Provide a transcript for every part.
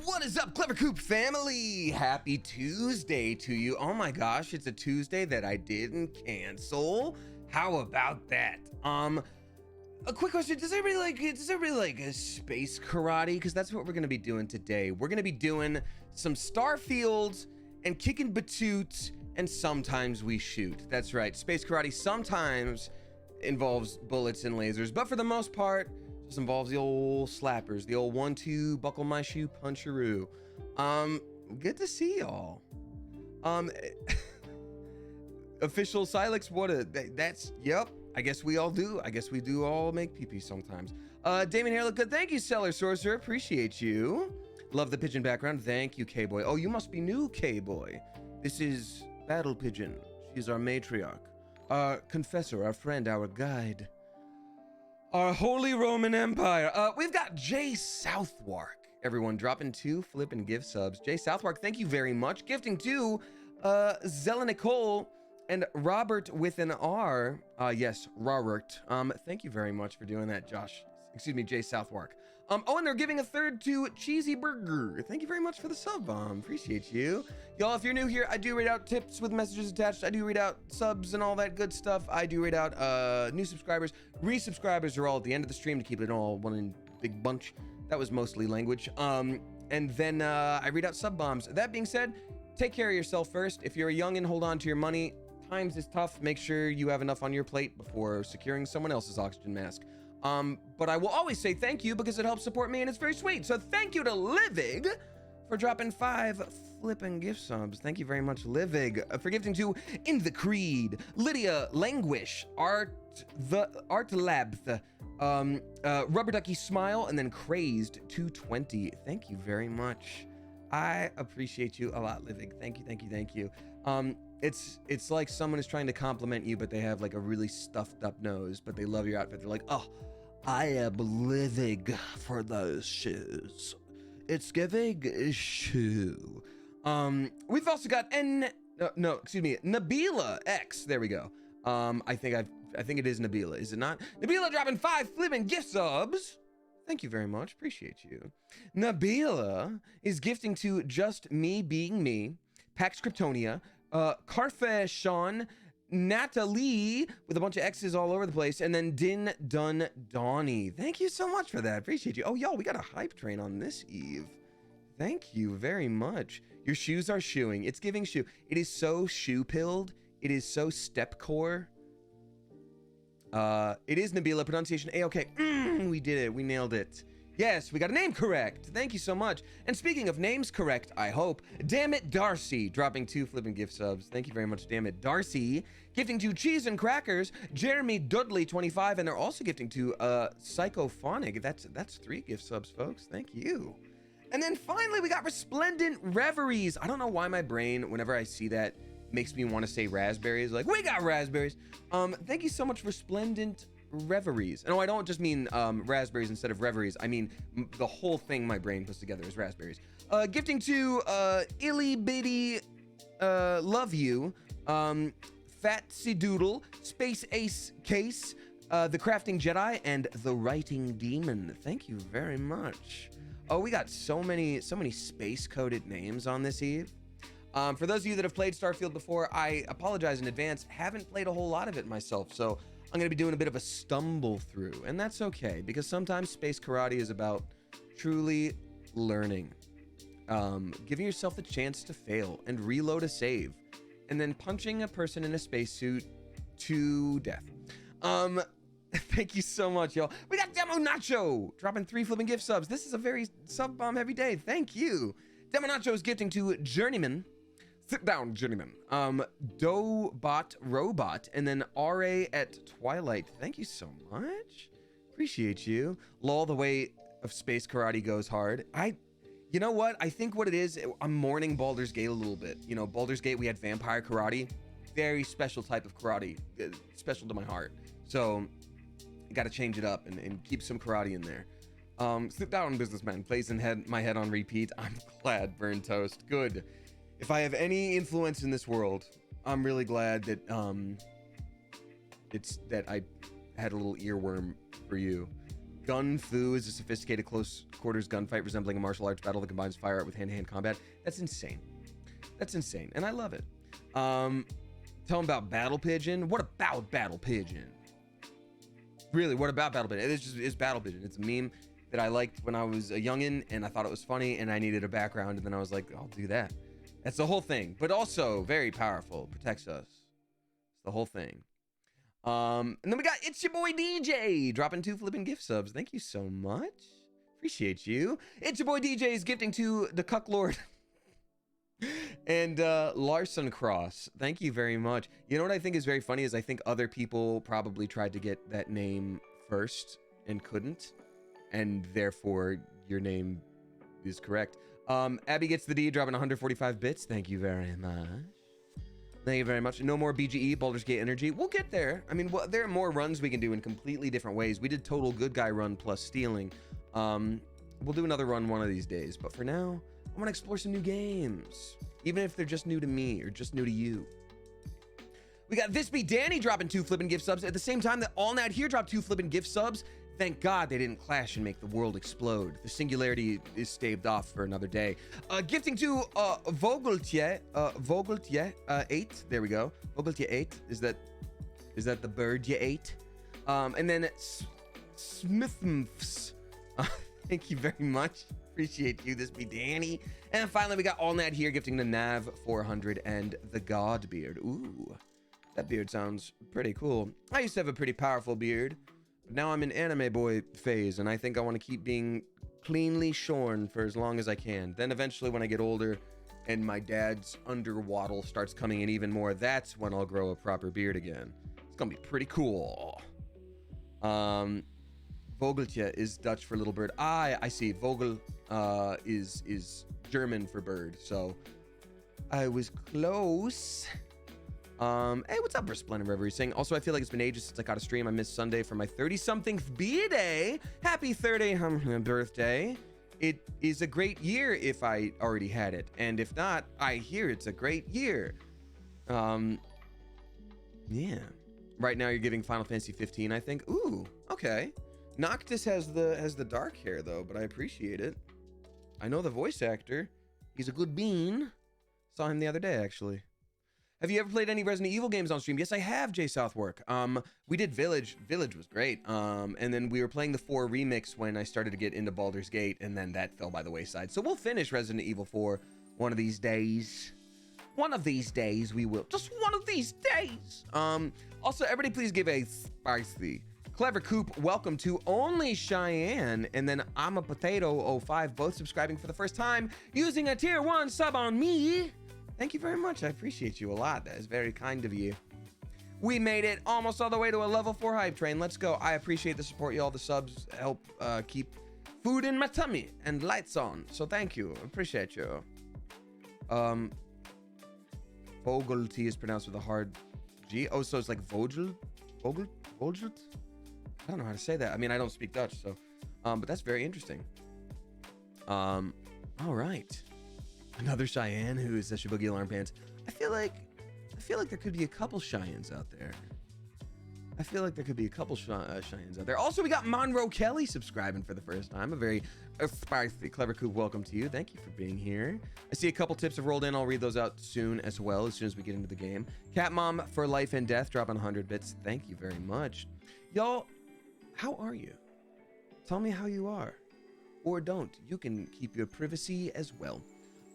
What is up, Clever Coop family? Happy Tuesday to you. Oh my gosh, it's a Tuesday that I didn't cancel. How about that? A quick question, does everybody like a space karate? Because that's what we're gonna be doing today. We're gonna be doing some Starfield and kicking batoots, and sometimes we shoot. That's right, space karate sometimes involves bullets and lasers, but for the most part, just involves the old slappers, the old 1-2 buckle my shoe puncheroo. Good to see y'all. Official Silex, that's, yep, I guess we all do. I guess we do all make pee-pee sometimes. Damien hair look good. Thank you, Seller Sorcerer, appreciate you. Love the pigeon background. Thank you, K-Boy. Oh, you must be new, K-Boy. This is Battle Pigeon. She's our matriarch. Confessor, our friend, our guide. Our Holy Roman Empire. We've got Jay Southwark. Everyone dropping 2 flip and gift subs. Jay Southwark, thank you very much. Gifting to Zella Nicole and Robert with an R. Yes, Robert. Thank you very much for doing that, Josh. Excuse me, Jay Southwark. Oh, and they're giving a third to Cheesy Burger. Thank you very much for the sub, appreciate you. Y'all, if you're new here, I do read out tips with messages attached. I do read out subs and all that good stuff. I do read out new subscribers. Resubscribers are all at the end of the stream to keep it all one big bunch. That was mostly language. And then I read out sub bombs. That being said, take care of yourself first. If you're a youngin', hold on to your money. Times is tough. Make sure you have enough on your plate before securing someone else's oxygen mask. But I will always say thank you because it helps support me and it's very sweet. So thank you to Livig for dropping 5 flipping gift subs. Thank you very much, Livig, for gifting to In the Creed, Lydia Languish, Art Lab, Rubber Ducky Smile, and then Crazed 220. Thank you very much. I appreciate you a lot, Livig. Thank you, thank you, thank you. It's like someone is trying to compliment you, but they have like a really stuffed up nose, but they love your outfit. They're like, oh, I am living for those shoes. It's giving shoe. We've also got Nabila X. There we go. I think it is Nabila, is it not? Nabila dropping 5 flipping gift subs. Thank you very much. Appreciate you. Nabila is gifting to Just Me Being Me, Pax Kryptonia, Carfeshawn, Natalie with a bunch of X's all over the place, and then Din Dun Donnie. Thank you so much for that. Appreciate you. Oh, y'all, we got a hype train on this eve. Thank you very much. Your shoes are shoeing. It's giving shoe. It is so shoe-pilled. It is so stepcore. It is Nabila. Pronunciation A-okay. We did it. We nailed it. Yes, we got a name correct. Thank you so much. And speaking of names correct, I hope, Damn It Darcy dropping 2 flipping gift subs. Thank you very much, Damn It Darcy. Gifting to Cheese and Crackers, Jeremy Dudley 25, and they're also gifting to Psychophonic. That's 3 gift subs, folks. Thank you. And then finally, we got Resplendent Reveries. I don't know why my brain, whenever I see that, makes me want to say raspberries. Like, we got raspberries. Thank you so much, Resplendent Reveries. No, I don't just mean raspberries instead of reveries. I mean the whole thing my brain puts together is raspberries. Gifting to Illy Bitty Love You, Fatsy Doodle, Space Ace Case, The Crafting Jedi, and The Writing Demon. Thank you very much. Oh, we got so many space coded names on this eve. For those of you that have played Starfield before, I apologize in advance. Haven't played a whole lot of it myself, so I'm going to be doing a bit of a stumble through, and that's okay, because sometimes space karate is about truly learning, giving yourself the chance to fail and reload a save, and then punching a person in a spacesuit to death. Thank you so much, y'all. We got Demo Nacho dropping 3 flipping gift subs. This is a very sub bomb heavy day. Thank you. Demo Nacho is gifting to Journeyman. Sit down, Journeyman. Dobot Robot, and then RA at Twilight. Thank you so much. Appreciate you. Lol, the way of space karate goes hard. You know what? I think what it is, I'm mourning Baldur's Gate a little bit. You know, Baldur's Gate, we had vampire karate. Very special type of karate. Special to my heart. So, got to change it up and keep some karate in there. Sit down, businessman. Placing my head on repeat. I'm glad, Burn Toast. Good. If I have any influence in this world, I'm really glad that I had a little earworm for you, Gun Fu is a sophisticated close quarters gunfight resembling a martial arts battle that combines fire art with hand-to-hand combat. That's insane. That's insane, and I love it. Tell them about Battle Pigeon. What about Battle Pigeon? Really, what about Battle Pigeon? It's Battle Pigeon. It's a meme that I liked when I was a youngin', and I thought it was funny, and I needed a background, and then I was like, I'll do that. That's the whole thing, but also very powerful. Protects us. It's the whole thing. And then we got It's Your Boy DJ dropping 2 flipping gift subs. Thank you so much. Appreciate you. It's Your Boy DJ is gifting to the Cuck Lord and Larson Cross. Thank you very much. You know what I think is very funny is I think other people probably tried to get that name first and couldn't, and therefore your name is correct. Abby gets the D, dropping 145 bits. Thank you very much. Thank you very much. No more BGE, Baldur's Gate Energy. We'll get there. I mean, there are more runs we can do in completely different ways. We did total good guy run plus stealing. We'll do another run one of these days. But for now, I want to explore some new games. Even if they're just new to me or just new to you. We got This Be Danny dropping 2 flipping gift subs at the same time that All Night Here dropped 2 flipping gift subs. Thank God they didn't clash and make the world explode. The singularity is staved off for another day. Gifting to Vogeltje 8. There we go. Vogeltje 8. Is that the bird you ate? And then Smithmfs. Thank you very much. Appreciate you. This be Danny. And finally, we got All Night Here gifting to Nav 400 and the God Beard. Ooh, that beard sounds pretty cool. I used to have a pretty powerful beard. Now I'm in anime boy phase, and I think I want to keep being cleanly shorn for as long as I can. Then eventually when I get older and my dad's underwaddle starts coming in even more, that's when I'll grow a proper beard again. It's gonna be pretty cool. Vogeltje is Dutch for little bird. I see. Vogel is German for bird, so I was close. Hey, what's up, Resplendent Reverie saying, also, I feel like it's been ages since I got a stream. I missed Sunday for my 30-something B-Day. Happy 30th birthday. It is a great year if I already had it. And if not, I hear it's a great year. Yeah. Right now you're giving Final Fantasy 15, I think. Ooh, okay. Noctis has the dark hair, though, but I appreciate it. I know the voice actor. He's a good bean. Saw him the other day, actually. Have you ever played any Resident Evil games on stream? Yes, I have, Jay Southwark. We did Village. Village was great. And then we were playing the 4 remix when I started to get into Baldur's Gate, and then that fell by the wayside. So we'll finish Resident Evil 4 one of these days. One of these days we will. Just one of these days. Also, everybody please give a spicy. Clever Coop, welcome to Only Cheyenne, and then I'm a Potato 05, both subscribing for the first time using a tier 1 sub on me. Thank you very much. I appreciate you a lot. That is very kind of you. We made it almost all the way to a level 4 hype train. Let's go. I appreciate the support. Y'all, the subs help keep food in my tummy and lights on. So thank you. Appreciate you. Vogelty is pronounced with a hard G. Oh, so it's like Vogel? Vogelt? I don't know how to say that. I mean, I don't speak Dutch, so but that's very interesting. All right. Another Cheyenne who is such a boogie alarm pants. I feel like there could be a couple Cheyennes out there. Cheyennes out there. Also, we got Monroe Kelly subscribing for the first time. A very spicy, clever coop. Welcome to you. Thank you for being here. I see a couple tips have rolled in. I'll read those out soon as well, as soon as we get into the game. Cat Mom for Life and Death dropping 100 bits. Thank you very much. Y'all, how are you? Tell me how you are. Or don't. You can keep your privacy as well.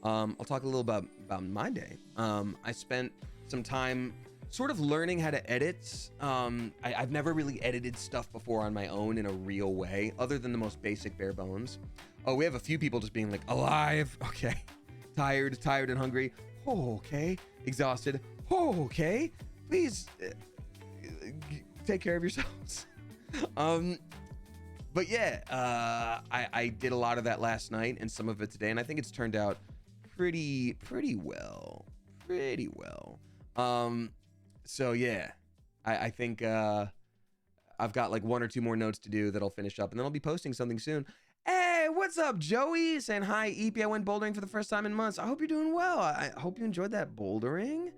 I'll talk a little about my day. I spent some time sort of learning how to edit. I've never really edited stuff before on my own in a real way, other than the most basic bare bones. Oh, we have a few people just being like, alive. Okay. Tired and hungry. Oh, okay. Exhausted. Oh, okay. Please take care of yourselves. But yeah, I did a lot of that last night and some of it today, and I think it's turned out pretty well. So yeah, I think I've got like 1 or 2 more notes to do that I'll finish up, and then I'll be posting something soon. Hey, what's up, Joey? Saying hi. EP, I went bouldering for the first time in months. I hope you're doing well. I hope you enjoyed that bouldering.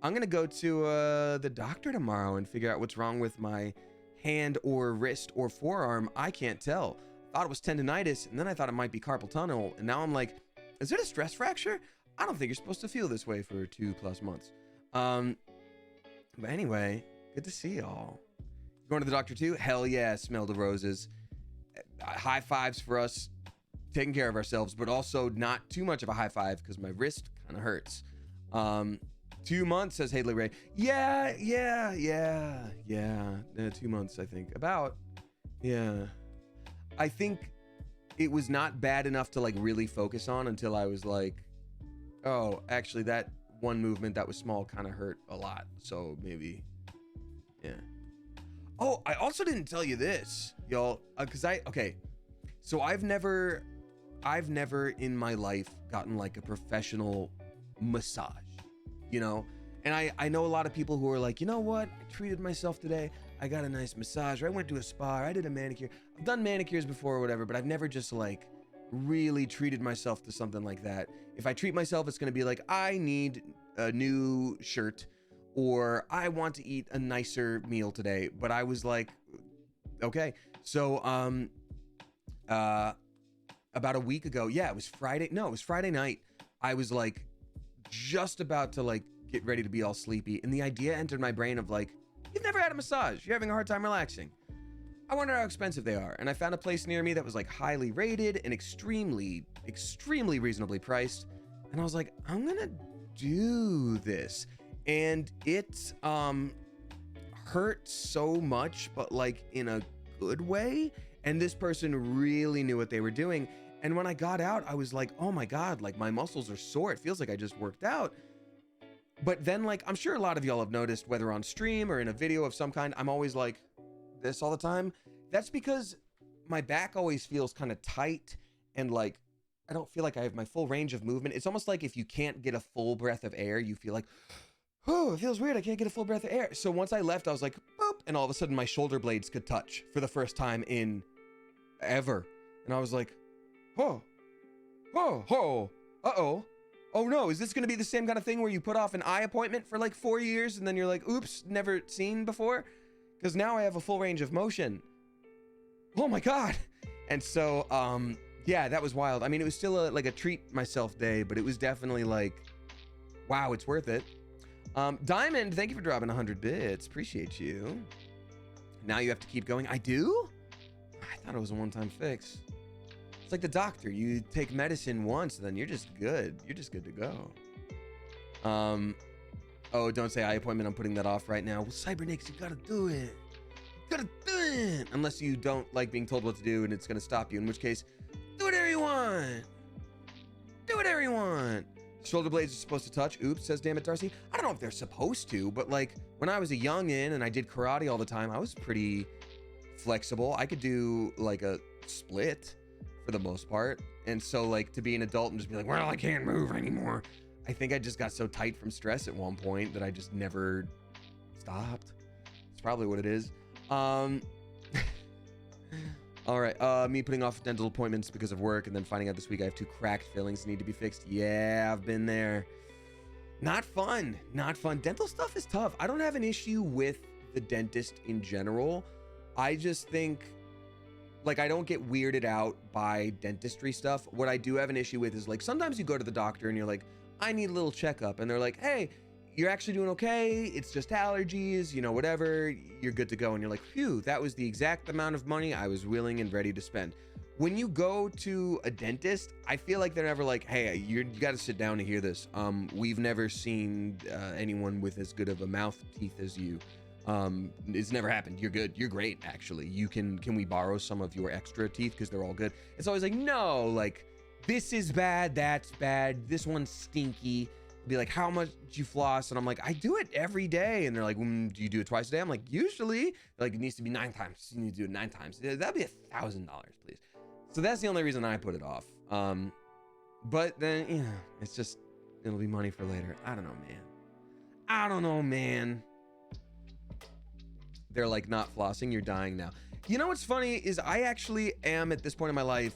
I'm gonna go to the doctor tomorrow and figure out what's wrong with my hand or wrist or forearm. I can't tell. Thought it was tendonitis, and then I thought it might be carpal tunnel, and now I'm like, is it a stress fracture? I don't think you're supposed to feel this way for 2+ months. But anyway, good to see y'all. Going to the doctor too? Hell yeah, smell the roses. High fives for us taking care of ourselves, but also not too much of a high five because my wrist kind of hurts. 2 months, says Haley Ray. Yeah. 2 months, I think. About. Yeah. I think it was not bad enough to like really focus on until I was like, oh, actually that one movement that was small kind of hurt a lot. So maybe, yeah. Oh, I also didn't tell you this, y'all, because so I've never in my life gotten like a professional massage, you know? And I know a lot of people who are like, you know what? I treated myself today. I got a nice massage, or I went to a spa, or I did a manicure. I've done manicures before or whatever, but I've never just like really treated myself to something like that. If I treat myself, it's going to be like, I need a new shirt, or I want to eat a nicer meal today. But I was like, okay. So, about a week ago, it was Friday night. I was like just about to like get ready to be all sleepy, and the idea entered my brain of like, you've never had a massage, you're having a hard time relaxing. I wonder how expensive they are. And I found a place near me that was like highly rated and extremely reasonably priced. And I was like, I'm gonna do this. And it hurt so much, but like in a good way. And this person really knew what they were doing. And when I got out, I was like, oh my God, like my muscles are sore. It feels like I just worked out. But then, like, I'm sure a lot of y'all have noticed, whether on stream or in a video of some kind, I'm always like this all the time. That's because my back always feels kind of tight, and like I don't feel like I have my full range of movement. It's almost like if you can't get a full breath of air, you feel like, oh, it feels weird. I can't get a full breath of air. So once I left, I was like, boop, and all of a sudden my shoulder blades could touch for the first time in ever. And I was like, oh, uh-oh. Oh no, is this going to be the same kind of thing where you put off an eye appointment for like 4 years and then you're like, oops, never seen before? Because now I have a full range of motion. Oh my God. And so, yeah, that was wild. I mean, it was still like a treat myself day, but it was definitely like, wow, it's worth it. Diamond, thank you for dropping 100 bits. Appreciate you. Now you have to keep going. I do? I thought it was a one-time fix. It's like the doctor. You take medicine once, then you're just good. You're just good to go. Oh, don't say eye appointment. I'm putting that off right now. Well, Cybernix, you gotta do it. You gotta do it. Unless you don't like being told what to do and it's gonna stop you, in which case, do whatever you want. Do whatever you want. Shoulder blades are supposed to touch. Oops, says Damn It Darcy. I don't know if they're supposed to, but like when I was a youngin' and I did karate all the time, I was pretty flexible. I could do like a split for the most part. And so like to be an adult and just be like, well, I can't move anymore. I think I just got so tight from stress at one point that I just never stopped. It's probably what it is. All right, me putting off dental appointments because of work and then finding out this week I have 2 cracked fillings that need to be fixed. Yeah, I've been there. Not fun. Not fun. Dental stuff is tough. I don't have an issue with the dentist in general. I just think, like, I don't get weirded out by dentistry stuff. What I do have an issue with is, like, sometimes you go to the doctor and you're like, I need a little checkup. And they're like, hey, you're actually doing okay. It's just allergies, you know, whatever. You're good to go. And you're like, phew, that was the exact amount of money I was willing and ready to spend. When you go to a dentist, I feel like they're never like, hey, you got to sit down to hear this. We've never seen anyone with as good of a mouth teeth as you. It's never happened. You're good. You're great, actually. Can we borrow some of your extra teeth because they're all good? It's always like, no, like, this is bad, that's bad, this one's stinky. Be like, how much do you floss? And I'm like, I do it every day. And they're like, do you do it twice a day? I'm like, usually. They're like, it needs to be 9 times. You need to do it 9 times. That'd be $1,000, please. So that's the only reason I put it off. But then, you know, it's just, it'll be money for later. I don't know, man. They're like, not flossing, you're dying now. You know what's funny is I actually am at this point in my life,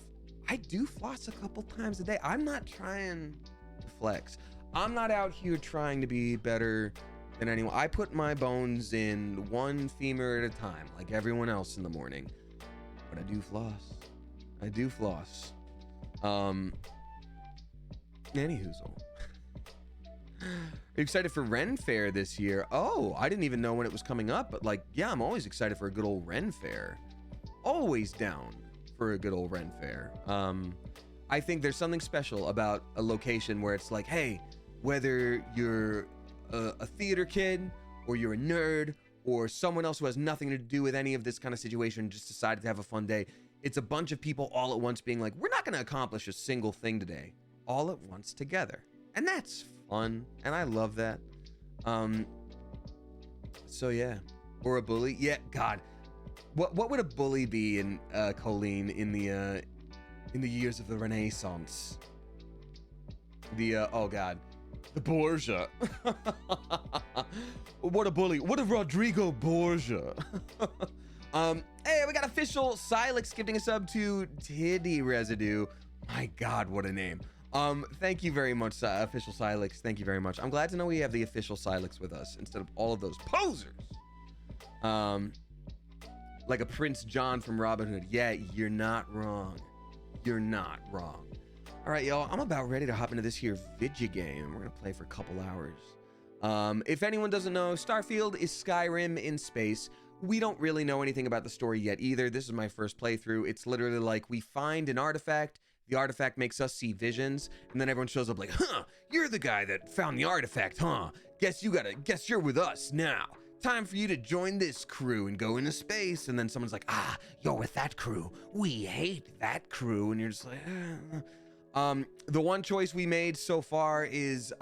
I do floss a couple times a day. I'm not trying to flex. I'm not out here trying to be better than anyone. I put my bones in one femur at a time, like everyone else in the morning. But I do floss. I do floss. Anyhoozle. Are you excited for Ren Fair this year? Oh, I didn't even know when it was coming up, but like, yeah, I'm always excited for a good old Ren Fair. Always down for a good old Ren Fair. I think there's something special about a location where it's like, hey, whether you're a theater kid or you're a nerd or someone else who has nothing to do with any of this kind of situation, just decided to have a fun day. It's a bunch of people all at once being like, we're not going to accomplish a single thing today, all at once together. And that's fun. And I love that. So yeah, or a bully. Yeah. God, what would a bully be in Colleen in the years of the Renaissance? Oh God, the Borgia. What a bully. What a Rodrigo Borgia. Hey, we got official Silex gifting a sub to Tiddy Residue. My God, what a name. Thank you very much, official Silex. Thank you very much. I'm glad to know we have the official Silex with us instead of all of those posers. Like a Prince John from Robin Hood. Yeah, you're not wrong. You're not wrong. All right, y'all, I'm about ready to hop into this here video game. We're gonna play for a couple hours. If anyone doesn't know, Starfield is Skyrim in space. We don't really know anything about the story yet either. This is my first playthrough. It's literally like we find an artifact, the artifact makes us see visions, and then everyone shows up like, huh, you're the guy that found the artifact, huh? Guess you're with us now. Time for you to join this crew and go into space. And then someone's like, you're with that crew. We hate that crew. And you're just like, the one choice we made so far is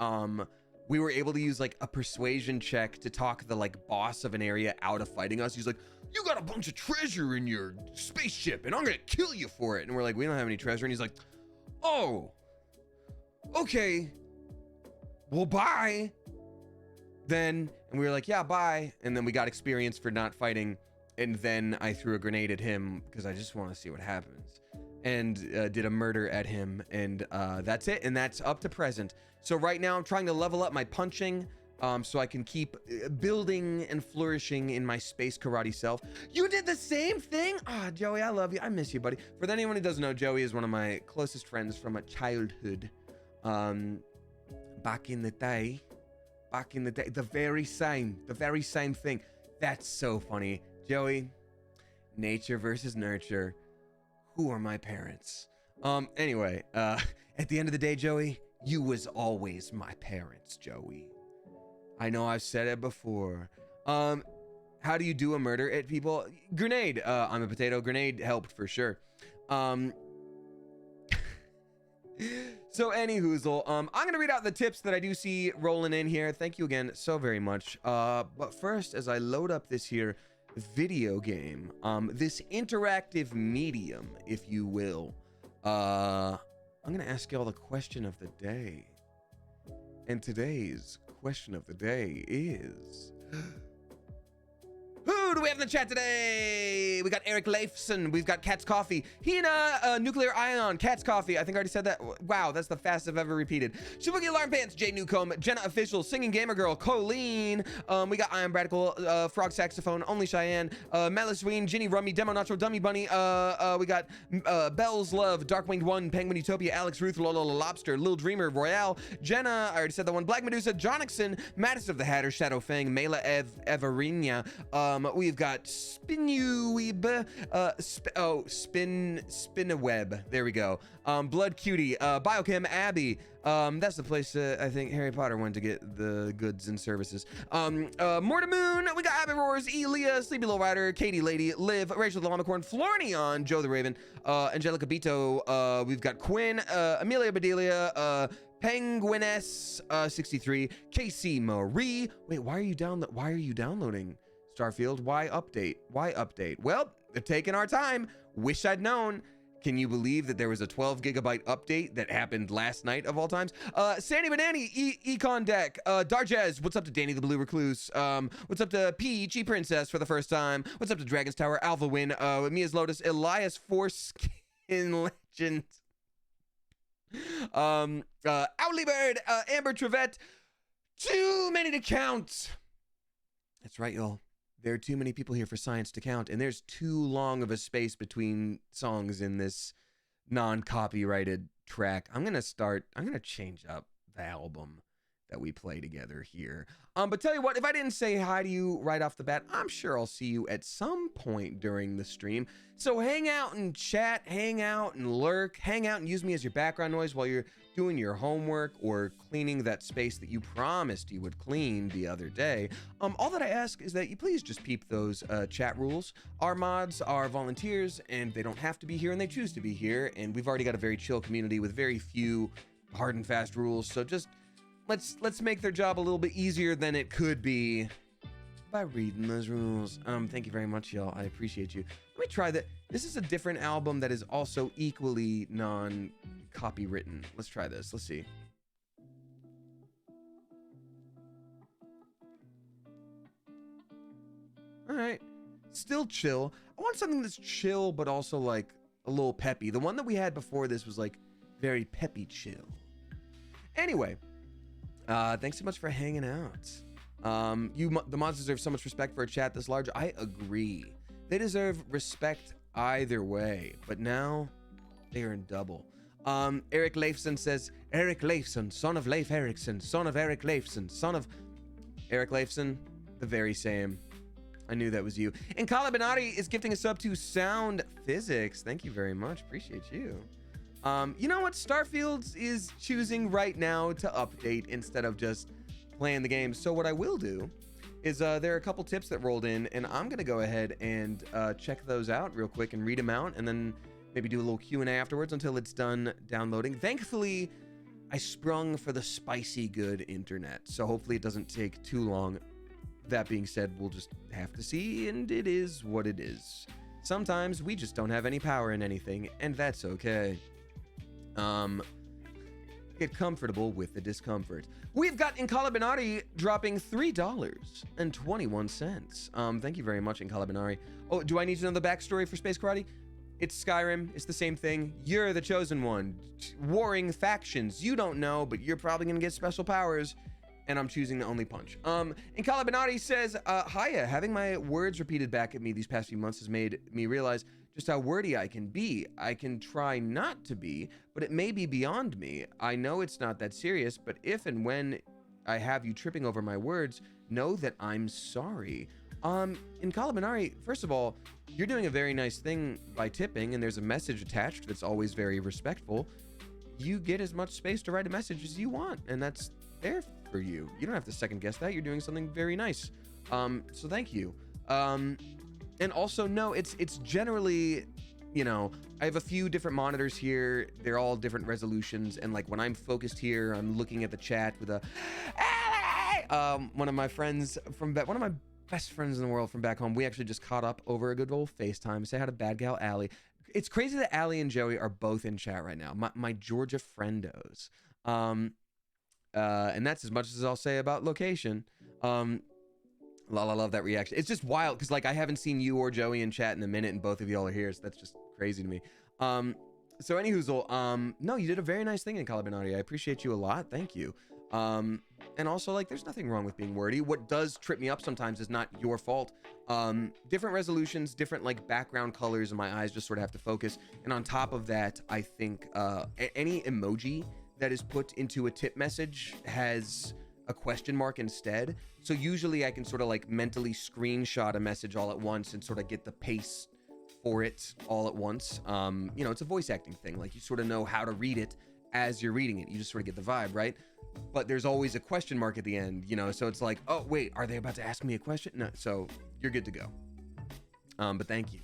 we were able to use like a persuasion check to talk the like boss of an area out of fighting us. He's like, you got a bunch of treasure in your spaceship and I'm gonna kill you for it. And we're like, we don't have any treasure. And he's like, oh, okay, well, bye then. And we were like, yeah, bye. And then we got experience for not fighting. And then I threw a grenade at him because I just want to see what happens. And did a murder at him. And that's it. And that's up to present. So right now I'm trying to level up my punching so I can keep building and flourishing in my space karate self. You did the same thing? Joey, I love you. I miss you, buddy. For anyone who doesn't know, Joey is one of my closest friends from childhood. Back in the day, the very same thing. That's so funny. Joey, nature versus nurture. Who are my parents? Anyway, at the end of the day, Joey, you was always my parents, Joey. I know I've said it before. How do you do a murder at people? Grenade. I'm a potato. Grenade helped for sure. So anyhoozle, I'm gonna read out the tips that I do see rolling in here. Thank you again so very much. But first, as I load up this here video game, this interactive medium, if you will, I'm gonna ask y'all the question of the day. And today's question of the day is, who do we have in the chat today? We got Eric Leifson. We've got Cat's Coffee. Hina, Nuclear Ion. Cat's Coffee. I think I already said that. Wow, that's the fastest I've ever repeated. Shibuki Alarm Pants. Jay Newcomb. Jenna Official. Singing Gamer Girl. Colleen. We got Iron Radical. Frog Saxophone. Only Cheyenne. Melisween. Ginny Rummy. Demo Nacho. Dummy Bunny. We got Bell's Love. Darkwinged One. Penguin Utopia. Alex Ruth. Lola Lobster. Lil Dreamer. Royale. Jenna. I already said that one. Black Medusa. Jonixon. Mattis of the Hatter. Shadow Fang. Mela Everina. We've got Spinweb, Spinaweb. There we go. Blood Cutie, Biochem Abby. That's the place I think Harry Potter went to get the goods and services. Mortimoon, we got Abby Roars, Elia, Sleepy Little Rider, Katie Lady, Liv, Rachel the Llamacorn, Flornion, Joe the Raven, Angelica Bito. We've got Quinn, Amelia Bedelia, Penguiness 63, KC Marie. Wait, why are you downloading Starfield? Why update? Well, they're taking our time. Wish I'd known. Can you believe that there was a 12 gigabyte update that happened last night of all times? Sandy Banani, Econ Deck, Darjez, what's up to Danny the Blue Recluse? What's up to Peachy Princess for the first time? What's up to Dragon's Tower, Alpha Win, Mia's Lotus, Elias Foreskin Legend, Owly Bird, Amber Trevette, too many to count. That's right, y'all. There are too many people here for science to count, and there's too long of a space between songs in this non-copyrighted track. I'm gonna change up the album that we play together here. But tell you what, if I didn't say hi to you right off the bat, I'm sure I'll see you at some point during the stream. So hang out and chat, hang out and lurk, hang out and use me as your background noise while you're doing your homework or cleaning that space that you promised you would clean the other day. All that I ask is that you please just peep those chat rules. Our mods are volunteers and they don't have to be here and they choose to be here. And we've already got a very chill community with very few hard and fast rules. So just let's make their job a little bit easier than it could be by reading those rules. Thank you very much, y'all. I appreciate you. Let me try that. This is a different album that is also equally non-copywritten. Let's try this. Let's see. All right. Still chill. I want something that's chill, but also like a little peppy. The one that we had before this was like very peppy chill. Anyway, thanks so much for hanging out. The mods deserve so much respect for a chat this large. I agree. They deserve respect either way, but now they are in double. Eric Leifson says, Eric Leifson, son of Leif Erikson, son of Eric Leifson, son of Eric Leifson, the very same. I knew that was you. And Kala Benati is gifting a sub to Sound Physics. Thank you very much. Appreciate you. You know what? Starfield is choosing right now to update instead of just playing the game. So what I will do is there are a couple tips that rolled in, and I'm going to go ahead and check those out real quick and read them out, and then maybe do a little Q&A afterwards until it's done downloading. Thankfully, I sprung for the spicy good internet, so hopefully it doesn't take too long. That being said, we'll just have to see, and it is what it is. Sometimes we just don't have any power in anything, and that's okay. Get comfortable with the discomfort. We've got Inkala Benari dropping $3.21. Thank you very much, Inkala Benari. Oh, do I need to know the backstory for Space Karate? It's Skyrim. It's the same thing. You're the chosen one. Warring factions. You don't know, but you're probably gonna get special powers. And I'm choosing to only punch. And Calabanati says, hiya, having my words repeated back at me these past few months has made me realize just how wordy I can be. I can try not to be, but it may be beyond me. I know it's not that serious, but if and when I have you tripping over my words, know that I'm sorry. In Calabanari, first of all, you're doing a very nice thing by tipping, and there's a message attached that's always very respectful. You get as much space to write a message as you want, and that's there for you. You don't have to second guess that. You're doing something very nice. So thank you. And also, no, it's generally, you know, I have a few different monitors here. They're all different resolutions. And like when I'm focused here, I'm looking at the chat with a, one of my friends from back, one of my best friends in the world from back home. We actually just caught up over a good old FaceTime. Say hi to Bad Gal Allie. It's crazy that Allie and Joey are both in chat right now. My Georgia friendos. And that's as much as I'll say about location. I love that reaction. It's just wild because like I haven't seen you or Joey in chat in a minute, and both of y'all are here, so that's just crazy to me. So anyhoozle, no, you did a very nice thing in Calabinati. I appreciate you a lot. Thank you. And also, like, there's nothing wrong with being wordy. What does trip me up sometimes is not your fault. Different resolutions, different like background colors, and my eyes just sort of have to focus. And on top of that, I think any emoji that is put into a tip message has a question mark instead. So usually I can sort of like mentally screenshot a message all at once and sort of get the pace for it all at once. You know, it's a voice acting thing. Like you sort of know how to read it as you're reading it. You just sort of get the vibe, right? But there's always a question mark at the end, you know? So it's like, oh, wait, are they about to ask me a question? No, so you're good to go. But thank you.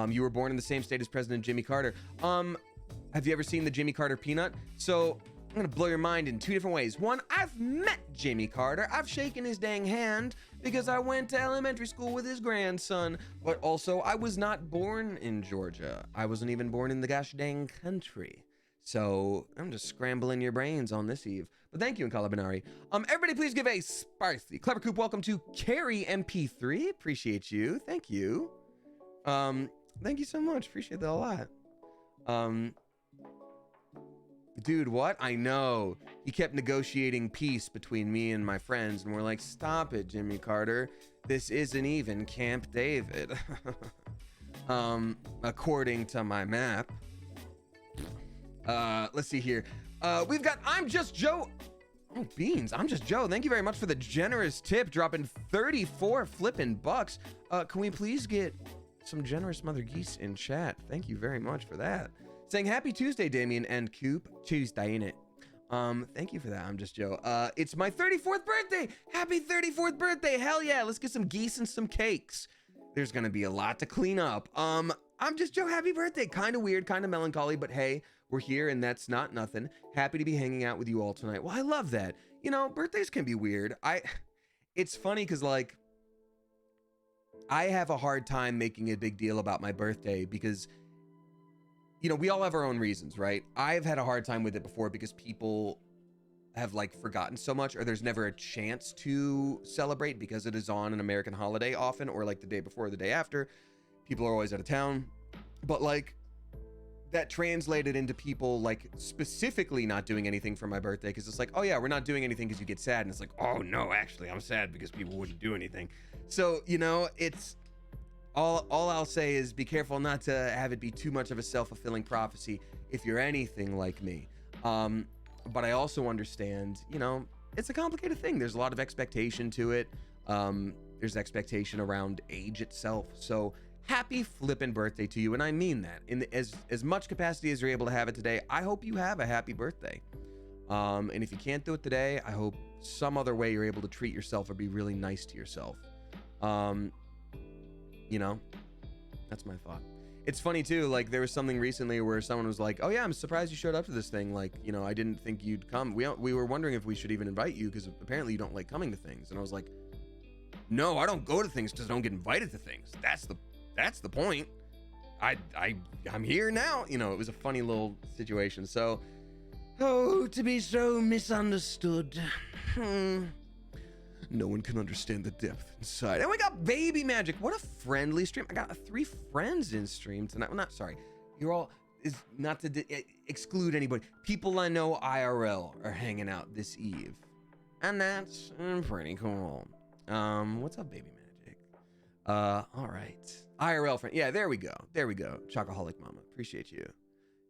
You were born in the same state as President Jimmy Carter. Have you ever seen the Jimmy Carter peanut? So I'm gonna blow your mind in two different ways. One, I've met Jimmy Carter. I've shaken his dang hand because I went to elementary school with his grandson. But also, I was not born in Georgia. I wasn't even born in the gosh dang country. So I'm just scrambling your brains on this eve. But thank you, Calabinari. Everybody please give a spicy Clever Coop welcome to Carrie MP3. Appreciate you. Thank you. Thank you so much. Appreciate that a lot. Dude, what? I know. He kept negotiating peace between me and my friends, and we're like, stop it, Jimmy Carter. This isn't even Camp David. According to my map. Let's see here. We've got I'm Just Joe. Oh, beans. I'm Just Joe. Thank you very much for the generous tip, dropping 34 flippin' bucks. Can we please get some generous mother geese in chat? Thank you very much for that. Saying happy Tuesday, Damien and Coop. Tuesday, innit? Thank you for that. I'm Just Joe. It's my 34th birthday. Happy 34th birthday. Hell yeah. Let's get some geese and some cakes. There's gonna be a lot to clean up. I'm Just Joe. Happy birthday. Kind of weird, kind of melancholy, but hey, we're here and that's not nothing. Happy to be hanging out with you all tonight. Well, I love that. You know, birthdays can be weird. It's funny because like, I have a hard time making a big deal about my birthday because, you know, we all have our own reasons, right? I've had a hard time with it before because people have like forgotten so much, or there's never a chance to celebrate because it is on an American holiday often, or like the day before or the day after. People are always out of town. But like, that translated into people like specifically not doing anything for my birthday because it's like, oh yeah, we're not doing anything because you get sad. And it's like, oh no, actually I'm sad because people wouldn't do anything. So, you know, it's all I'll say is be careful not to have it be too much of a self-fulfilling prophecy if you're anything like me. But I also understand, you know, it's a complicated thing. There's a lot of expectation to it. There's expectation around age itself. So happy flippin' birthday to you, and I mean that. In as much capacity as you're able to have it today, I hope you have a happy birthday. And if you can't do it today, I hope some other way you're able to treat yourself or be really nice to yourself. You know, that's my thought. It's funny too, like there was something recently where someone was like, oh yeah, I'm surprised you showed up to this thing. Like, you know, I didn't think you'd come. We were wondering if we should even invite you because apparently you don't like coming to things. And I was like, no, I don't go to things because I don't get invited to things. That's the point. I'm here now. You know, it was a funny little situation. So, oh, to be so misunderstood. No one can understand the depth inside. And we got Baby Magic. What a friendly stream. I got 3 friends in stream tonight. Well, not sorry. You're all is not to exclude anybody. People I know IRL are hanging out this eve, and that's pretty cool. What's up, Baby Magic? All right. IRL friend. Yeah, there we go. There we go. Chocoholic Mama. Appreciate you.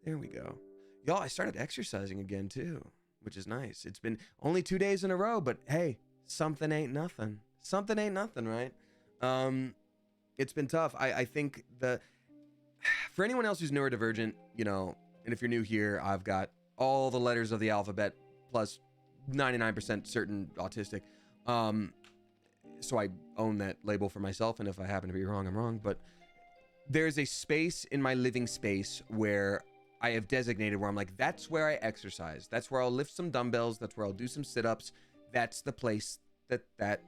There we go. Y'all, I started exercising again too, which is nice. It's been only 2 days in a row, but hey, something ain't nothing. Something ain't nothing, right? It's been tough. I think for anyone else who's neurodivergent, you know, and if you're new here, I've got all the letters of the alphabet plus 99% certain autistic. So I own that label for myself, and if I happen to be wrong, I'm wrong. But there's a space in my living space where I have designated where I'm like, that's where I exercise. That's where I'll lift some dumbbells. That's where I'll do some sit-ups. That's the place that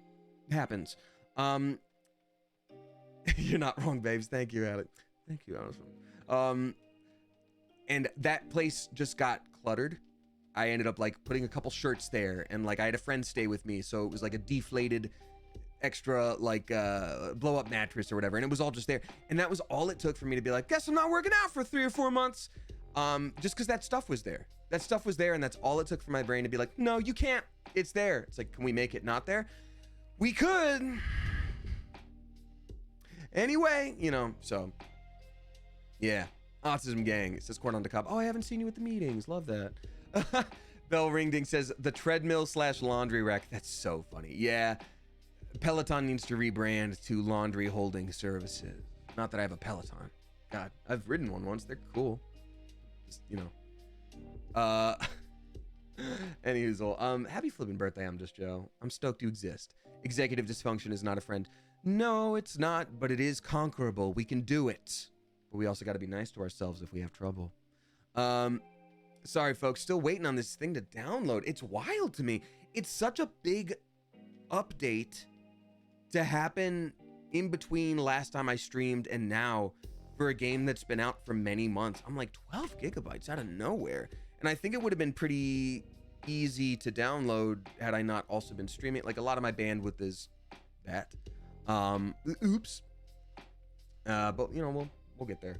happens. You're not wrong, babes. Thank you, Alec. Thank you, Allison. And that place just got cluttered. I ended up like putting a couple shirts there, and like I had a friend stay with me, so it was like a deflated extra like blow up mattress or whatever, and it was all just there. And that was all it took for me to be like, guess I'm not working out for 3 or 4 months. Just because that stuff was there. That stuff was there, and that's all it took for my brain to be like, no, you can't. It's there. It's like, can we make it not there? We could. Anyway, you know, so yeah. Autism gang. It says corn on the cob. Oh, I haven't seen you at the meetings. Love that. Bell Ring Ding says the treadmill / laundry rack. That's so funny. Yeah. Peloton needs to rebrand to laundry holding services. Not that I have a Peloton. God, I've ridden one once. They're cool. Just, you know. Anyways, happy flipping birthday. I'm Just Joe. I'm stoked to exist. Executive dysfunction is not a friend. No, it's not, but it is conquerable. We can do it. But we also got to be nice to ourselves if we have trouble. Sorry, folks. Still waiting on this thing to download. It's wild to me. It's such a big update to happen in between last time I streamed and now for a game that's been out for many months. I'm like 12 gigabytes out of nowhere. And I think it would have been pretty easy to download had I not also been streaming. Like a lot of my bandwidth is that. Oops. But you know, we'll get there.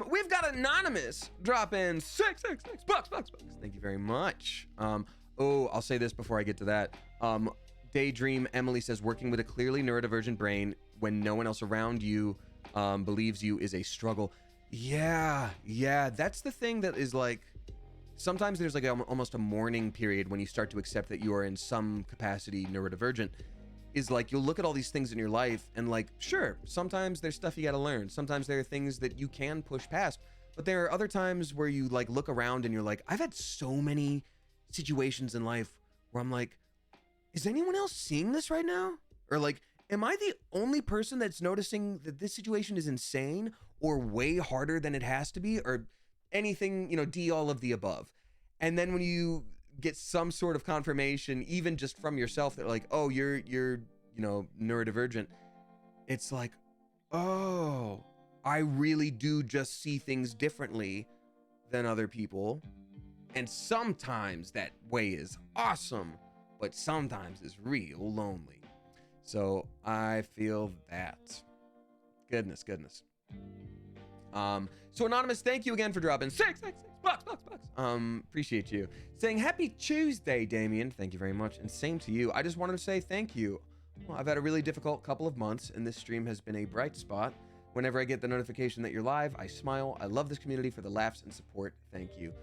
We've got Anonymous drop in 666 bucks. Thank you very much. Oh, I'll say this before I get to that. Daydream Emily says, working with a clearly neurodivergent brain when no one else around you believes you is a struggle. Yeah, that's the thing that is like, sometimes there's like almost a mourning period when you start to accept that you are in some capacity neurodivergent. Is like, you'll look at all these things in your life and like, sure, sometimes there's stuff you got to learn. Sometimes there are things that you can push past, but there are other times where you like look around and you're like, I've had so many situations in life where I'm like, is anyone else seeing this right now? Or like, am I the only person that's noticing that this situation is insane or way harder than it has to be, or anything, D, all of the above. And then when you get some sort of confirmation, even just from yourself, that like, oh, you're neurodivergent, it's like, oh, I really do just see things differently than other people. And sometimes that way is awesome, but sometimes it's real lonely. So I feel that. Goodness. So Anonymous, thank you again for dropping 666 bucks. Appreciate you. Saying happy Tuesday, Damien. Thank you very much. And same to you. I just wanted to say thank you. Well, I've had a really difficult couple of months, and this stream has been a bright spot. Whenever I get the notification that you're live, I smile. I love this community for the laughs and support. Thank you.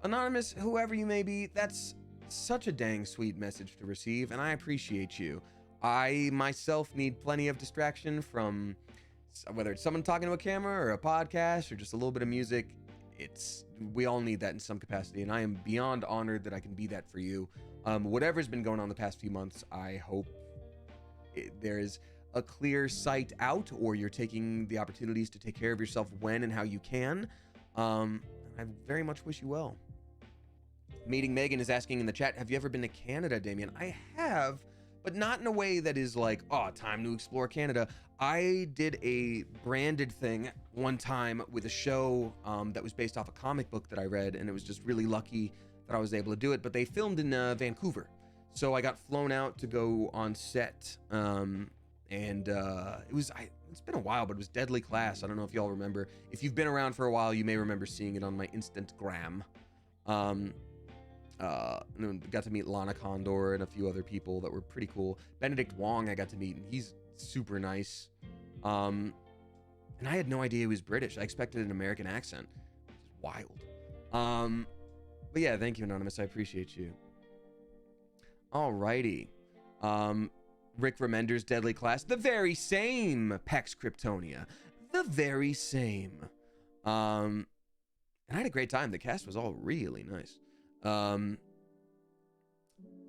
Anonymous, whoever you may be, that's such a dang sweet message to receive, and I appreciate you. I myself need plenty of distraction from whether it's someone talking to a camera or a podcast or just a little bit of music. We all need that in some capacity, and I am beyond honored that I can be that for you. Whatever's been going on the past few months, I hope there is a clear sight out, or you're taking the opportunities to take care of yourself when and how you can. I very much wish you well. Meeting Megan is asking in the chat, have you ever been to Canada, Damien? I have, but not in a way that is like, oh, time to explore Canada. I did a branded thing one time with a show that was based off a comic book that I read, and it was just really lucky that I was able to do it, but they filmed in Vancouver. So I got flown out to go on set, it's been a while, but it was Deadly Class. I don't know if y'all remember. If you've been around for a while, you may remember seeing it on my Instagram. And then got to meet Lana Condor and a few other people that were pretty cool. Benedict Wong I got to meet, and he's super nice. And I had no idea he was British. I expected an American accent. It's wild. But yeah, thank you, Anonymous. I appreciate you. Alrighty. Rick Remender's Deadly Class. The very same Pax Kryptonia. The very same. And I had a great time. The cast was all really nice.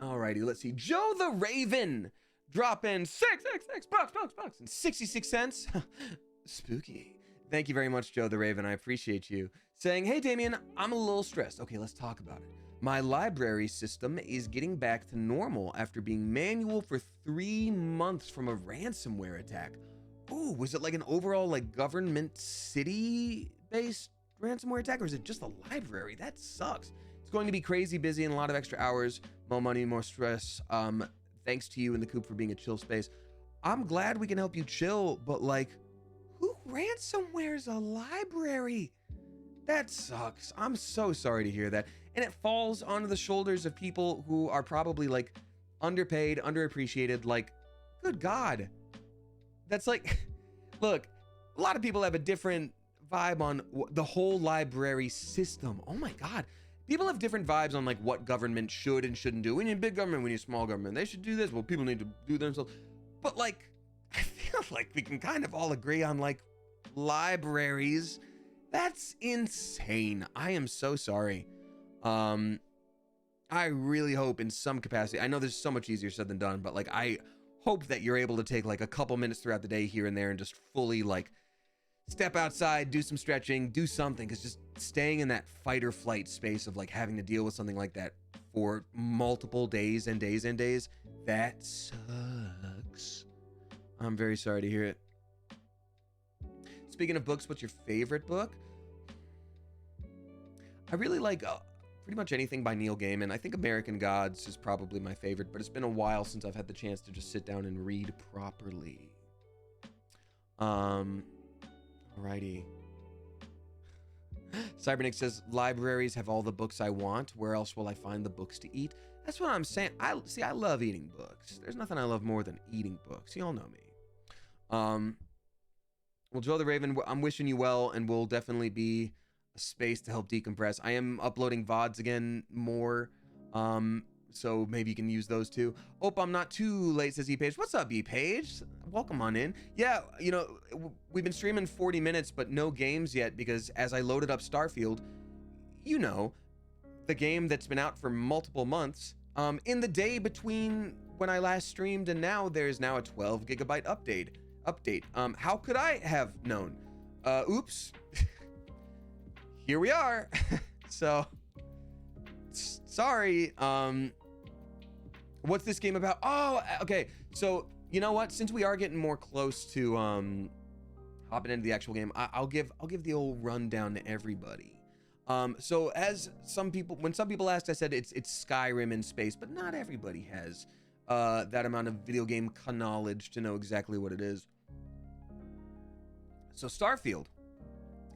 Alrighty, let's see. Joe the Raven. Drop in 666 bucks and 66 cents. Spooky. Thank you very much, Joe the Raven. I appreciate you. Saying, hey, Damien, I'm a little stressed. Okay, let's talk about it. My library system is getting back to normal after being manual for 3 months from a ransomware attack. Ooh, was it like an overall like government city-based ransomware attack, or is it just a library? That sucks. It's going to be crazy busy and a lot of extra hours, more money, more stress. Thanks to you and the Coop for being a chill space. I'm glad we can help you chill, but like, who ransomwares a library? That sucks. I'm so sorry to hear that. And it falls onto the shoulders of people who are probably like underpaid, underappreciated. Like, good God. That's like, look, a lot of people have a different vibe on the whole library system. Oh my God. People have different vibes on like what government should and shouldn't do. We need big government, we need small government. They should do this. Well, people need to do themselves. But like, I feel like we can kind of all agree on like libraries. That's insane. I am so sorry. I really hope in some capacity, I know this is so much easier said than done, but like, I hope that you're able to take like a couple minutes throughout the day here and there and just fully like step outside, do some stretching, do something, because just staying in that fight or flight space of like having to deal with something like that for multiple days and days and days, that sucks. I'm very sorry to hear it. Speaking of books, what's your favorite book? I really like pretty much anything by Neil Gaiman. I think American Gods is probably my favorite, but it's been a while since I've had the chance to just sit down and read properly. Alrighty. Cybernick says, libraries have all the books I want. Where else will I find the books to eat? That's what I'm saying. I love eating books. There's nothing I love more than eating books. You all know me. Well, Joe the Raven, I'm wishing you well, and we'll definitely be a space to help decompress. I am uploading VODs again more, so maybe you can use those too. Hope I'm not too late, says E-Page. What's up, E-Page? Welcome on in. Yeah, you know, we've been streaming 40 minutes, but no games yet, because as I loaded up Starfield, you know, the game that's been out for multiple months, in the day between when I last streamed and now, there's now a 12 gigabyte update. How could I have known? Oops. Here we are. So, sorry. What's this game about? Oh, okay. So, you know what? Since we are getting more close to hopping into the actual game, I'll give the old rundown to everybody. So as when some people asked, I said it's Skyrim in space, but not everybody has that amount of video game knowledge to know exactly what it is. So Starfield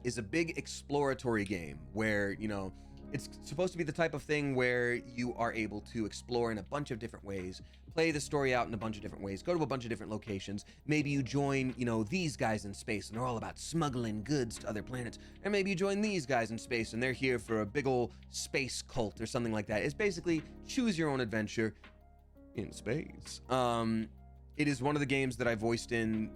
is a big exploratory game where, you know, it's supposed to be the type of thing where you are able to explore in a bunch of different ways, play the story out in a bunch of different ways, go to a bunch of different locations. Maybe you join, you know, these guys in space and they're all about smuggling goods to other planets. And maybe you join these guys in space and they're here for a big old space cult or something like that. It's basically choose your own adventure in space. It is one of the games that I voiced in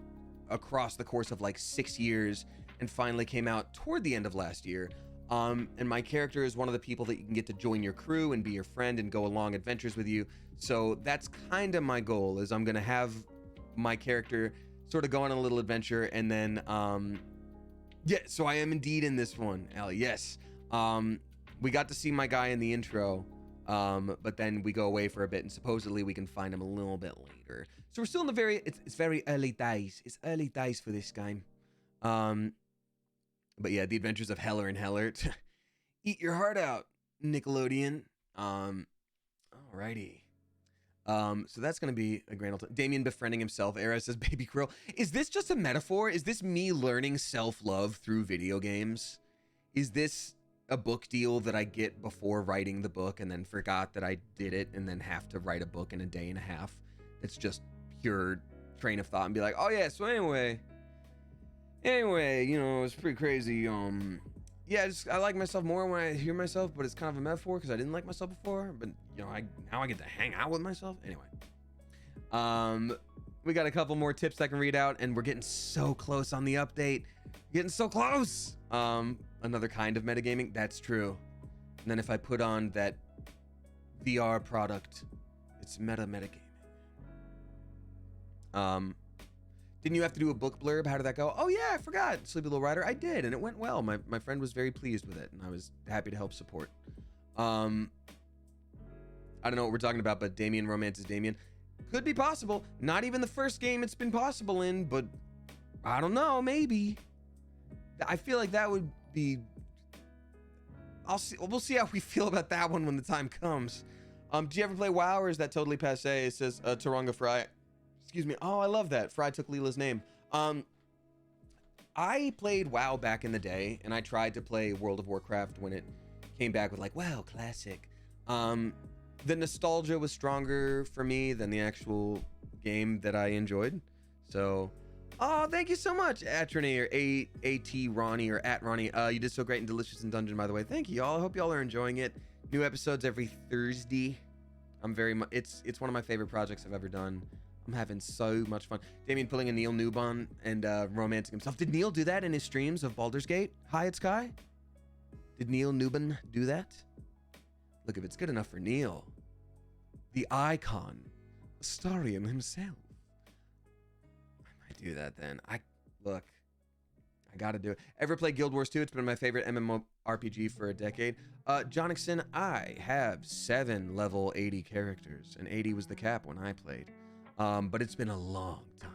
across the course of like 6 years and finally came out toward the end of last year. And my character is one of the people that you can get to join your crew and be your friend and go along adventures with you. So that's kind of my goal, is I'm going to have my character sort of go on a little adventure. And then, yeah, so I am indeed in this one, Allie. Yes. We got to see my guy in the intro, but then we go away for a bit and supposedly we can find him a little bit later. So we're still in the it's very early days. It's early days for this game. But yeah, The Adventures of Heller and Heller. Eat your heart out, Nickelodeon. Alrighty. So that's going to be a grand old time. Damien befriending himself. Era says, Baby Krill. Is this just a metaphor? Is this me learning self-love through video games? Is this a book deal that I get before writing the book and then forgot that I did it and then have to write a book in a day and a half? It's just pure train of thought and be like, oh yeah, so anyway, you know, it's pretty crazy. Yeah, I like myself more when I hear myself, but it's kind of a metaphor because I didn't like myself before. But you know, now I get to hang out with myself. Anyway, we got a couple more tips I can read out, and we're getting so close on the update. Getting so close. Another kind of metagaming. That's true. And then if I put on that VR product, it's metagaming. Didn't you have to do a book blurb? How did that go? Oh yeah, I forgot. Sleepy Little Rider. I did, and it went well. My friend was very pleased with it, and I was happy to help support. I don't know what we're talking about, but Damien romances Damien. Could be possible. Not even the first game it's been possible in, but I don't know, maybe. I feel like that would be... We'll see how we feel about that one when the time comes. Do you ever play WoW, or is that totally passe? It says Taranga Fry. Excuse me. Oh, I love that. Fry took Leela's name. I played WoW back in the day, and I tried to play World of Warcraft when it came back with like, WoW Classic. The nostalgia was stronger for me than the actual game that I enjoyed. So, oh, thank you so much, Atrony, or A.T. Ronnie, or at Ronnie. You did so great and delicious in Dungeon, by the way. Thank you, y'all. I hope y'all are enjoying it. New episodes every Thursday. It's one of my favorite projects I've ever done. I'm having so much fun. Damien pulling a Neil Noob on and romancing himself. Did Neil do that in his streams of Baldur's Gate? Hi, it's Kai. Did Neil Newbin do that? Look, if it's good enough for Neil, the icon, Astarion himself. I might do that then. I gotta do it. Ever play Guild Wars 2? It's been my favorite MMORPG for a decade. Jonixon, I have 7 level 80 characters, and 80 was the cap when I played. But it's been a long time.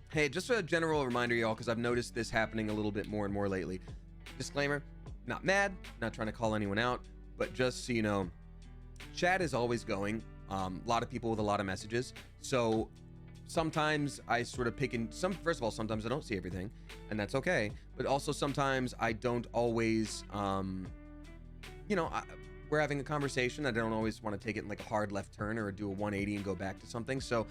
Hey, just a general reminder, y'all, because I've noticed this happening a little bit more and more lately. Disclaimer, not mad, not trying to call anyone out, but just so you know, chat is always going. A lot of people with a lot of messages. So sometimes I sort of pick in first of all, sometimes I don't see everything, and that's okay. But also sometimes I don't always, we're having a conversation. I don't always want to take it in like a hard left turn or do a 180 and go back to something. So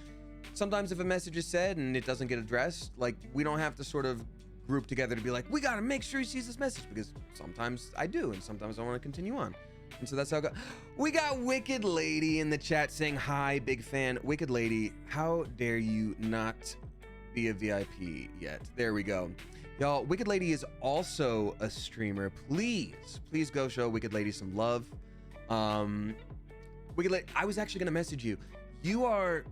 sometimes if a message is said and it doesn't get addressed, like we don't have to sort of group together to be like, we got to make sure he sees this message, because sometimes I do. And sometimes I want to continue on. And so that's how it goes. We got Wicked Lady in the chat saying, hi, big fan. Wicked Lady, how dare you not be a VIP yet? There we go. Y'all, Wicked Lady is also a streamer. Please go show Wicked Lady some love. Wicked Lady, I was actually going to message you. You are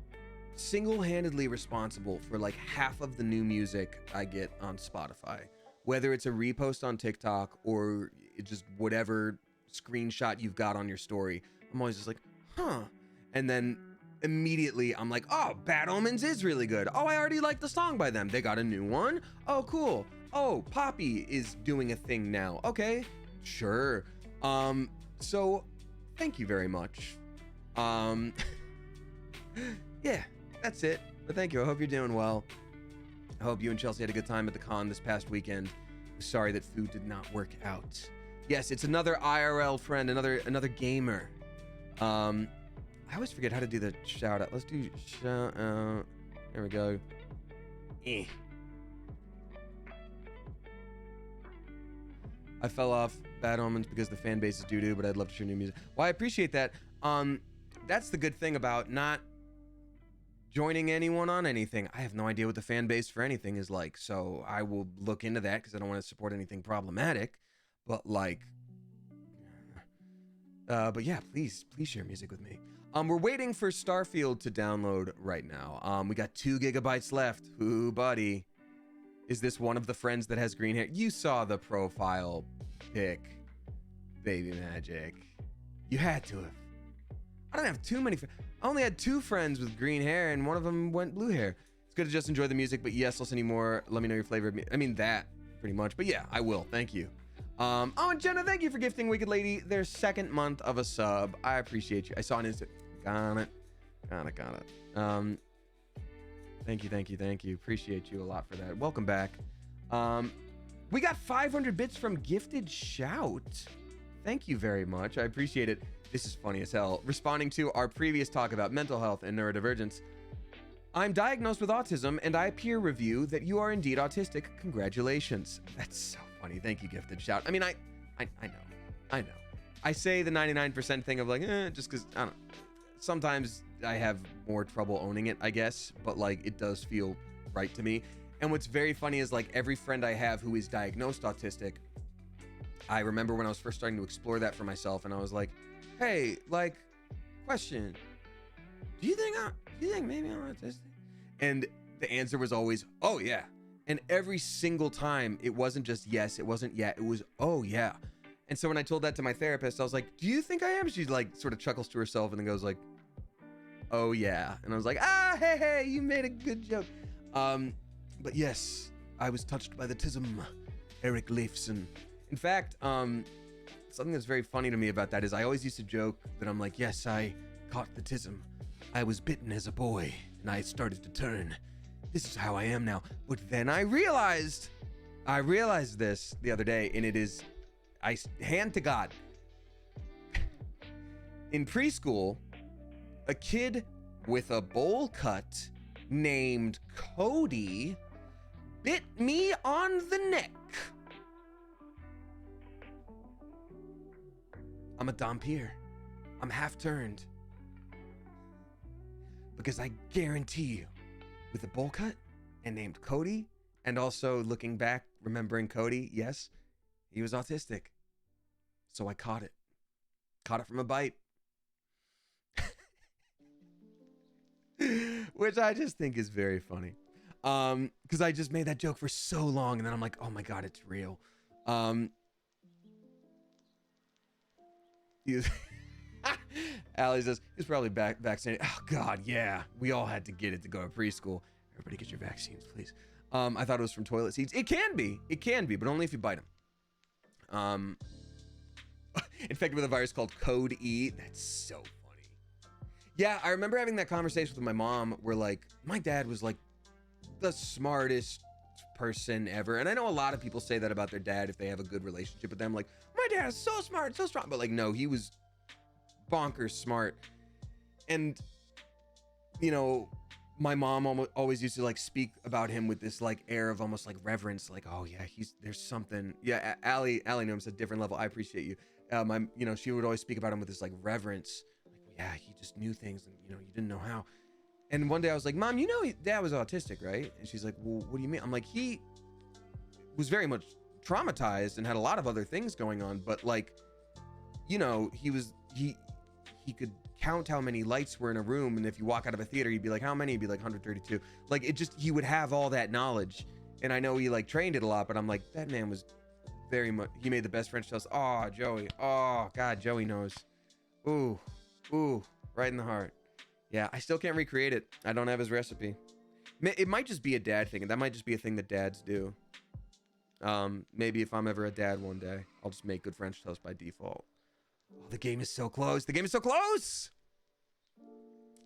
single-handedly responsible for like half of the new music I get on Spotify. Whether it's a repost on TikTok or just whatever screenshot you've got on your story, I'm always just like, huh. And then immediately I'm like, oh, Bad Omens is really good. Oh, I already like the song by them. They got a new one. Oh, cool. Oh, Poppy is doing a thing now. Okay, sure. So thank you very much. Yeah, that's it. But thank you. I hope you're doing well. I hope you and Chelsea had a good time at the con this past weekend. Sorry that food did not work out. Yes, it's another IRL friend, another gamer. I always forget how to do the shout out. Let's do shout out. There we go. I fell off Bad Omens because the fan base is doo-doo, but I'd love to share new music. Well, I appreciate that. That's the good thing about not joining anyone on anything. I have no idea what the fan base for anything is like, so I will look into that because I don't want to support anything problematic. But like, but yeah, please share music with me. We're waiting for Starfield to download right now. We got 2 gigabytes left. Ooh, buddy. Is this one of the friends that has green hair? You saw the profile pic, Baby Magic. You had to have. I don't have too many. I only had 2 friends with green hair, and one of them went blue hair. It's good to just enjoy the music, but yes, I'll send you more. Let me know your flavor of me. I mean, that pretty much. But yeah, I will. Thank you. Oh, and Jenna, thank you for gifting Wicked Lady their 2nd month of a sub. I appreciate you. I saw an instant. Got it. Thank you. Appreciate you a lot for that. Welcome back. We got 500 bits from Gifted Shout. Thank you very much. I appreciate it. This is funny as hell. Responding to our previous talk about mental health and neurodivergence. I'm diagnosed with autism, and I peer review that you are indeed autistic. Congratulations. That's so funny. Thank you, Gifted Shout. I mean, I know. I say the 99% thing of like, just because, I don't know. Sometimes I have more trouble owning it, I guess, but like it does feel right to me. And what's very funny is like every friend I have who is diagnosed autistic, I remember when I was first starting to explore that for myself, and I was like, hey, like, question, do you think maybe I'm autistic? And the answer was always, oh yeah. And every single time it wasn't just yes, it wasn't yeah, it was oh yeah. And so when I told that to my therapist, I was like, do you think I am? She like sort of chuckles to herself and then goes like, oh yeah. And I was like, hey, you made a good joke. But yes, I was touched by the tism, Eric Leifson. In fact, something that's very funny to me about that is I always used to joke that I'm like, yes, I caught the tism. I was bitten as a boy and I started to turn. This is how I am now. But then I realized this the other day, and it is, hand to God. In preschool, a kid with a bowl cut named Cody bit me on the neck. I'm a Dompier. I'm half turned. Because I guarantee you, with a bowl cut and named Cody, and also looking back, remembering Cody, yes, he was autistic. So I caught it. Caught it from a bite. Which I just think is very funny. Because I just made that joke for so long, and then I'm like, oh my God, it's real. Allie says, he's probably vaccinated. Oh God, yeah. We all had to get it to go to preschool. Everybody get your vaccines, please. I thought it was from toilet seats. It can be, but only if you bite them. Infected with a virus called Code E. That's so funny. Yeah, I remember having that conversation with my mom where like my dad was like the smartest person ever. And I know a lot of people say that about their dad if they have a good relationship with them. Like, my dad is so smart, so strong. But like, no, he was bonkers smart. And, you know, my mom always used to like speak about him with this like air of almost like reverence. Like, oh yeah, there's something. Yeah, Allie Noom's a different level. I appreciate you. She would always speak about him with this like reverence. Like, yeah, he just knew things and, you didn't know how. And one day I was like, Mom, Dad was autistic, right? And she's like, well, what do you mean? I'm like, he was very much traumatized and had a lot of other things going on, but like, he could count how many lights were in a room, and if you walk out of a theater, you'd be like, how many? He'd be like 132. Like, he would have all that knowledge. And I know he like trained it a lot, but I'm like, that man was very much, he made the best French toast. Oh, Joey. Oh, God, Joey knows. Ooh, right in the heart. Yeah, I still can't recreate it. I don't have his recipe. It might just be a dad thing, and that might just be a thing that dads do. Maybe if I'm ever a dad one day, I'll just make good French toast by default. Oh, the game is so close. The game is so close.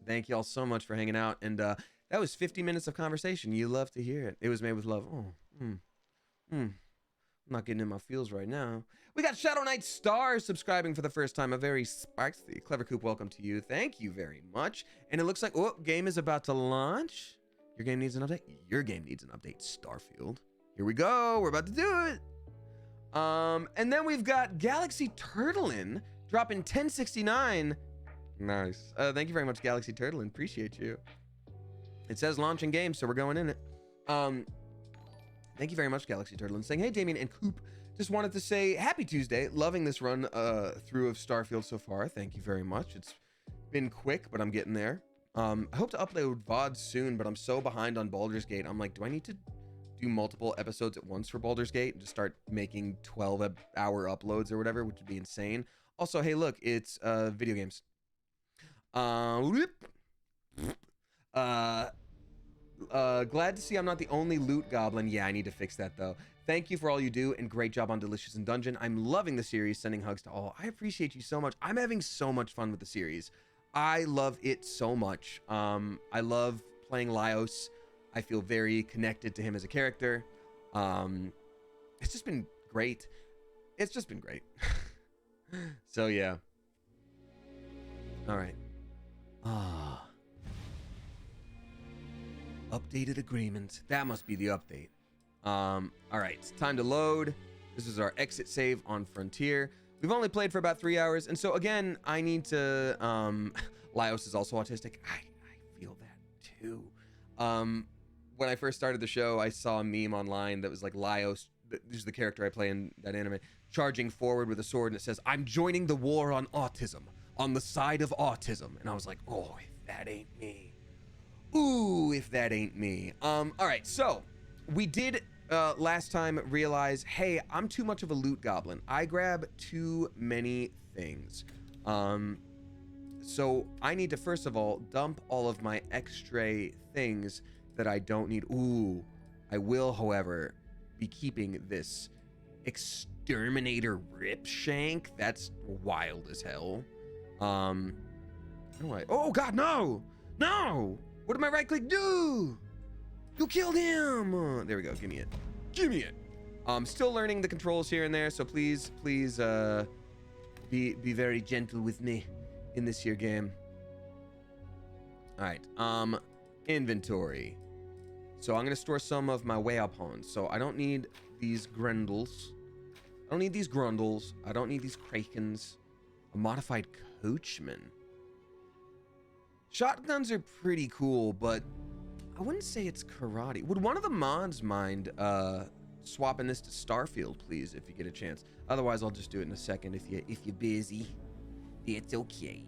Thank you all so much for hanging out. And that was 50 minutes of conversation. You love to hear it. It was made with love. I'm not getting in my feels right now. We got Shadow Knight Star subscribing for the first time. A very spicy, Clever Coop, welcome to you. Thank you very much. And it looks like, game is about to launch. Your game needs an update. Your game needs an update, Starfield. Here we go. We're about to do it. And then we've got Galaxy Turtlin dropping 1069. Nice. Thank you very much, Galaxy Turtlin. Appreciate you. It says launching game, so we're going in it. Thank you very much, Galaxy Turtlin, saying, hey, Damien and Coop. Just wanted to say happy Tuesday. Loving this run through of Starfield so far. Thank you very much. It's been quick, but I'm getting there. I hope to upload VODs soon, but I'm so behind on Baldur's Gate. I'm like, do I need to do multiple episodes at once for Baldur's Gate and just start making 12-hour uploads or whatever, which would be insane. Also, hey, look, it's video games. Glad to see I'm not the only loot goblin. Yeah, I need to fix that though. Thank you for all you do and great job on Delicious and Dungeon. I'm loving the series. Sending hugs to all. I appreciate you so much. I'm having so much fun with the series. I love it so much. I love playing Laios. I feel very connected to him as a character. It's just been great. It's just been great. So yeah. All right. Updated agreement. That must be the update. All right, it's time to load. This is our exit save on Frontier. We've only played for about 3 hours, and so again, I need to. Laios is also autistic. I feel that too. When I first started the show, I saw a meme online that was like Laios. This is the character I play in that anime, charging forward with a sword, and it says, "I'm joining the war on autism, on the side of autism." And I was like, oh, if that ain't me. Ooh, if that ain't me. All right, so we did last time realize, hey, I'm too much of a loot goblin. I grab too many things. So I need to, first of all, dump all of my extra things that I don't need. Ooh, I will, however, be keeping this exterminator rip shank. That's wild as hell. How do I? Oh God, no! No! What did my right click do? You killed him! There we go, give me it. Give me it! I'm still learning the controls here and there, so please, be very gentle with me in this here game. Alright, inventory. So I'm gonna store some of my weapons. So I don't need these grundles. I don't need these grundles. I don't need these krakens. A modified coachman. Shotguns are pretty cool, but I wouldn't say it's karate. Would one of the mods mind swapping this to Starfield, please, if you get a chance? Otherwise, I'll just do it in a second if you're busy. It's okay.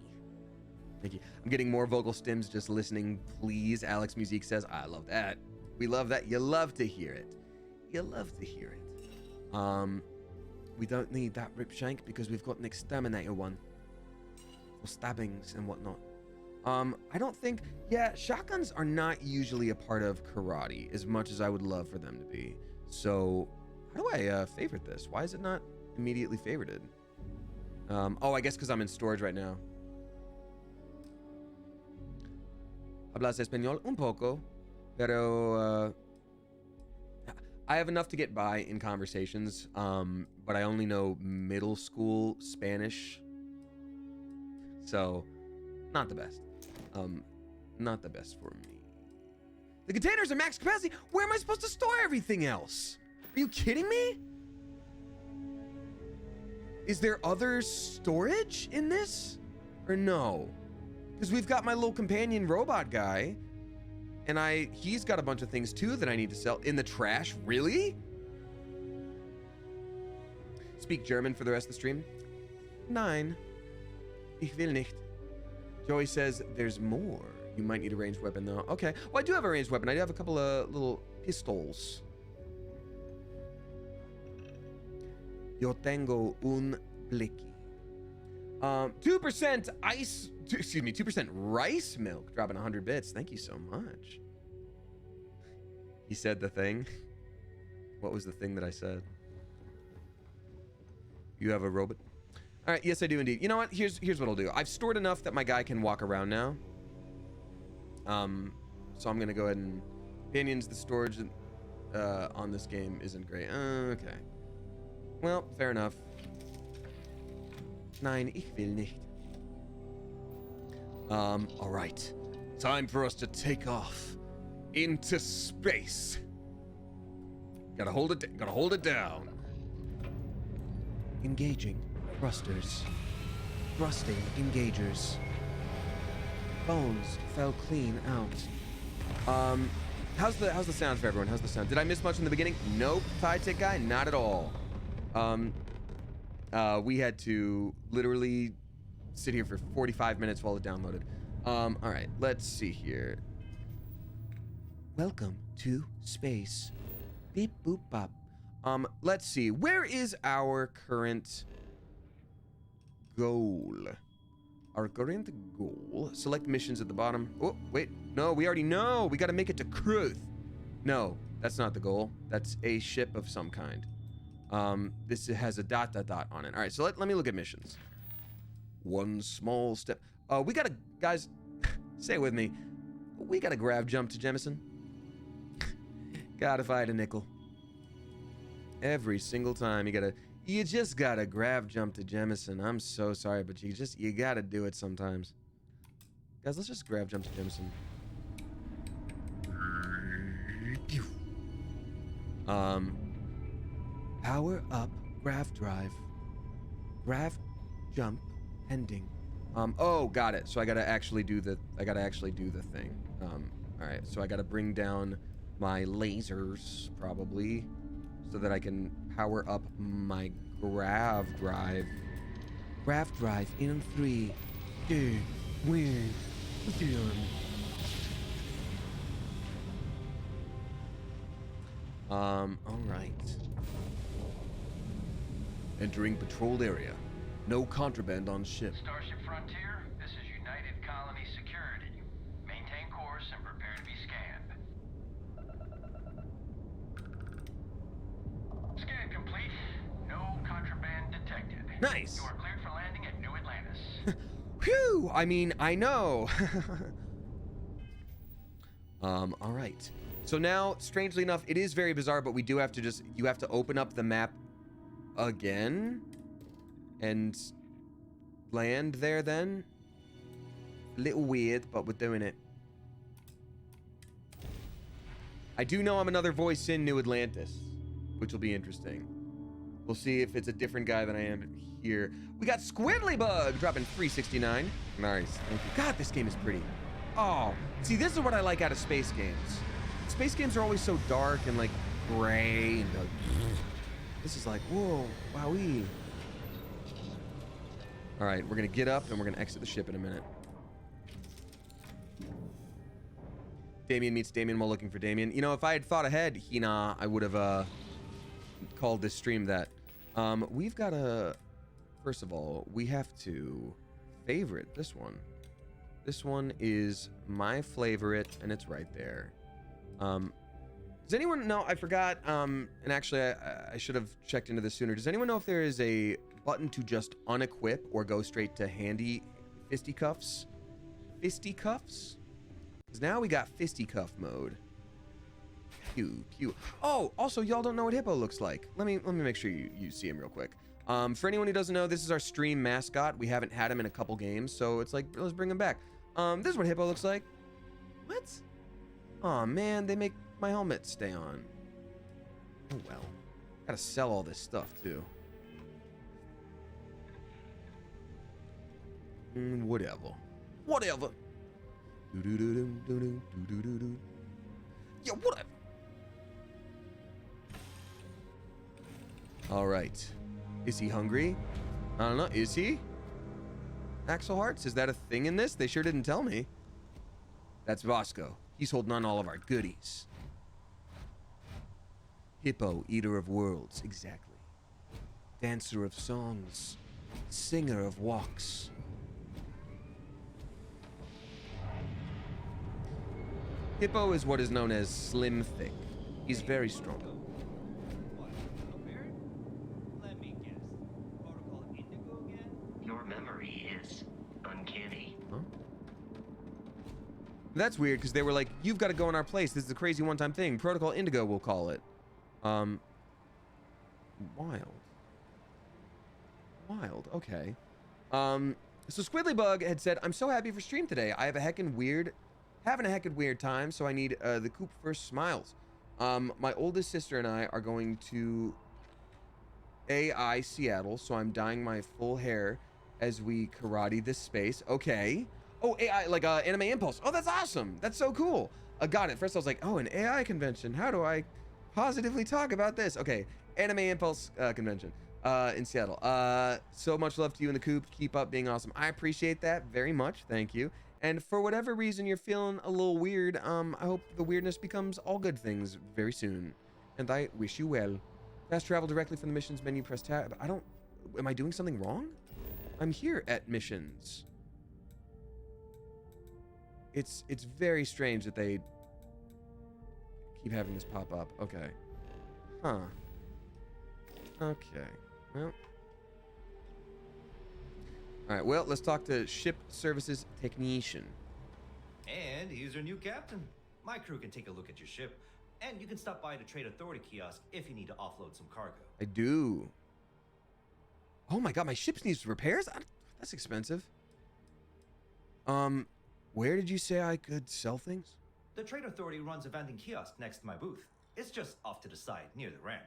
Thank you. I'm getting more vocal stims just listening, please. Alex Music says, I love that. We love that. You love to hear it. You love to hear it. We don't need that rip shank because we've got an exterminator one for stabbings and whatnot. I don't think, yeah, shotguns are not usually a part of karate as much as I would love for them to be. So how do I favorite this? Why is it not immediately favorited? Oh, I guess because I'm in storage right now. Hablas español un poco, pero I have enough to get by in conversations, but I only know middle school Spanish, so not the best. Not the best for me. The containers are max capacity. Where am I supposed to store everything else? Are you kidding me? Is there other storage in this? Or no? Because we've got my little companion robot guy, and he's got a bunch of things too that I need to sell in the trash. Really? Speak German for the rest of the stream? Nein. Ich will nicht. Joey says there's more. You might need a ranged weapon though. Okay. Well, I do have a ranged weapon. I do have a couple of little pistols. Yo tengo un blicky. 2% ice, excuse me, 2% rice milk, dropping 100 bits. Thank you so much. He said the thing. What was the thing that I said? You have a robot? All right, yes, I do indeed. You know what? Here's what I'll do. I've stored enough that my guy can walk around now. So I'm gonna go ahead and opinions. The storage on this game isn't great. Okay. Well, fair enough. Nein, ich will nicht. All right. Time for us to take off into space. Gotta hold it down. Engaging thrusters. Thrusting engagers. Bones fell clean out. How's the sound for everyone? How's the sound? Did I miss much in the beginning? Nope. Tide tick guy, not at all. We had to literally sit here for 45 minutes while it downloaded. All right, let's see here. Welcome to space. Beep boop bop. Let's see. Where is our current goal? Our current goal. Select missions at the bottom. Oh, wait. No, we already know. We got to make it to Kruth. No, that's not the goal. That's a ship of some kind. This has a ... on it. All right, so let me look at missions. One small step. We got to, guys, say it with me. We got to grab jump to Jemison. God, if I had a nickel. Every single time you just got to grab jump to Jemison. I'm so sorry, but you got to do it sometimes. Guys, let's just grab jump to Jemison. Power up grav drive. Grav jump pending. Oh, got it. So I gotta actually do the thing. All right, so I gotta bring down my lasers probably so that I can power up my grav drive. Grav drive in 3, 2, 1. All right. Entering patrolled area. No contraband on ship. Starship Frontier, this is United Colony Security. Maintain course and prepare to be scanned. Scan complete. No contraband detected. Nice. You are cleared for landing at New Atlantis. Phew! I mean, I know. All right. So now, strangely enough, it is very bizarre, but we do have to you have to open up the map again and land there then. A little weird, but we're doing it. I do know I'm another voice in New Atlantis, which will be interesting. We'll see if it's a different guy than I am here. We got Squiddly Bug dropping 369. Nice. Thank you. God, this game is pretty. Oh, see, this is what I like out of space games. Space games are always so dark and like gray and this is like, whoa, wowee. All right, we're gonna get up and we're gonna exit the ship in a minute. Damien meets Damien while looking for Damien. You know, if I had thought ahead, Hina, I would have called this stream that. We've got a, first of all, we have to favorite this one. This one is my favorite and it's right there. Does anyone know, I forgot, and actually I should have checked into this sooner. Does anyone know if there is a button to just unequip or go straight to handy fisticuffs? Fisticuffs? Because now we got fisticuff mode. Pew, pew. Oh, also, y'all don't know what Hippo looks like. Let me make sure you see him real quick. For anyone who doesn't know, this is our stream mascot. We haven't had him in a couple games, so it's like, let's bring him back. This is what Hippo looks like. What? Oh man, they make my helmet stay on. Oh well. Gotta sell all this stuff too. Whatever. Whatever. Yeah, whatever. All right. Is he hungry? I don't know. Is he? Axel Hearts? Is that a thing in this? They sure didn't tell me. That's Vasco. He's holding on to all of our goodies. Hippo, eater of worlds. Exactly. Dancer of songs. Singer of walks. Hippo is what is known as slim thick. He's very strong. Your memory is uncanny. Huh? That's weird because they were like, you've got to go in our place. This is a crazy one-time thing. Protocol Indigo, we'll call it. Wild. Wild, okay. So Squiddly Bug had said, I'm so happy for stream today. I have having a heckin' weird time, so I need the Coop First Smiles. My oldest sister and I are going to AI Seattle, so I'm dyeing my full hair as we karate this space. Okay. Oh, AI, like Anime Impulse. Oh, that's awesome. That's so cool. Got it. First I was like, oh, an AI convention. How do I positively talk about this? Okay, Anime Impulse convention in Seattle. So much love to you in the Coop. Keep up being awesome. I appreciate that very much. Thank you. And for whatever reason you're feeling a little weird, I hope the weirdness becomes all good things very soon. And I wish you well. Fast travel directly from the missions menu, press tab. Am I doing something wrong? I'm here at missions. It's very strange that they keep having this pop up. Okay. Huh. Okay. Well. All right, well, let's talk to Ship Services Technician. And here's your new captain. My crew can take a look at your ship, and you can stop by the Trade Authority kiosk if you need to offload some cargo. I do. Oh my god, my ship needs repairs? That's expensive. Where did you say I could sell things? The Trade Authority runs a vending kiosk next to my booth. It's just off to the side, near the ramp.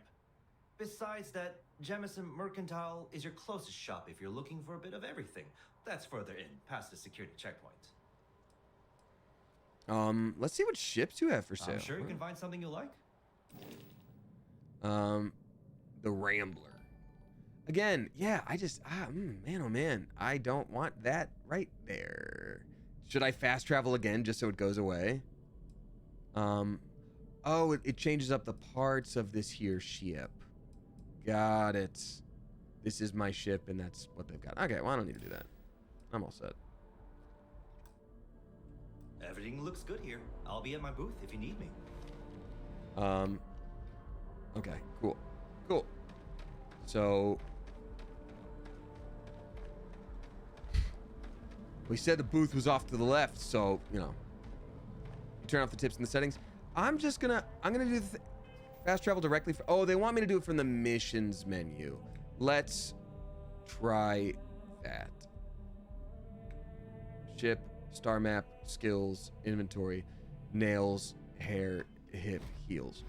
Besides that, Jemison Mercantile is your closest shop if you're looking for a bit of everything. That's further in, past the security checkpoint. Let's see what ships you have for sale. I'm sure you can find something you like. The Rambler. Again, yeah, I just, man, oh man, I don't want that right there. Should I fast travel again just so it goes away? Oh, it changes up the parts of this here ship. Got it. This is my ship, and that's what they've got. Okay, well, I don't need to do that. I'm all set. Everything looks good here. I'll be at my booth if you need me. Okay, cool. Cool. So, we said the booth was off to the left, so, you know, you turn off the tips and the settings. I'm gonna do the fast travel directly. Oh, they want me to do it from the missions menu. Let's try that. Ship, star map, skills, inventory, nails, hair, hip, heels.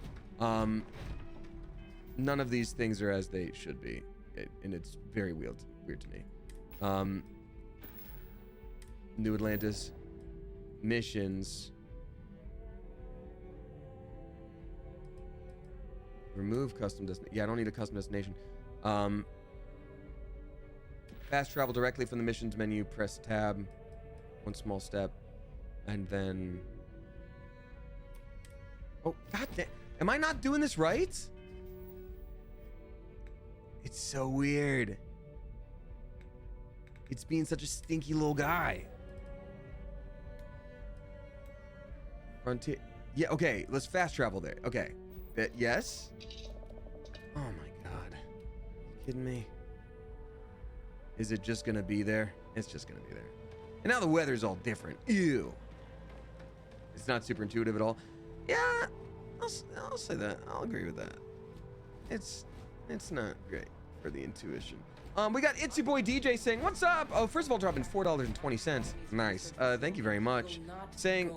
None of these things are as they should be, and it's very weird to me. New Atlantis, missions. Remove custom destination. Yeah, I don't need a custom destination. Fast travel directly from the missions menu. Press tab. One small step. And then... Oh, god damn. Am I not doing this right? It's so weird. It's being such a stinky little guy. Frontier. Yeah, okay. Let's fast travel there. Okay. Yes? Oh my god. You kidding me? Is it just gonna be there? It's just gonna be there. And now the weather's all different. Ew. It's not super intuitive at all. Yeah, I'll say that. I'll agree with that. It's not great for the intuition. We got Itsy Boy DJ saying, "What's up?" Oh, first of all, dropping $4.20. Nice. Thank you very much. Saying,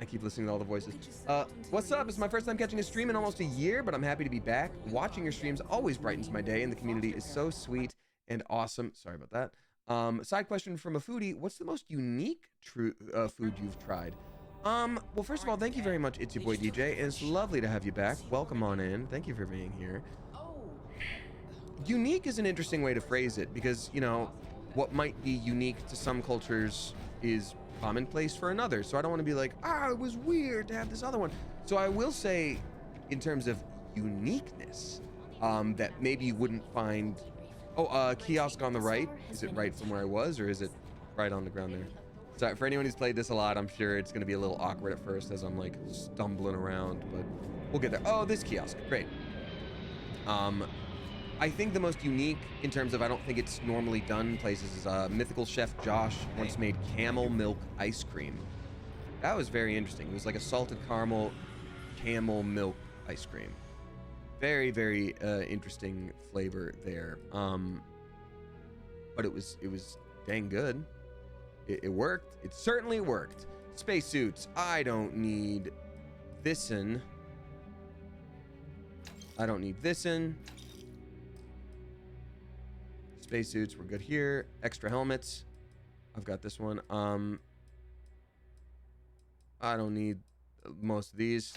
I keep listening to all the voices. What's up? It's my first time catching a stream in almost a year, but I'm happy to be back. Watching your streams always brightens my day, and the community is so sweet and awesome. Sorry about that. Side question from a foodie: what's the most unique food you've tried? Well, first of all, thank you very much, Itsy Boy DJ. It's lovely to have you back. Welcome on in. Thank you for being here. Unique is an interesting way to phrase it because, you know, what might be unique to some cultures is commonplace for another. So I don't want to be like, it was weird to have this other one. So I will say, in terms of uniqueness, that maybe you wouldn't find. Oh, kiosk on the right. Is it right from where I was, or is it right on the ground there? Sorry, for anyone who's played this a lot, I'm sure it's going to be a little awkward at first as I'm like stumbling around, but we'll get there. Oh, this kiosk, great. I think the most unique in terms of I don't think it's normally done places is Mythical Chef Josh once made camel milk ice cream. That was very interesting. It was like a salted caramel camel milk ice cream. Very, very interesting flavor there. But it was dang good. It worked. It certainly worked. Spacesuits. I don't need this in. I don't need this in. Spacesuits, we're good here. Extra helmets. I've got this one. I don't need most of these.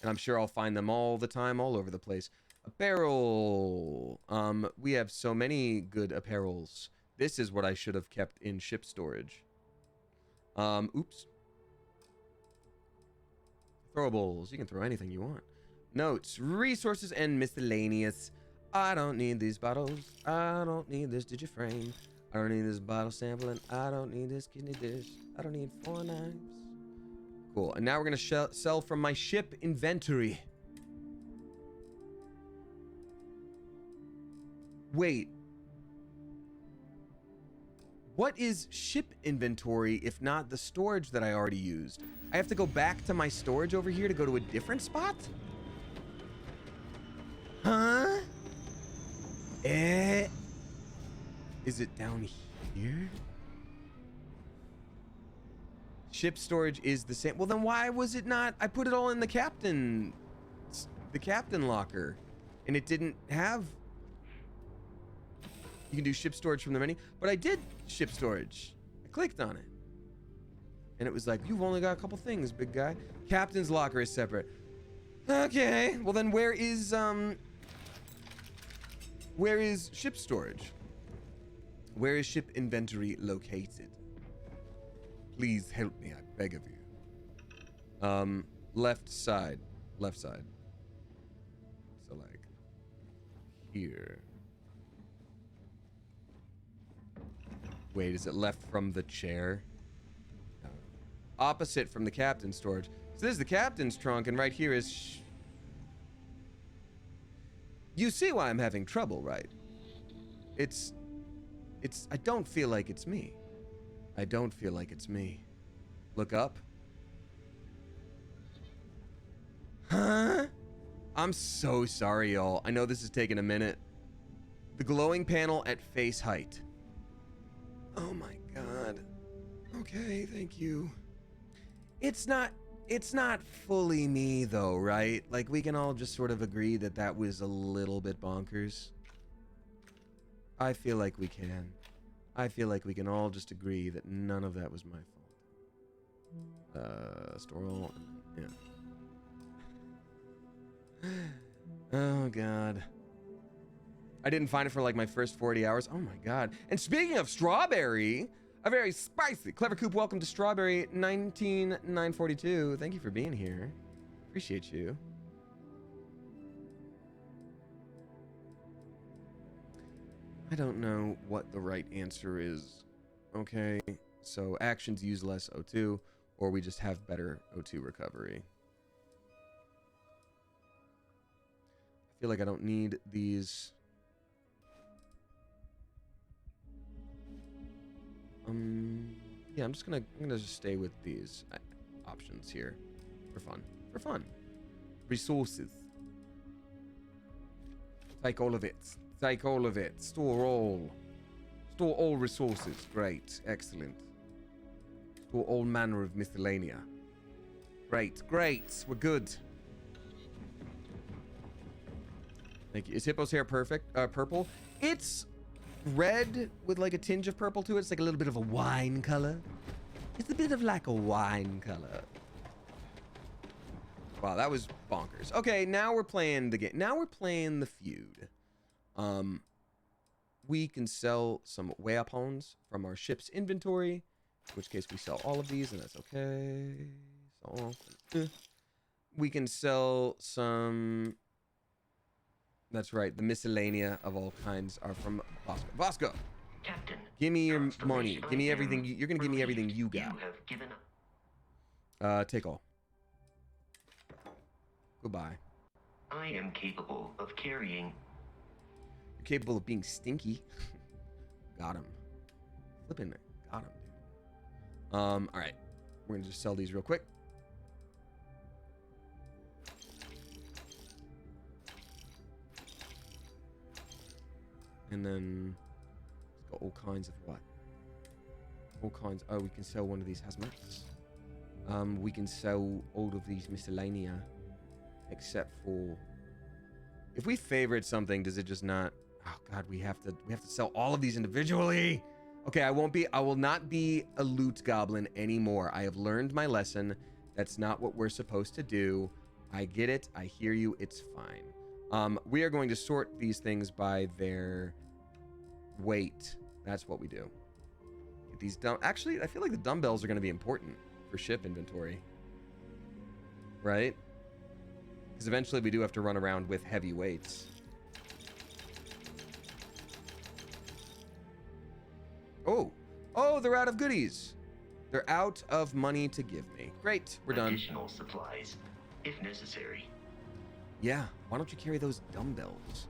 And I'm sure I'll find them all the time, all over the place. Apparel. We have so many good apparels. This is what I should have kept in ship storage. Oops. Throwables. You can throw anything you want. Notes, resources, and miscellaneous. I don't need these bottles. I don't need this digiframe. I don't need this bottle sample, and I don't need this kidney dish. I don't need 4 knives. Cool. And now we're gonna sell from my ship inventory. Wait. What is ship inventory if not the storage that I already used? I have to go back to my storage over here to go to a different spot? Huh? Is it down here? Ship storage is the same. Well, then why was it not? I put it all in the captain locker, and it didn't have. You can do ship storage from the menu, but I did ship storage. I clicked on it, and it was like, you've only got a couple things, big guy. Captain's locker is separate. Okay, well then where is ship storage? Where is ship inventory located? Please help me, I beg of you. Left side. So like here. Wait, is it left from the chair? No. Opposite from the captain's storage. So this is the captain's trunk, and right here is... You see why I'm having trouble, right? I don't feel like it's me. I don't feel like it's me. Look up. Huh? I'm so sorry, y'all. I know this is taking a minute. The glowing panel at face height. Oh my god. Okay, thank you. It's not fully me though, right? Like we can all just sort of agree that that was a little bit bonkers. I feel like we can. I feel like we can all just agree that none of that was my fault. Store all, yeah. Oh god. I didn't find it for like my first 40 hours. Oh my god. And speaking of strawberry, a very spicy Clever Coop, welcome to Strawberry 19942. Thank you for being here. Appreciate you. I don't know what the right answer is. Okay, so actions use less O2, or we just have better O2 recovery. I feel like I don't need these. Yeah, I'm gonna just stay with these options here for fun. For fun. Resources. Take all of it. Take all of it. Store all. Store all resources. Great. Excellent. Store all manner of miscellanea. Great. Great. We're good. Thank you. Is Hippo's hair perfect? Purple? It's red with like a tinge of purple to it. It's like a little bit of a wine color. It's a bit of like a wine color. Wow, that was bonkers. Okay, now we're playing the game. Now we're playing the feud. We can sell some weapons from our ship's inventory, in which case we sell all of these, and that's okay. So, we can sell some... That's right, the miscellanea of all kinds are from Bosco. Bosco! Captain, Give me your Constellation, money. Give me everything. You're gonna give me everything you got. You have given up. Take all. Goodbye. I am capable of carrying. You're capable of being stinky. Got him. Flipping it. Got him, dude. Alright. We're gonna just sell these real quick. And then it's got all kinds of what? All kinds. Oh, we can sell one of these hazmats. We can sell all of these miscellanea, except for if we favorite something, does it just not? Oh God, we have to sell all of these individually. Okay, I will not be a loot goblin anymore. I have learned my lesson. That's not what we're supposed to do. I get it. I hear you. It's fine. We are going to sort these things by their weight. That's what we do. Get these actually, I feel like the dumbbells are going to be important for ship inventory, right? Because eventually we do have to run around with heavy weights. Oh, they're out of goodies. They're out of money to give me. Great, we're done. Additional supplies, if necessary. Yeah, why don't you carry those dumbbells?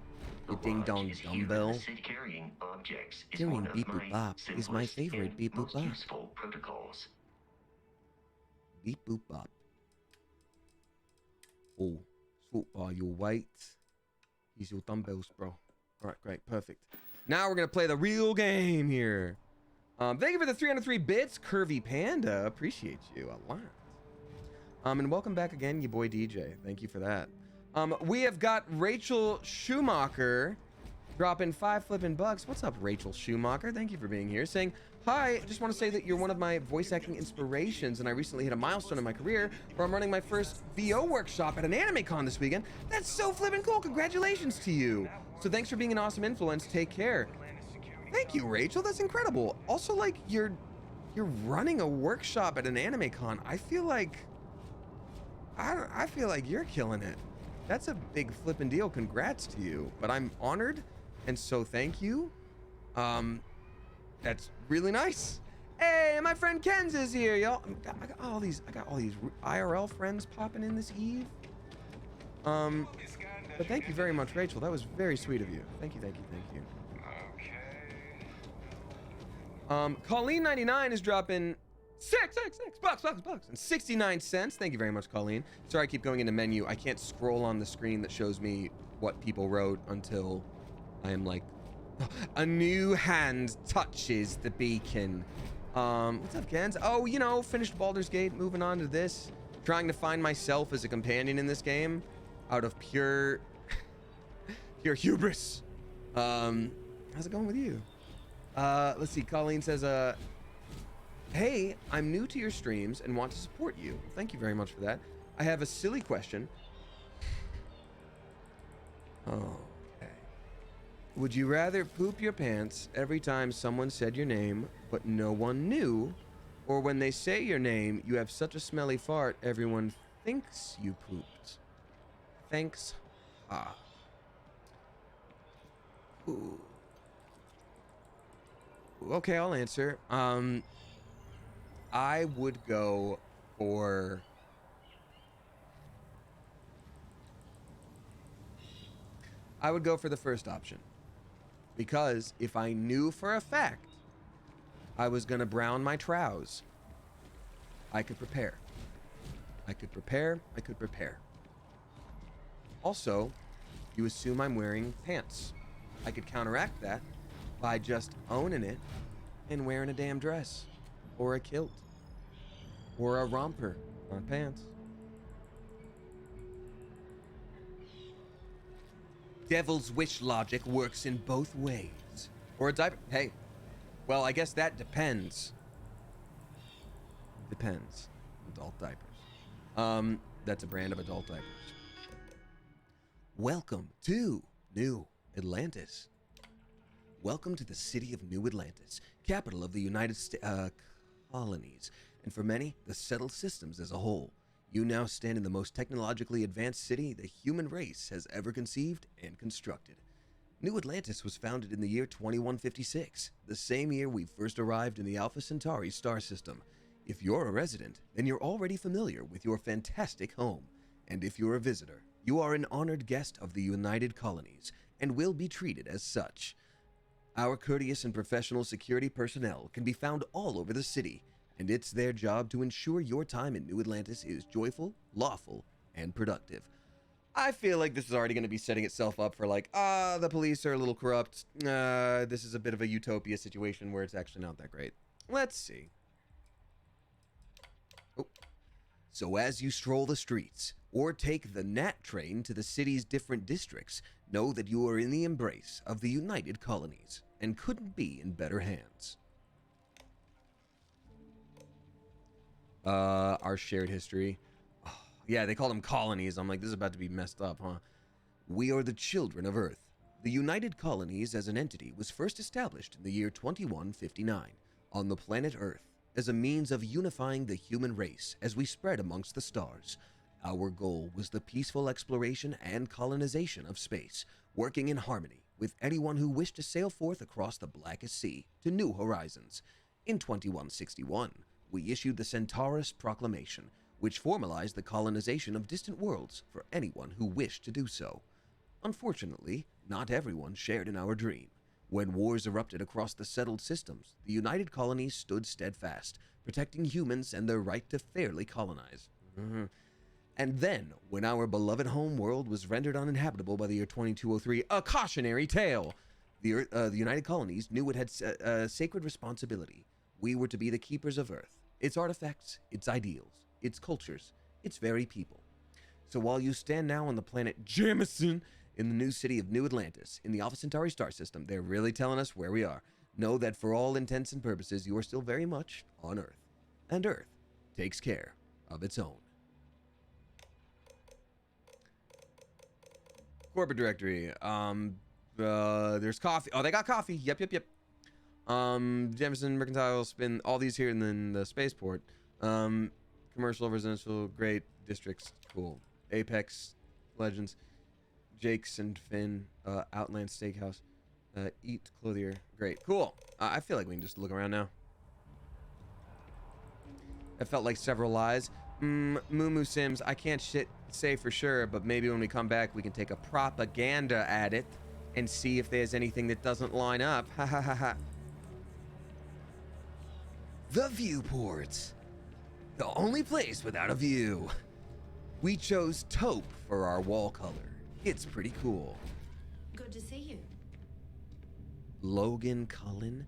The You ding dong lodge is here to dumbbell. assist carrying objects is Carrying one of beep boop my bop is my simplest favorite and beep boop most bop. useful protocols. Beep boop bop. Oh, sort by your weight. Here's your dumbbells, bro. Alright, great, perfect. Now we're gonna play the real game here. Thank you for the 303 bits, Curvy Panda. Appreciate you a lot. And welcome back again, you boy DJ. Thank you for that. We have got Rachel Schumacher dropping 5 flipping bucks. What's up, Rachel Schumacher? Thank you for being here. Saying, hi, just want to say that you're one of my voice acting inspirations, and I recently hit a milestone in my career where I'm running my first VO workshop at an anime con this weekend. That's so flipping cool. Congratulations to you. So thanks for being an awesome influence. Take care. Thank you, Rachel. That's incredible. Also, like, you're running a workshop at an anime con. I feel like you're killing it. That's a big flipping deal. Congrats to you. But I'm honored, and so thank you. That's really nice. Hey, my friend Ken's is here, y'all. I got all these IRL friends popping in this eve. But thank you very much, Rachel. That was very sweet of you. Thank you, thank you, thank you. Colleen99 is dropping six bucks and 69 cents. Thank you very much, Colleen. Sorry, I keep going into menu. I can't scroll on the screen that shows me what people wrote until I am like, a new hand touches the beacon. What's up, Gens? Oh, you know, finished Baldur's Gate, moving on to this. Trying to find myself as a companion in this game out of pure hubris. How's it going with you? Let's see. Colleen says, hey, I'm new to your streams and want to support you. Thank you very much for that. I have a silly question. Okay. Would you rather poop your pants every time someone said your name, but no one knew? Or when they say your name, you have such a smelly fart, everyone thinks you pooped? Thanks. Ooh. Okay, I'll answer. I would go for... I would go for the first option. Because if I knew for a fact I was gonna brown my trows. I could prepare. I could prepare. I could prepare. Also, you assume I'm wearing pants. I could counteract that by just owning it and wearing a damn dress. Or a kilt. Or a romper. Not pants. Devil's wish logic works in both ways. Or a diaper. Hey. Well, I guess that depends. Depends. Adult diapers. That's a brand of adult diapers. Welcome to New Atlantis. Welcome to the city of New Atlantis, capital of the United Colonies, and for many, the settled systems as a whole. You now stand in the most technologically advanced city the human race has ever conceived and constructed. New Atlantis was founded in the year 2156, the same year we first arrived in the Alpha Centauri star system. If you're a resident, then you're already familiar with your fantastic home. And if you're a visitor, you are an honored guest of the United Colonies, and will be treated as such. Our courteous and professional security personnel can be found all over the city, and it's their job to ensure your time in New Atlantis is joyful, lawful, and productive. I feel like this is already going to be setting itself up for like, the police are a little corrupt. This is a bit of a utopia situation where it's actually not that great. Let's see. Oh. So as you stroll the streets, or take the Nat train to the city's different districts, know that you are in the embrace of the United Colonies, and couldn't be in better hands. Our shared history. Oh, yeah, they call them colonies. I'm like, this is about to be messed up, huh? We are the children of Earth. The United Colonies as an entity was first established in the year 2159 on the planet Earth as a means of unifying the human race as we spread amongst the stars. Our goal was the peaceful exploration and colonization of space, working in harmony with anyone who wished to sail forth across the blackest sea to new horizons. In 2161, we issued the Centaurus Proclamation, which formalized the colonization of distant worlds for anyone who wished to do so. Unfortunately, not everyone shared in our dream. When wars erupted across the settled systems, the United Colonies stood steadfast, protecting humans and their right to fairly colonize. And then, when our beloved home world was rendered uninhabitable by the year 2203, a cautionary tale! The United Colonies knew it had a sacred responsibility. We were to be the keepers of Earth, its artifacts, its ideals, its cultures, its very people. So while you stand now on the planet Jamison, in the new city of New Atlantis, in the Alpha Centauri star system, they're really telling us where we are. Know that for all intents and purposes, you are still very much on Earth. And Earth takes care of its own. Corporate directory. There's coffee. Oh, they got coffee. Yep. Jamison, Mercantile, Spin, all these here, and then the spaceport. Commercial, residential, great, districts, cool. Apex, Legends, Jake's and Finn, Outland Steakhouse, Eat Clothier, great, cool. I feel like we can just look around now. It felt like several lies. Moo Sims, I can't say for sure, but maybe when we come back, we can take a propaganda at it and see if there's anything that doesn't line up. Ha ha ha ha. The viewports. The only place without a view. We chose taupe for our wall color. It's pretty cool. Good to see you. Logan Cullen?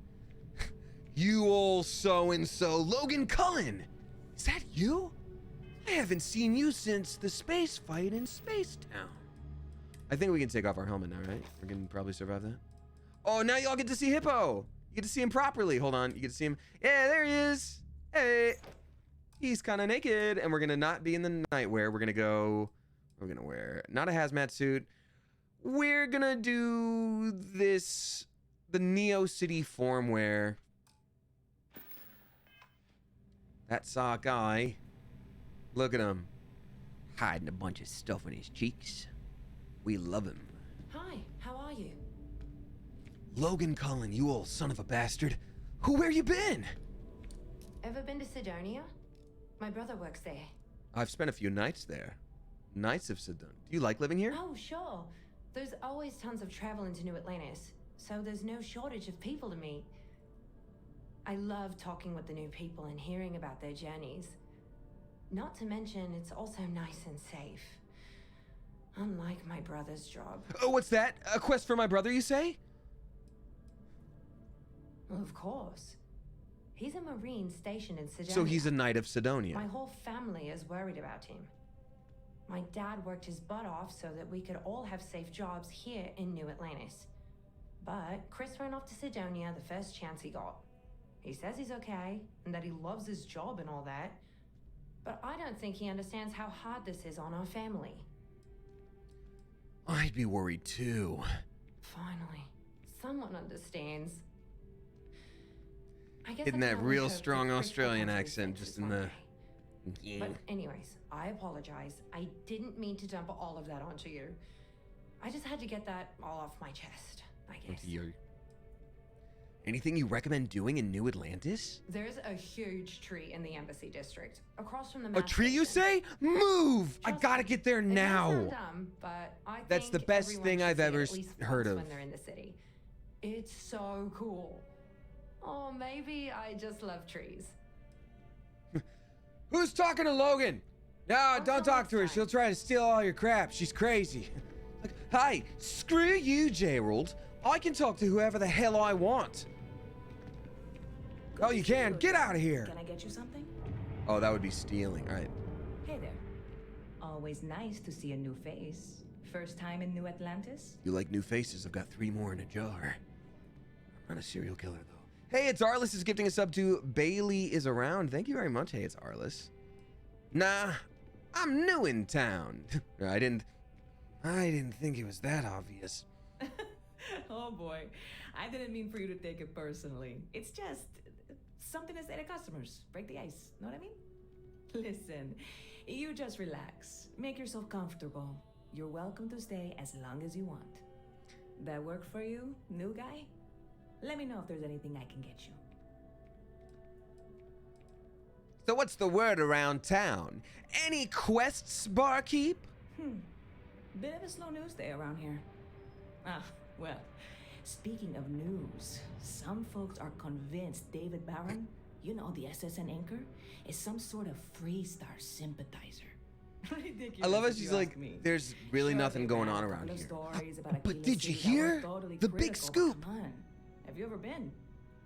You old so-and-so, Logan Cullen! Is that you? I haven't seen you since the space fight in Spacetown. I think we can take off our helmet now, right? We can probably survive that. Oh, now y'all get to see Hippo. You get to see him properly. Hold on, you get to see him. Yeah, there he is. Hey. He's kind of naked, and we're gonna not be in the nightwear. We're gonna wear not a hazmat suit. We're gonna do this, the Neo City form wear. That sock guy. Look at him. Hiding a bunch of stuff in his cheeks. We love him. Hi, how are you? Logan Cullen, you old son of a bastard. Where you been? Ever been to Sidonia? My brother works there. I've spent a few nights there. Knights of Sidonia. Do you like living here? Oh, sure. There's always tons of travel into New Atlantis, so there's no shortage of people to meet. I love talking with the new people and hearing about their journeys. Not to mention, it's also nice and safe. Unlike my brother's job. Oh, what's that? A quest for my brother, you say? Well, of course. He's a Marine stationed in Sidonia. So he's a knight of Sidonia. My whole family is worried about him. My dad worked his butt off so that we could all have safe jobs here in New Atlantis. But Chris ran off to Sidonia the first chance he got. He says he's okay, and that he loves his job and all that. But I don't think he understands how hard this is on our family. I'd be worried too. Finally, someone understands. I guess Getting I that can only real hope that strong Chris will Australian come to his accent just senses in one the... day. Yeah. But anyways, I apologize. I didn't mean to dump all of that onto you. I just had to get that all off my chest, I guess. Anything you recommend doing in New Atlantis? There's a huge tree in the embassy district, across from the A mass tree, you station. say? Move! I Trust gotta me, get there it may now. sound dumb, but I That's the think best everyone thing should I've see it ever at least heard once of. when they're in the city. It's so cool. Or maybe I just love trees. Who's talking to Logan? No, Until don't talk next to her. time. She'll try to steal all your crap. She's crazy. Like, hey, screw you, Gerald. I can talk to whoever the hell I want. Oh, you can? Get out of here. Can I get you something? Oh, that would be stealing. All right. Hey there. Always nice to see a new face. First time in New Atlantis? You like new faces? I've got 3 more in a jar. I'm not a serial killer, though. Hey, it's Arliss is gifting us up to Bailey is around. Thank you very much. Hey, it's Arliss. Nah, I'm new in town. I didn't think it was that obvious. Oh boy. I didn't mean for you to take it personally. It's just something to say to customers. Break the ice. Know what I mean? Listen, you just relax. Make yourself comfortable. You're welcome to stay as long as you want. That work for you, new guy? Let me know if there's anything I can get you. So what's the word around town? Any quests, barkeep? Bit of a slow news day around here. Ah, well, speaking of news, some folks are convinced David Barron, you know, the SSN anchor, is some sort of Freestar sympathizer. Ridiculous. I love it. if She's you like, ask me. there's really Sure, nothing they going ran on a around couple of here. stories about a But killer did you city that hear? was totally The big critical. scoop. Come on. Have you ever been?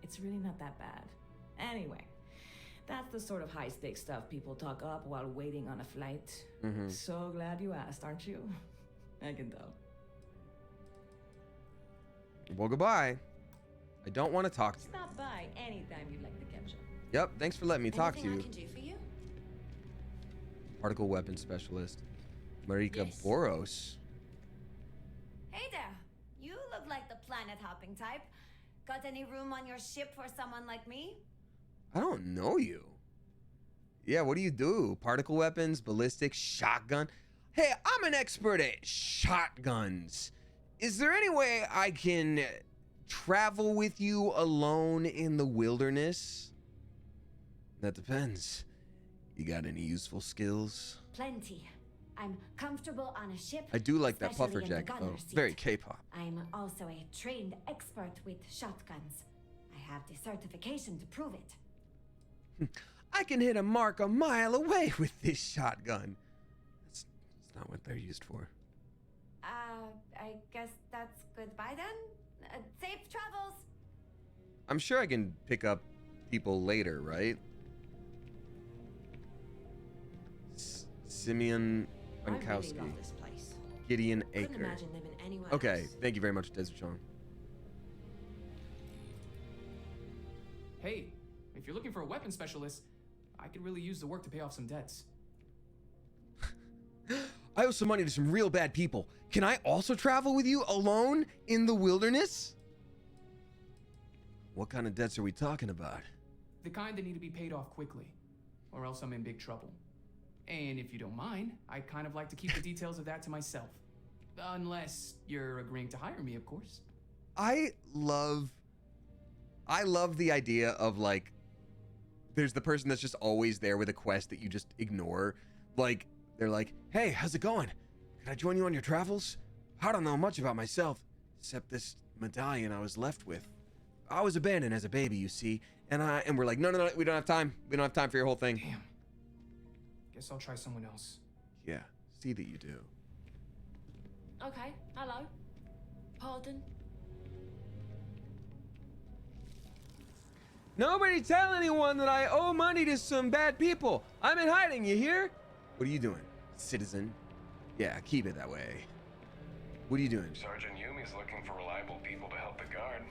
It's really not that bad. Anyway, that's the sort of high-stakes stuff people talk up while waiting on a flight. So glad you asked, aren't you? I can tell. Well, goodbye. I don't want to talk to you. Stop by anytime you'd like to catch up. Yep, thanks for letting me talk to Anything you. I can do for you? Particle weapons specialist. Marika Yes. Boros. Hey there. You look like the planet hopping type. Got any room on your ship for someone like me? I don't know you. Yeah, what do you do? Particle weapons, ballistics, shotgun? Hey, I'm an expert at shotguns. Is there any way I can travel with you alone in the wilderness? That depends. You got any useful skills? Plenty. I'm comfortable on a ship. I do like that especially puffer in the jacket though. gunner's seat. Very K-pop. I'm also a trained expert with shotguns. I have the certification to prove it. I can hit a mark a mile away with this shotgun. That's not what they're used for. I guess that's goodbye then. Safe travels. I'm sure I can pick up people later, right? Simeon I really Bankowski. love this place. Gideon Couldn't Aker. imagine living anywhere Okay, else. thank you very much, Desert Sean. Hey, if you're looking for a weapon specialist, I could really use the work to pay off some debts. I owe some money to some real bad people. Can I also travel with you alone in the wilderness? What kind of debts are we talking about? The kind that need to be paid off quickly, or else I'm in big trouble. And if you don't mind, I'd kind of like to keep the details of that to myself. Unless you're agreeing to hire me, of course. I love the idea of like, there's the person that's just always there with a quest that you just ignore. Like, they're like, hey, how's it going? Can I join you on your travels? I don't know much about myself, except this medallion I was left with. I was abandoned as a baby, you see. And we're like, no, we don't have time. We don't have time for your whole thing. Damn. Guess I'll try someone else. Yeah, see that you do. Okay, hello. Pardon? Nobody tell anyone that I owe money to some bad people. I'm in hiding, you hear? What are you doing, citizen? Yeah, keep it that way. What are you doing? Sergeant Yumi's looking for reliable people to help the guard.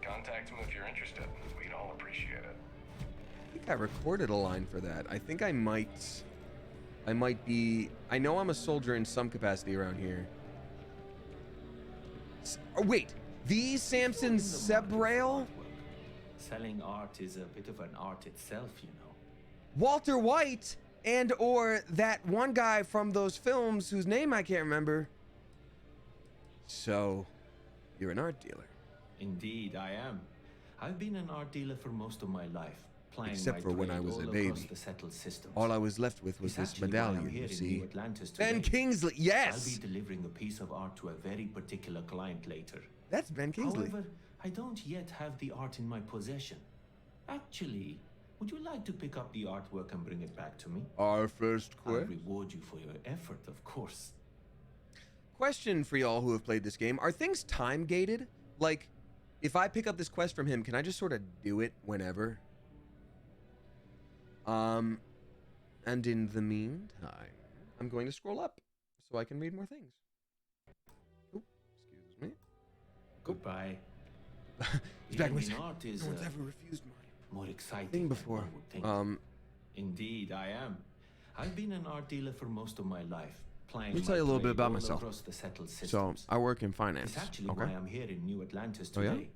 Contact him if you're interested. We'd all appreciate it. I think I recorded a line for that. I think I might be... I know I'm a soldier in some capacity around here. Oh, wait. The Samson Sebrail? Selling art is a bit of an art itself, you know. Walter White and or that one guy from those films whose name I can't remember. So, you're an art dealer. Indeed, I am. I've been an art dealer for most of my life, playing Except my for when I trade was all a across baby. the settled systems. All I was left with was It's this actually why I'm medallion, here you in see. New Atlantis Ben today. Kingsley, yes! I'll be delivering a piece of art to a very particular client later. That's Ben Kingsley. However, I don't yet have the art in my possession. Actually, would you like to pick up the artwork and bring it back to me? Our first I'll quest. reward you for your effort, of course. Question for y'all who have played this game. Are things time gated? Like, if I pick up this quest from him, can I just sort of do it whenever? And in the meantime, I'm going to scroll up so I can read more things. Oop, excuse me. Goodbye. He's back with Being in art is no one's ever refused my more exciting thing than before. one would think. Indeed, I am. I've been an art dealer for most of my life. Let me tell you a little bit about myself. The settled So, systems. I work in finance. It's actually Okay. why I'm here in New Atlantis Oh, yeah? today.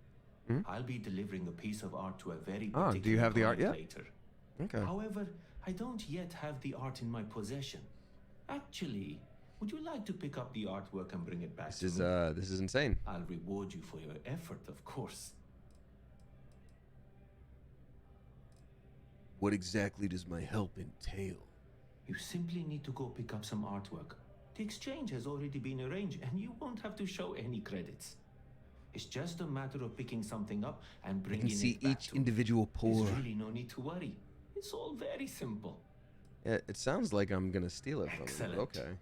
I'll be delivering a piece of art to a very Ah, particular do you have the art client yet? later. Okay. However, I don't yet have the art in my possession. Actually, would you like to pick up the artwork and bring it back to me? This is insane. I'll reward you for your effort, of course. What exactly does my help entail? You simply need to go pick up some artwork. The exchange has already been arranged, and you won't have to show any credits. It's just a matter of picking something up and I bringing can see it back each to me. individual pour. There's really no need to worry. It's all very simple. Yeah, it sounds like I'm gonna steal it from him. Excellent. Okay.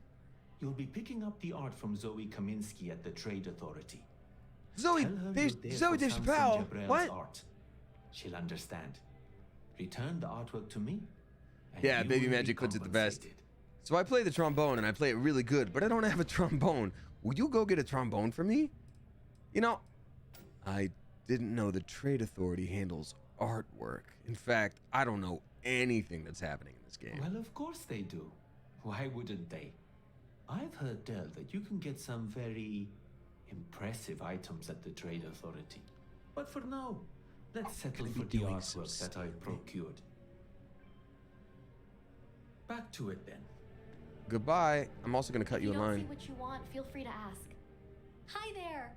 You'll be picking up the art from Zoe Kaminsky at the Trade Authority. Zoe, Tell her there's you're there Zoe for Samson Deschapelle. Jabrel's What? art. She'll understand. Return the artwork to me. and Yeah, you Baby will be Magic puts it the best. compensated. So I play the trombone and I play it really good, but I don't have a trombone. Will you go get a trombone for me? You know, I didn't know the Trade Authority handles artwork. In fact, I don't know anything that's happening in this game. Well, of course they do. Why wouldn't they? I've heard tell that you can get some very impressive items at the Trade Authority. But for now, let's settle gonna for be the doing some artwork that I procured. Back to it then. Goodbye. I'm also gonna cut If you you in don't line. see what you want, feel free to ask. Hi there.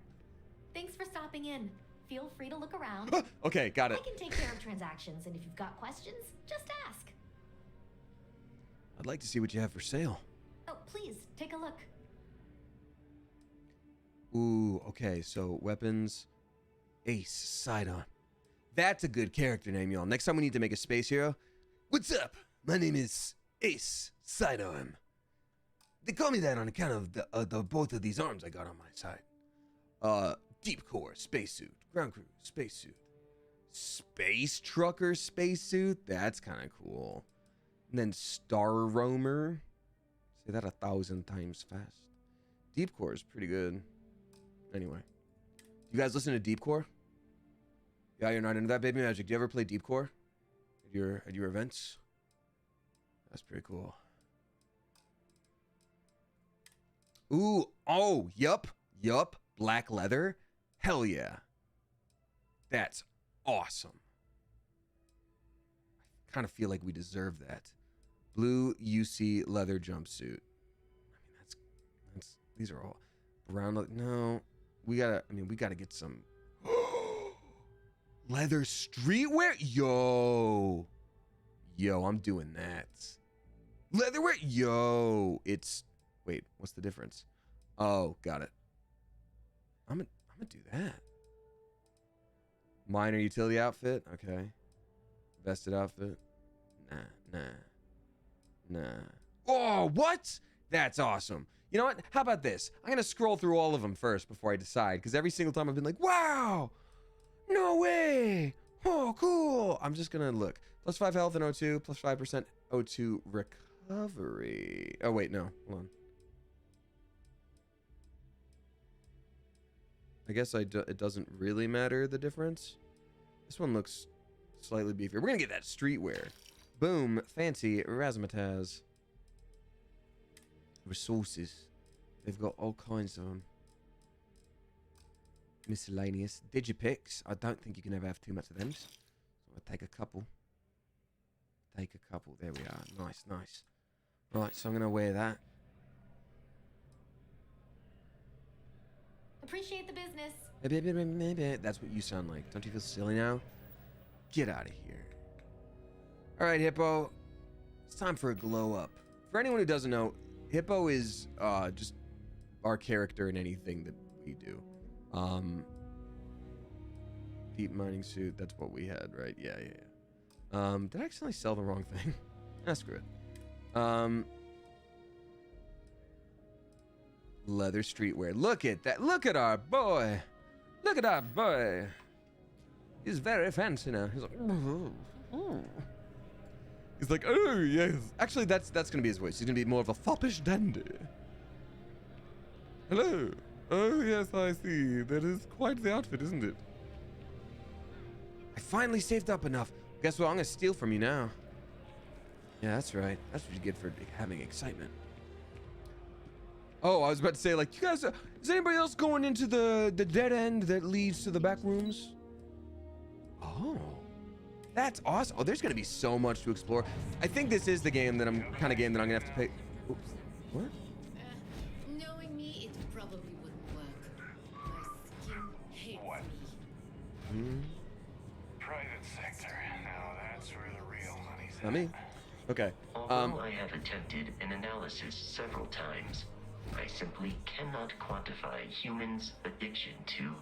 Thanks for stopping in. Feel free to look around. Okay, got I it. can take care of transactions, and if you've got questions, just ask. I'd like to see what you have for sale. Oh, please, take a look. Ooh, okay, so weapons. Ace, Sidon. That's a good character name, y'all. Next time we need to make a space hero. What's up? My name is Ace Sidearm. They call me that on account of the both of these arms I got on my side. Deep core spacesuit, ground crew spacesuit, space trucker spacesuit. That's kind of cool. And then Star Roamer. Say that 1,000 times fast. Deep core is pretty good. Anyway, you guys listen to Deep Core? Yeah, you're not into that, Baby Magic. Do you ever play Deep Core at your events? That's pretty cool. Ooh, oh, yup. Black leather. Hell yeah. That's awesome. I kind of feel like we deserve that. Blue UC leather jumpsuit. I mean, that's these are all brown. No, we gotta get some leather streetwear. Yo, I'm doing that. Leatherwear. Yo, it's wait. What's the difference? Oh, got it. I'm gonna do that. Minor utility outfit. Okay. Vested outfit. Nah. Oh, what? That's awesome. You know what? How about this? I'm going to scroll through all of them first before I decide, because every single time I've been like, wow, no way. Oh, cool. I'm just going to look. +5 health and O2, +5% O2 recovery. Oh, wait, no. Hold on. I guess it doesn't really matter, the difference. This one looks slightly beefier. We're going to get that streetwear. Boom. Fancy razzmatazz. Resources. They've got all kinds of them. Miscellaneous. Digipicks. I don't think you can ever have too much of them. So I'll take a couple. Take a couple. There we are. Nice, nice. Right, so I'm going to wear that. Appreciate the business. That's what you sound like. Don't you feel silly now? Get out of here. All right, Hippo. It's time for a glow up. For anyone who doesn't know, Hippo is just our character in anything that we do. Deep mining suit. That's what we had, right? Yeah. Did I accidentally sell the wrong thing? Screw it. Leather streetwear. Look at that. Look at our boy. Look at our boy. He's very fancy now. He's like, ooh. He's like, oh, yes. Actually, that's going to be his voice. He's going to be more of a foppish dandy. Hello. Oh, yes, I see. That is quite the outfit, isn't it? I finally saved up enough. Guess what? I'm going to steal from you now. Yeah, that's right. That's what you get for having excitement. Oh, I was about to say, like, you guys, is anybody else going into the dead end that leads to the back rooms? Oh, that's awesome. Oh, there's going to be so much to explore. I think this is the game that I'm going to have to pay. Oops. What? Knowing me, it probably wouldn't work. My skin hates me. Private sector. Now that's where the real money's Not me. Okay. Although I have attempted an analysis several times, I simply cannot quantify humans' addiction to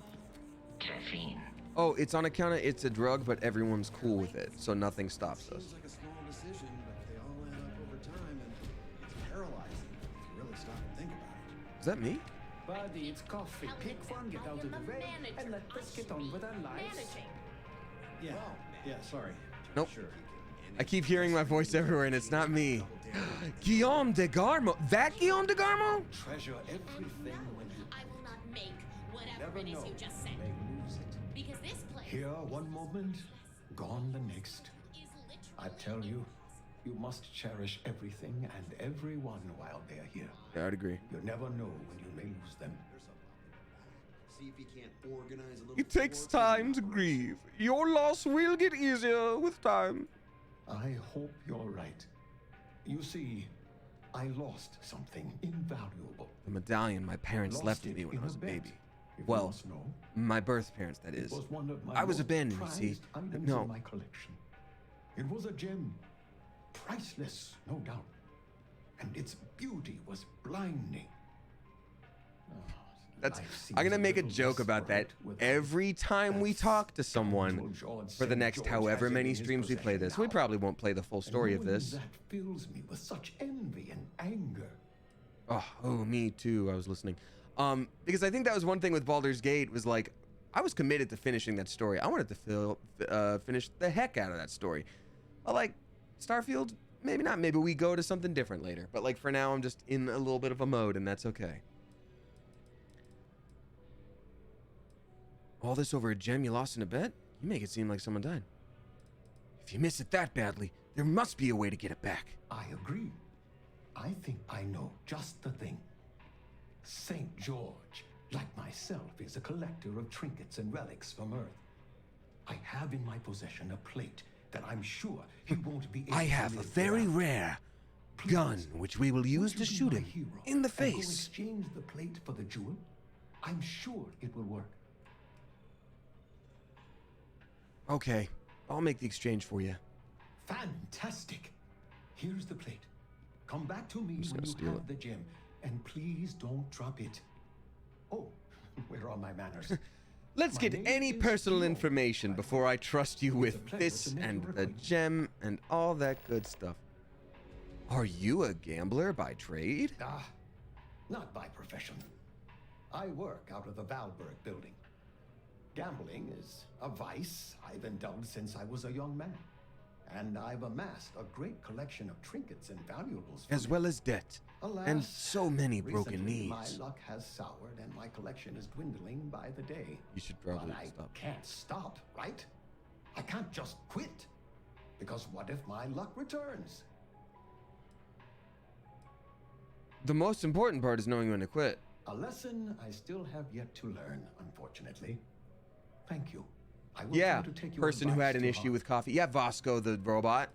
caffeine. Oh, it's on account of it's a drug, but everyone's cool with it, so nothing stops us. Seems like a small decision, but they all add up over time, and it's paralyzing if you really stop and think about it. Is that me? Buddy, it's coffee. Pick one, get out of the way, and let us get on with our lives. Yeah, sorry. Nope. I keep hearing my voice everywhere, and it's not me. Guillaume de Garmo. That Guillaume de Garmo? Treasure everything when you I will not make whatever never it is know. you just said. You may lose it. Because this place Here one moment, gone the next. is literally I tell you, you must cherish everything and everyone while they're here. Yeah, I'd agree. You never know when you may lose them. See if you can't organize a little. It takes time to grieve. Your loss will get easier with time. I hope you're right. You see, I lost something invaluable. The medallion my parents Lost left to it me when in I was a bet. baby. If you Well, must know, my birth parents, that it is. was one of my I was most abandoned, you see. prized items No. in my collection. It was a gem, priceless, no doubt, and its beauty was blinding. That's, Life I'm seems gonna make a little joke less about that bright without every time we that talk to someone scoundrel George for the St. next George however has it many in his streams we play possession this. We now. probably won't play the full story of And knowing this. that fills me with such envy and anger. Oh, me too. I was listening. Because I think that was one thing with Baldur's Gate was like, I was committed to finishing that story. I wanted to finish the heck out of that story. But like, Starfield, maybe not. Maybe we go to something different later. But like for now, I'm just in a little bit of a mode, and that's okay. All this over a gem you lost in a bet? You make it seem like someone died. If you miss it that badly, there must be a way to get it back. I agree. I think I know just the thing. St. George, like myself, is a collector of trinkets and relics from Earth. I have in my possession a plate that I'm sure he won't be able I to have a live very without. rare Please, gun, which we will use won't you to be shoot my him hero in the and go face. exchange the plate for the jewel? I'm sure it will work. Okay, I'll make the exchange for you. Fantastic. Here's the plate. Come back to me just when gonna you steal have it. the gem, and please don't drop it. Oh, where are my manners? Let's get any personal information before I trust you with this and the gem and all that good stuff. Are you a gambler by trade? Not by profession. I work out of the Valberg building. Gambling is a vice I've indulged since I was a young man. And I've amassed a great collection of trinkets and valuables. As well as debt. Alas, and so many broken recently, needs. My luck has soured and my collection is dwindling by the day. You should probably but stop. I can't stop, right? I can't just quit. Because what if my luck returns? The most important part is knowing when to quit. A lesson I still have yet to learn, unfortunately. Thank you. I will Yeah, try to take your person who had advice an to issue heart. with coffee. Yeah, Vasco the robot.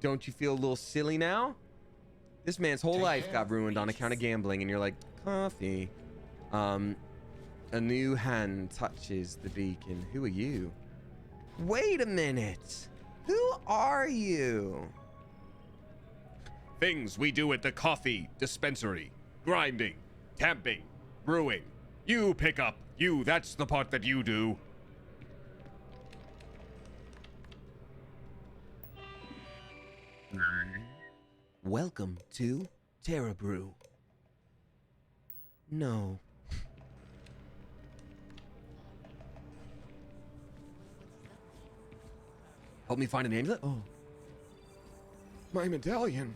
Don't you feel a little silly now? This man's whole life got ruined on account of gambling, and you're like, coffee. A new hand touches the beacon. Who are you? Wait a minute. Who are you? Things we do at the coffee dispensary. Grinding, tamping, brewing. You pick up. That's the part that you do. Welcome to Terra Brew. No. Help me find a name. Oh. My medallion.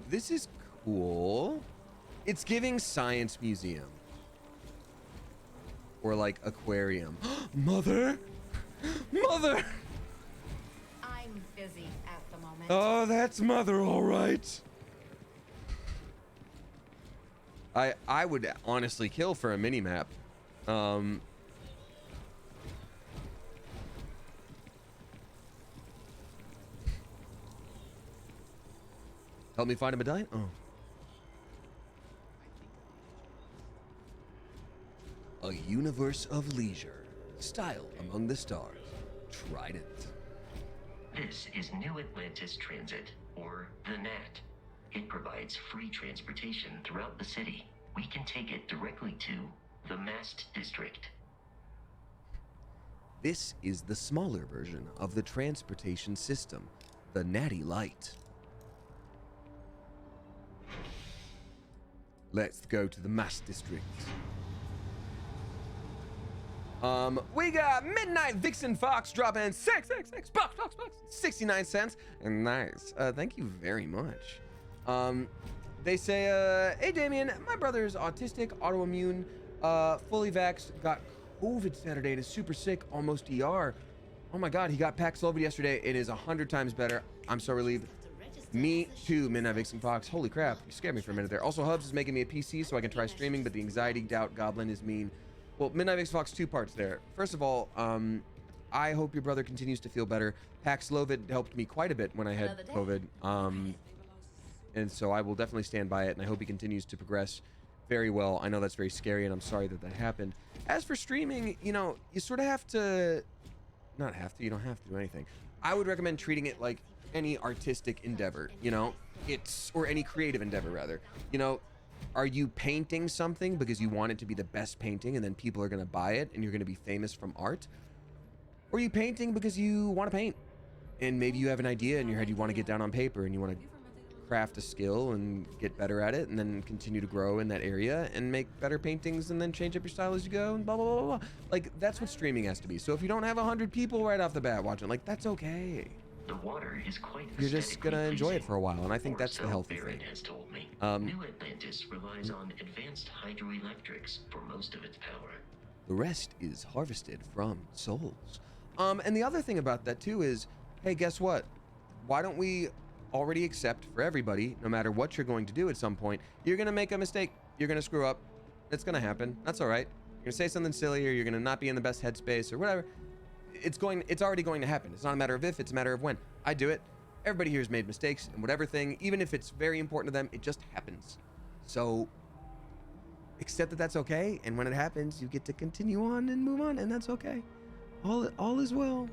This is cool. It's giving science museum. Or like aquarium. Mother! Mother! I'm busy at the moment. Oh, that's Mother, all right. I would honestly kill for a mini map. Help me find a medallion. Oh. A universe of leisure, style among the stars. Trident. This is New Atlantis Transit, or the NAT. It provides free transportation throughout the city. We can take it directly to the Mast District. This is the smaller version of the transportation system, the Natty Light. Let's go to the Mast District. We got Midnight Vixen Fox dropping 666 bucks, 69 cents. And nice. Thank you very much. They say, hey Damien, my brother is autistic, autoimmune, fully vaxxed, got COVID Saturday and is super sick, almost ER. Oh my God, he got Paxlovid yesterday. It is 100 times better. I'm so relieved. Me too, Midnight Vixen Fox. Holy crap, you scared me for a minute there. Also, Hubs is making me a PC so I can try streaming, but the anxiety doubt goblin is mean. Well, Midnight Vixen Fox, two parts there. First of all, I hope your brother continues to feel better. Paxlovid helped me quite a bit when I had COVID. And so I will definitely stand by it, and I hope he continues to progress very well. I know that's very scary, and I'm sorry that that happened. As for streaming, you know, you sort of have to... Not have to, you don't have to do anything. I would recommend treating it like any artistic endeavor, you know? Or any creative endeavor, rather. You know, are you painting something because you want it to be the best painting, and then people are going to buy it, and you're going to be famous from art? Or are you painting because you want to paint? And maybe you have an idea in your head you want to get down on paper, and you want to craft a skill and get better at it, and then continue to grow in that area and make better paintings, and then change up your style as you go, and blah blah blah blah. Like, that's what streaming has to be. So if you don't have 100 people right off the bat watching, like, that's okay. The water is quite You're just gonna enjoy it for a while, and I think that's the healthy Barrett thing. has told me. New Atlantis relies on advanced hydroelectrics for most of its power. The rest is harvested from souls. And the other thing about that too is, hey, guess what? Why don't we already accept for everybody, no matter what you're going to do at some point, you're gonna make a mistake, you're gonna screw up, it's gonna happen, that's all right. You're gonna say something silly, or you're gonna not be in the best headspace, or whatever. It's already going to happen. It's not a matter of if, it's a matter of when. I do it. Everybody here has made mistakes, and whatever thing, even if it's very important to them, it just happens. So accept that that's okay, and when it happens, you get to continue on and move on, and that's okay. All is well.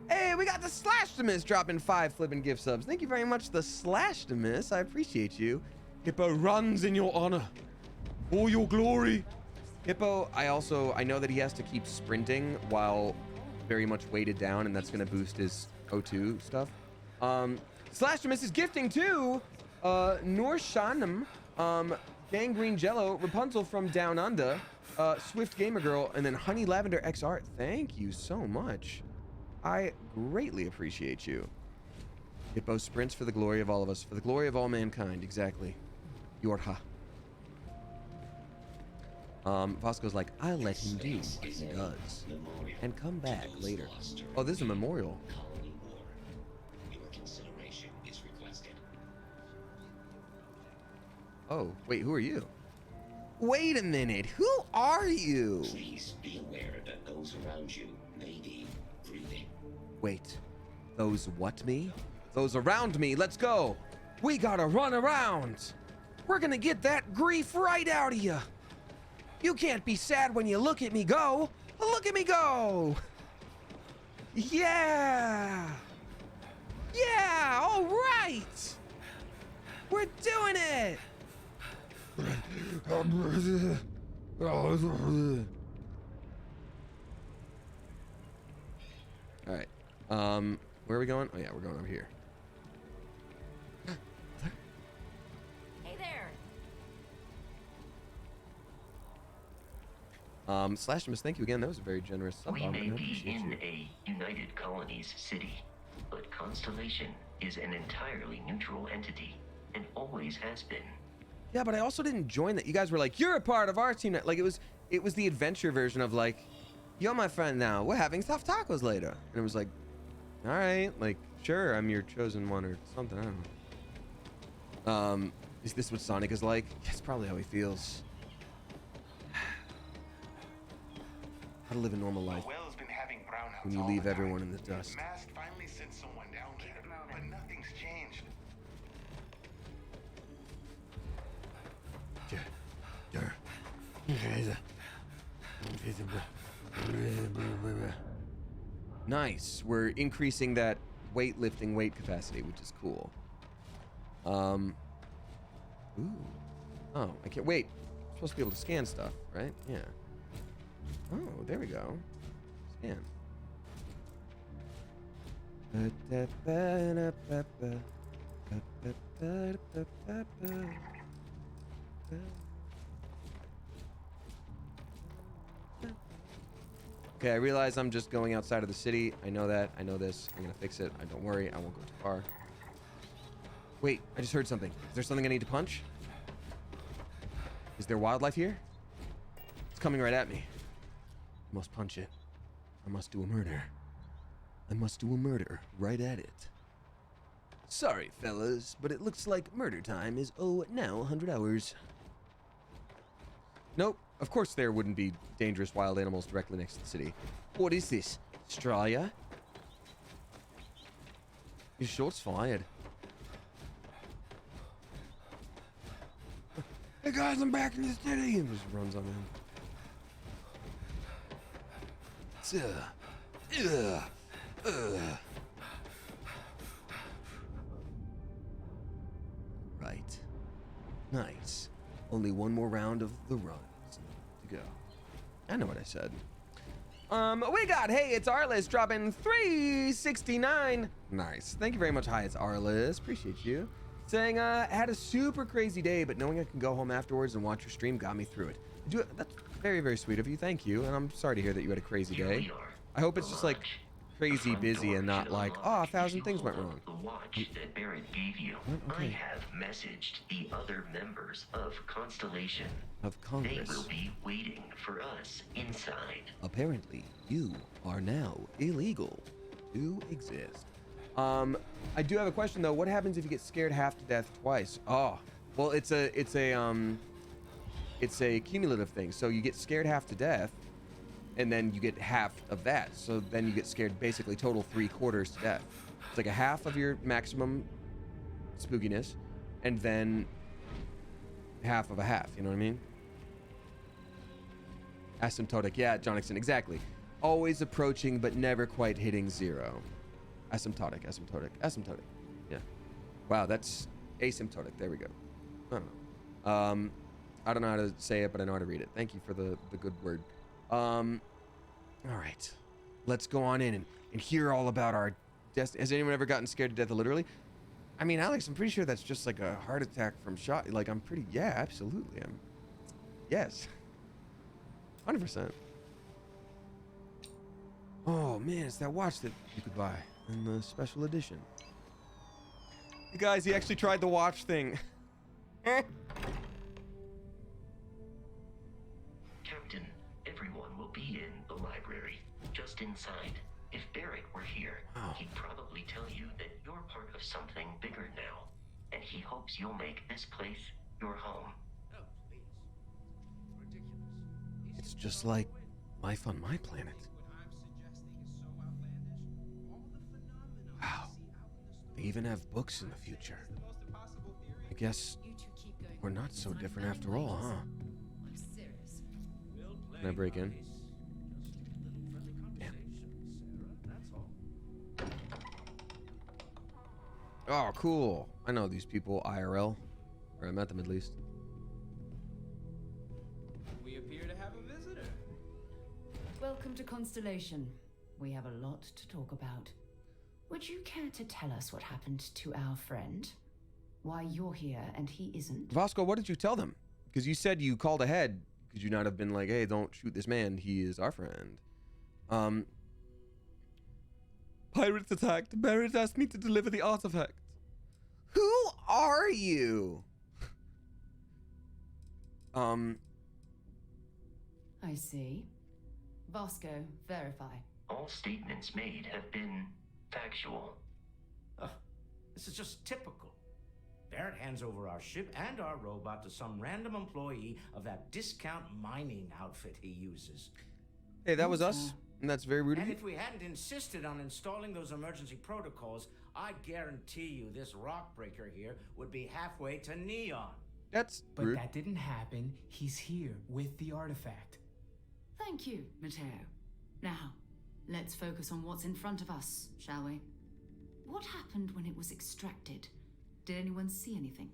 Hey, we got the Slashtimus dropping 5 flipping gift subs. Thank you very much, the Slashtimus. I appreciate you. Hippo runs in your honor, for your glory. Hippo, I know that he has to keep sprinting while very much weighted down, and that's going to boost his O2 stuff. Slash is gifting too. Noor Shanam, Gangrene Jello, Rapunzel from Down Under, Swift Gamer Girl, and then Honey Lavender XR. Thank you so much. I greatly appreciate you. Hippo sprints for the glory of all of us, for the glory of all mankind. Exactly. Yorha. Vasco's like, I'll let him do what he does and come back later. Oh, this is a memorial. Oh, wait, who are you? Wait a minute, who are you? Please be aware that those around you may be grieving. Wait, those what me? Those around me, let's go. We gotta run around. We're gonna get that grief right out of you. You can't be sad when you look at me go. Look at me go. Yeah. Yeah, all right. We're doing it. All right. Where are we going? Oh yeah, we're going over here. Hey there. Slashmus, thank you again. That was a very generous sub. We may be in a United Colonies city, but Constellation is an entirely neutral entity and always has been. Yeah, but I also didn't join that. You guys were like, you're a part of our team. Like it was the adventure version of like, you're my friend now. We're having soft tacos later. And it was like, all right, like, sure, I'm your chosen one or something. I don't know. Is this what Sonic is like? That's probably how he feels. How to live a normal life when you leave everyone in the dust. Mast finally sent someone down there, but nothing's changed. Nice. We're increasing that weightlifting weight capacity, which is cool. Ooh. Oh, I can't wait. I'm supposed to be able to scan stuff, right? Yeah. Oh, there we go. Scan. Okay, I realize I'm just going outside of the city. I know that. I know this. I'm gonna fix it. Don't worry. I won't go too far. Wait, I just heard something. Is there something I need to punch? Is there wildlife here? It's coming right at me. I must punch it. I must do a murder. I must do a murder right at it. Sorry, fellas, but it looks like murder time is, now 100 hours. Nope. Of course there wouldn't be dangerous wild animals directly next to the city. What is this? Australia? Your shot's fired. Hey guys, I'm back in the city! And just runs on in. Right. Nice. Only one more round of the runs to go. I know what I said. We got, hey, it's Arliss dropping 369. Nice. Thank you very much. Hi, it's Arliss. Appreciate you. Saying, had a super crazy day, but knowing I can go home afterwards and watch your stream got me through it. That's very, very sweet of you. Thank you. And I'm sorry to hear that you had a crazy day. I hope it's just like crazy busy and not like, oh, 1,000 things went wrong. The watch that Barrett gave you. Okay. I have messaged the other members of Constellation. Of Congress. They will be waiting for us inside. Apparently, you are now illegal to exist. I do have a question though. What happens if you get scared half to death twice? Oh, well, it's a cumulative thing. So you get scared half to death, and then you get half of that. So then you get scared basically total 3/4 to death. It's like a half of your maximum spookiness, and then half of a half. You know what I mean? Asymptotic. Yeah, Jonathan. Exactly. Always approaching, but never quite hitting zero. Asymptotic. Yeah. Wow, that's asymptotic. There we go. I don't know. I don't know how to say it, but I know how to read it. Thank you for the good word. All right. Let's go on in and hear all about our destiny. Has anyone ever gotten scared to death literally? I mean, Alex, I'm pretty sure that's just like a heart attack from shot. Like, I'm pretty, yeah, absolutely. Yes. 100%. Oh, man, it's that watch that you could buy in the special edition. You guys, he actually tried the watch thing. Captain, everyone will be in the library, just inside. If Barrett were here, he'd probably tell you that you're part of something bigger now, and he hopes you'll make this place your home. It's just like life on my planet. Wow. They even have books in the future. I guess we're not so different after all, huh? Can I break in? Damn. Oh, cool. I know these people IRL. Or I met them at least. We appear to have a visitor. Welcome to Constellation. We have a lot to talk about. Would you care to tell us what happened to our friend? Why you're here and he isn't? Vasco, what did you tell them? Because you said you called ahead. Could you not have been like, hey, don't shoot this man. He is our friend. Pirates attacked. Barrett asked me to deliver the artifact. Who are you? I see. Vasco, verify. All statements made have been factual. This is just typical. Barrett hands over our ship and our robot to some random employee of that discount mining outfit he uses. Hey, that was us. And that's very rude of And you. if we hadn't insisted on installing those emergency protocols, I guarantee you this rock breaker here would be halfway to Neon. That's But rude. that didn't happen. He's here with the artifact. Thank you, Matteo. Now, let's focus on what's in front of us, shall we? What happened when it was extracted? Did anyone see anything?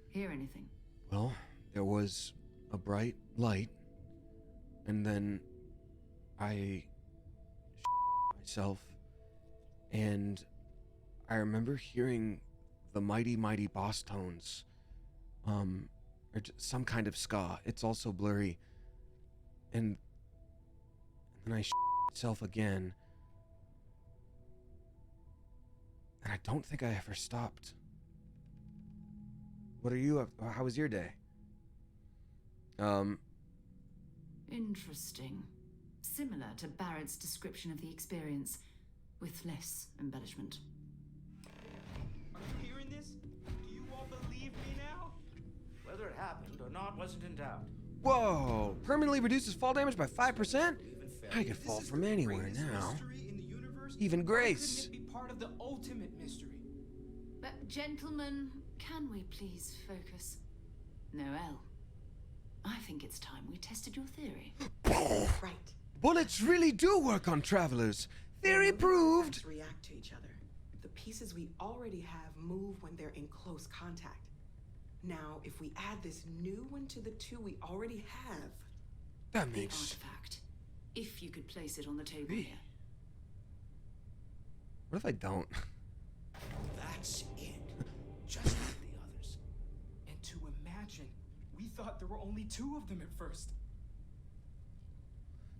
Hear anything? Well, there was a bright light, and then I myself, and I remember hearing the mighty, mighty boss tones, or some kind of ska. It's also blurry, and then I myself again, and I don't think I ever stopped. What are you up? How was your day? Interesting. Similar to Barrett's description of the experience, with less embellishment. Are you hearing this? Do you all believe me now? Whether it happened or not wasn't in doubt. Whoa! Permanently reduces fall damage by 5%? I could fall from anywhere now. Even Grace. Be part of the ultimate mystery. But gentlemen, can we please focus? Noel, I think it's time we tested your theory. Right. Bullets really do work on travelers. Theory proved. React to each other. The pieces we already have move when they're in close contact. Now, if we add this new one to the two we already have, that the makes. artifact. If you could place it on the table here. What if I don't? That's it. Just like the others. And to imagine, we thought there were only 2 of them at first.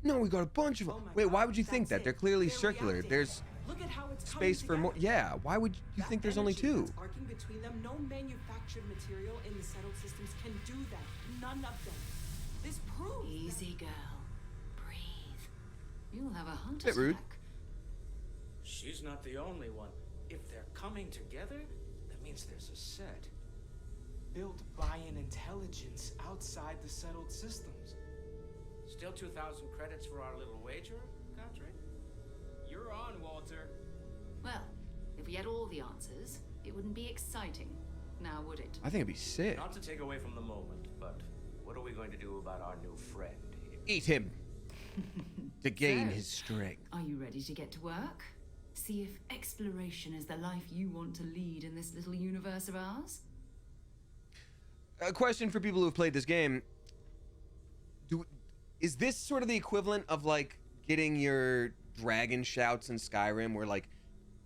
No, we got a bunch of them. Wait, why would you think that? They're clearly circular. There's look at how it's space for more. Yeah, why would you think there's only 2? arcing between them, no manufactured material in the settled systems can do that. None of them. This proves. Easy, girl. Breathe. You'll have a heart Bit rude. attack. She's not the only one. If they're coming together, that means there's a set. Built by an intelligence outside the settled systems. Still 2,000 credits for our little wager, Country? You're on, Walter. Well, if we had all the answers, it wouldn't be exciting. Now, would it? I think it'd be sick. Not to take away from the moment, but what are we going to do about our new friend here? Eat him. To gain So, his strength. Are you ready to get to work? See if exploration is the life you want to lead in this little universe of ours? A question for people who have played this game. is this sort of the equivalent of like getting your dragon shouts in Skyrim, where like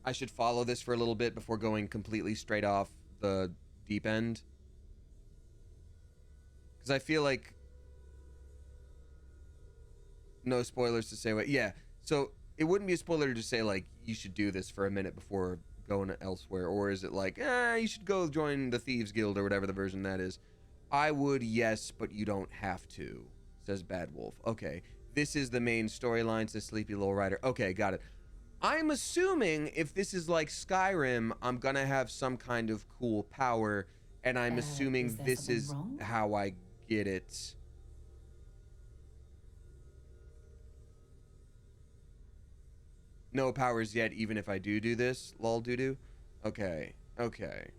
I should follow this for a little bit before going completely straight off the deep end? Because I feel like, no spoilers to say what, yeah, so it wouldn't be a spoiler to just say like you should do this for a minute before going elsewhere, or is it like you should go join the Thieves Guild or whatever the version that is? I would, yes, but you don't have to, says Bad Wolf. Okay, this is the main storyline, says Sleepy Little Rider. Okay, got it. I'm assuming if this is like Skyrim, I'm gonna have some kind of cool power, and I'm assuming this is how I get it. No powers yet, even if I do this. Lol doo-doo. Okay. Okay.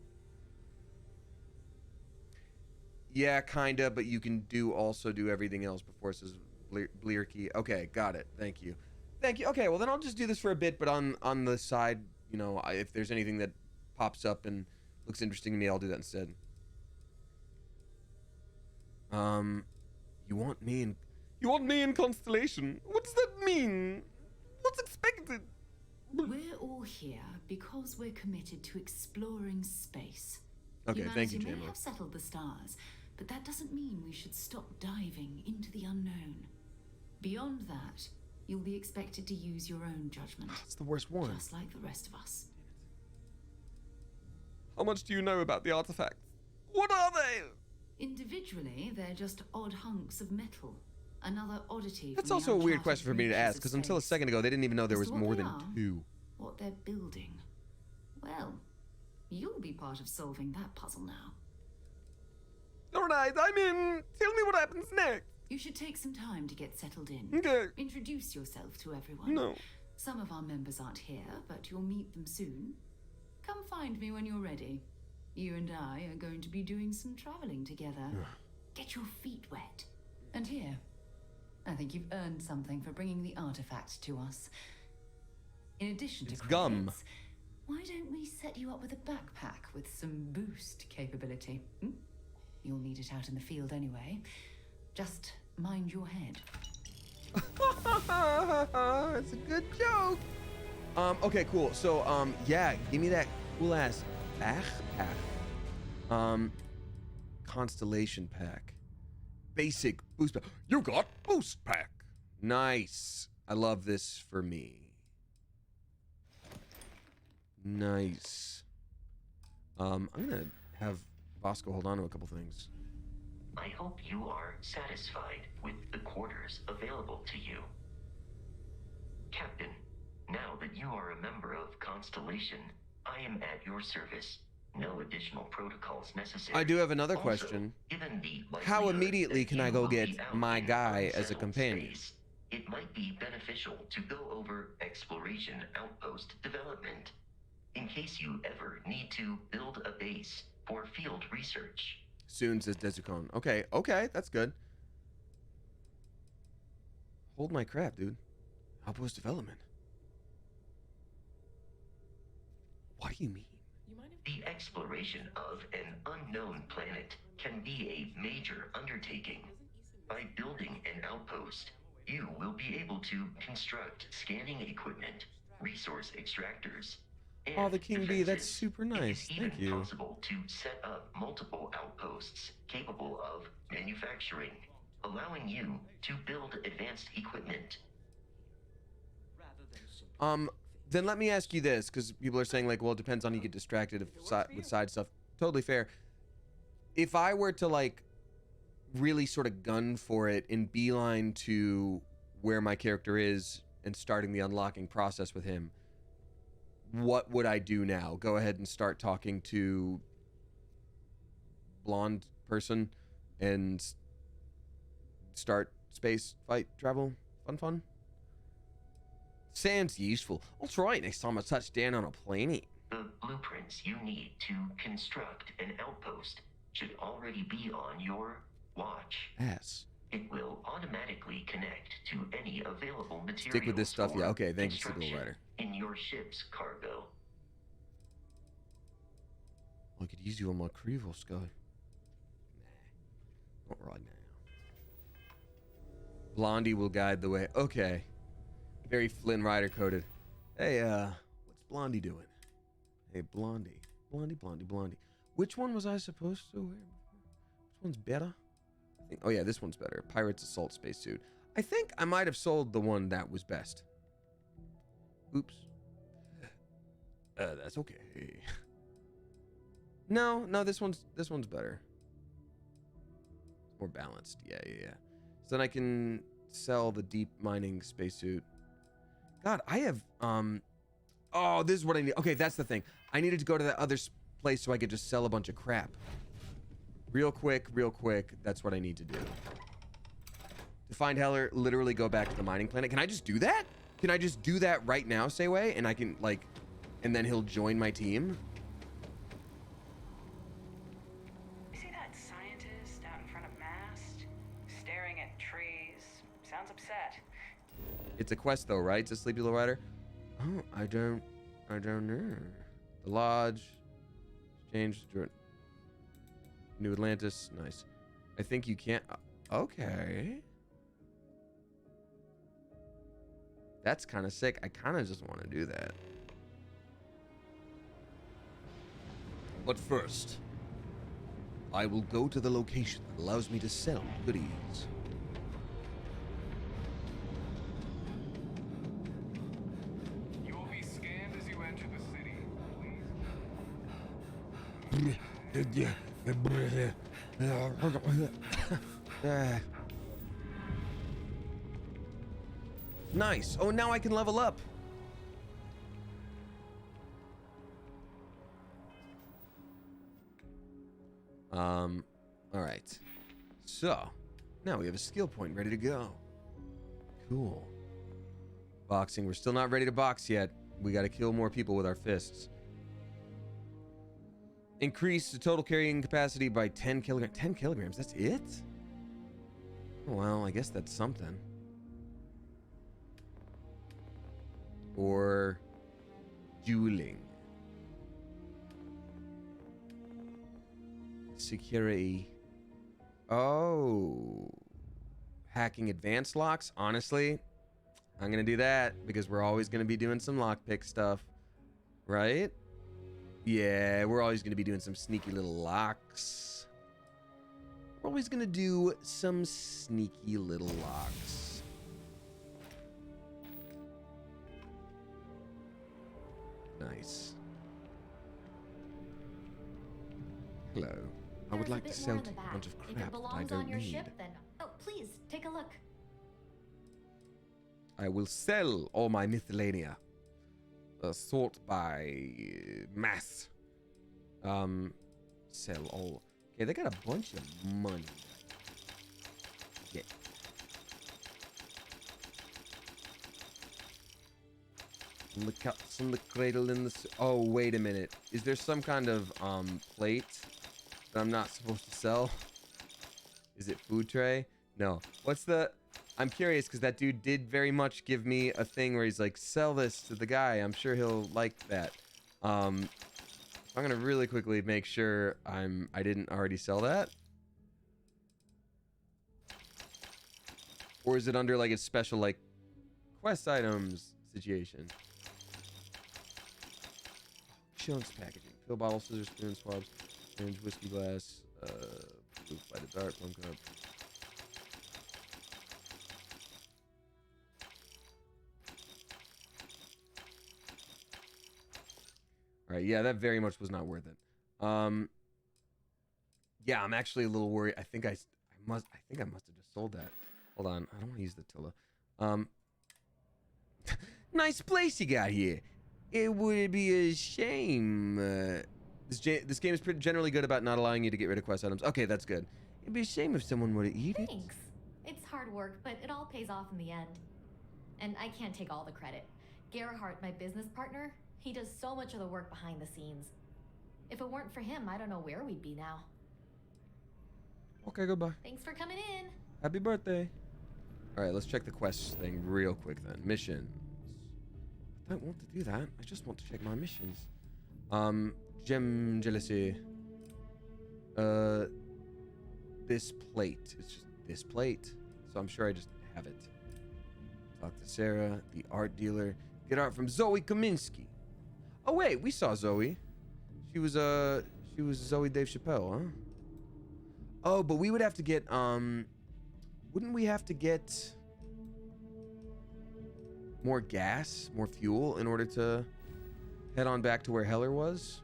Yeah, kinda, but you can also do everything else before it says Blearkey. Okay, got it. Thank you. Thank you. Okay, well then I'll just do this for a bit, but on the side, you know, if there's anything that pops up and looks interesting to me, I'll do that instead. You want me in Constellation? What does that mean? What's expected? We're all here because we're committed to exploring space. Okay, thank you, Humanity J-Mo. may have settled the stars, but that doesn't mean we should stop diving into the unknown. Beyond that, you'll be expected to use your own judgment. It's the worst one. Just like the rest of us. How much do you know about the artifacts? What are they? Individually, they're just odd hunks of metal. Another oddity. That's from the also a weird uncharted question for me to reaches ask, of because until a space. second ago, they didn't even know there As was to what more they than are, 2. What they're building. Well, you'll be part of solving that puzzle now. Alright, I'm in. Tell me what happens next. You should take some time to get settled in. Okay. Introduce yourself to everyone. No. Some of our members aren't here, but you'll meet them soon. Come find me when you're ready. You and I are going to be doing some traveling together. Get your feet wet. And here, I think you've earned something for bringing the artifact to us. In addition to gum. credits, why don't we set you up with a backpack with some boost capability? You'll need it out in the field anyway. Just mind your head. It's a good joke. Okay, cool. So, yeah, give me that cool ass backpack. Constellation pack. Basic boost pack. You got boost pack. Nice. I love this for me. Nice. I'm gonna have Bosco hold on to a couple things. I hope you are satisfied with the quarters available to you. Captain, now that you are a member of Constellation, I am at your service. No additional protocols necessary. I do have another Also, question. given the How likelihood immediately that can I you go will get be out my in guy as a unsettled companion? space, it might be beneficial to go over exploration outpost development, in case you ever need to build a base for field research. Soon, says Dezucon. Okay, okay, that's good. Hold my crap, dude. Outpost development. What do you mean? The exploration of an unknown planet can be a major undertaking. By building an outpost, you will be able to construct scanning equipment, resource extractors, and Oh, the King Bee, that's defenses. super nice. It is even Thank you. possible to set up multiple outposts capable of manufacturing, allowing you to build advanced equipment. Then let me ask you this, because people are saying like, well, it depends on you get distracted with side stuff. Totally fair. If I were to like really sort of gun for it in beeline to where my character is and starting the unlocking process with him, what would I do now? Go ahead and start talking to blonde person and start space fight travel fun? Sounds useful. I'll try it next time I touch down on a planet. The blueprints you need to construct an outpost should already be on your watch. Ass. It will automatically connect to any available materials. Stick with this stuff, for yeah. Okay, thank you, Signal construction Rider. in your ship's cargo. I could use you on my Creevil Sky. Nah, not right now. Blondie will guide the way. Okay. Very Flynn Rider coded. Hey, what's Blondie doing? Hey, Blondie. Blondie. Which one was I supposed to wear before? Which one's better? Oh yeah, this one's better. Pirate's Assault Spacesuit. I think I might have sold the one that was best. Oops. That's okay. No, this one's better. More balanced. Yeah. So then I can sell the deep mining spacesuit. God, I have oh, this is what I need. Okay, that's the thing. I needed to go to that other place so I could just sell a bunch of crap. Real quick. That's what I need to do. To find Heller, literally go back to the mining planet. Can I just do that? Can I just do that right now, Sayway? And I can, like, and then he'll join my team? You see that scientist out in front of Mast? Staring at trees. Sounds upset. It's a quest, though, right? To Sleepy Little Rider? Oh, I don't know. The Lodge. Exchange. New Atlantis. Nice. I think you can't. Okay. That's kind of sick. I kind of just want to do that. But first, I will go to the location that allows me to sell goodies. You will be scanned as you enter the city. Nice. Oh, now I can level up. All right. So, now we have a skill point ready to go. Cool. Boxing. We're still not ready to box yet. We got to kill more people with our fists. Increase the total carrying capacity by 10 kilograms. 10 kilograms? That's it? Oh, well, I guess that's something. Or dueling. Security. Oh. Hacking advanced locks? Honestly, I'm going to do that because we're always going to be doing some lockpick stuff. Right? Yeah, we're always going to be doing some sneaky little locks. We're always going to do some sneaky little locks. Nice. Hello. I would like to sell a bunch of crap that I don't need. Ship, then... Oh, please, take a look. I will sell all my miscellanea. Sort by mass. Sell all. Okay, they got a bunch of money. Yeah. Some of the cups from the cradle in the. Oh, wait a minute. Is there some kind of plate that I'm not supposed to sell? Is it food tray? No. What's the? I'm curious because that dude did very much give me a thing where he's like, sell this to the guy. I'm sure he'll like that. I'm gonna really quickly make sure I didn't already sell that. Or is it under like a special like quest items situation? Chunks packaging. Fill bottle, scissors, spoon, swabs, orange whiskey glass, blue flighted dart, plum cup. Alright, yeah, that very much was not worth it. Yeah, I'm actually a little worried. I think I must have just sold that. Hold on, I don't want to use the Tilla. Nice place you got here. It would be a shame. This game is generally good about not allowing you to get rid of quest items. Okay, that's good. It'd be a shame if someone were to eat it. Thanks. It's hard work, but it all pays off in the end. And I can't take all the credit. Gerhardt, my business partner, he does so much of the work behind the scenes. If it weren't for him, I don't know where we'd be now. Okay, goodbye. Thanks for coming in. Happy birthday. All right, let's check the quest thing real quick then. Missions. I don't want to do that. I just want to check my missions. Gem jealousy. This plate. It's just this plate. So I'm sure I just Have it. Talk to Sarah, the art dealer. Get art from Zoe Kaminsky. Oh wait, we saw Zoe. She was Zoe Dave Chappelle, huh? Oh, but we would have to get wouldn't we have to get more gas, more fuel in order to head on back to where Heller was?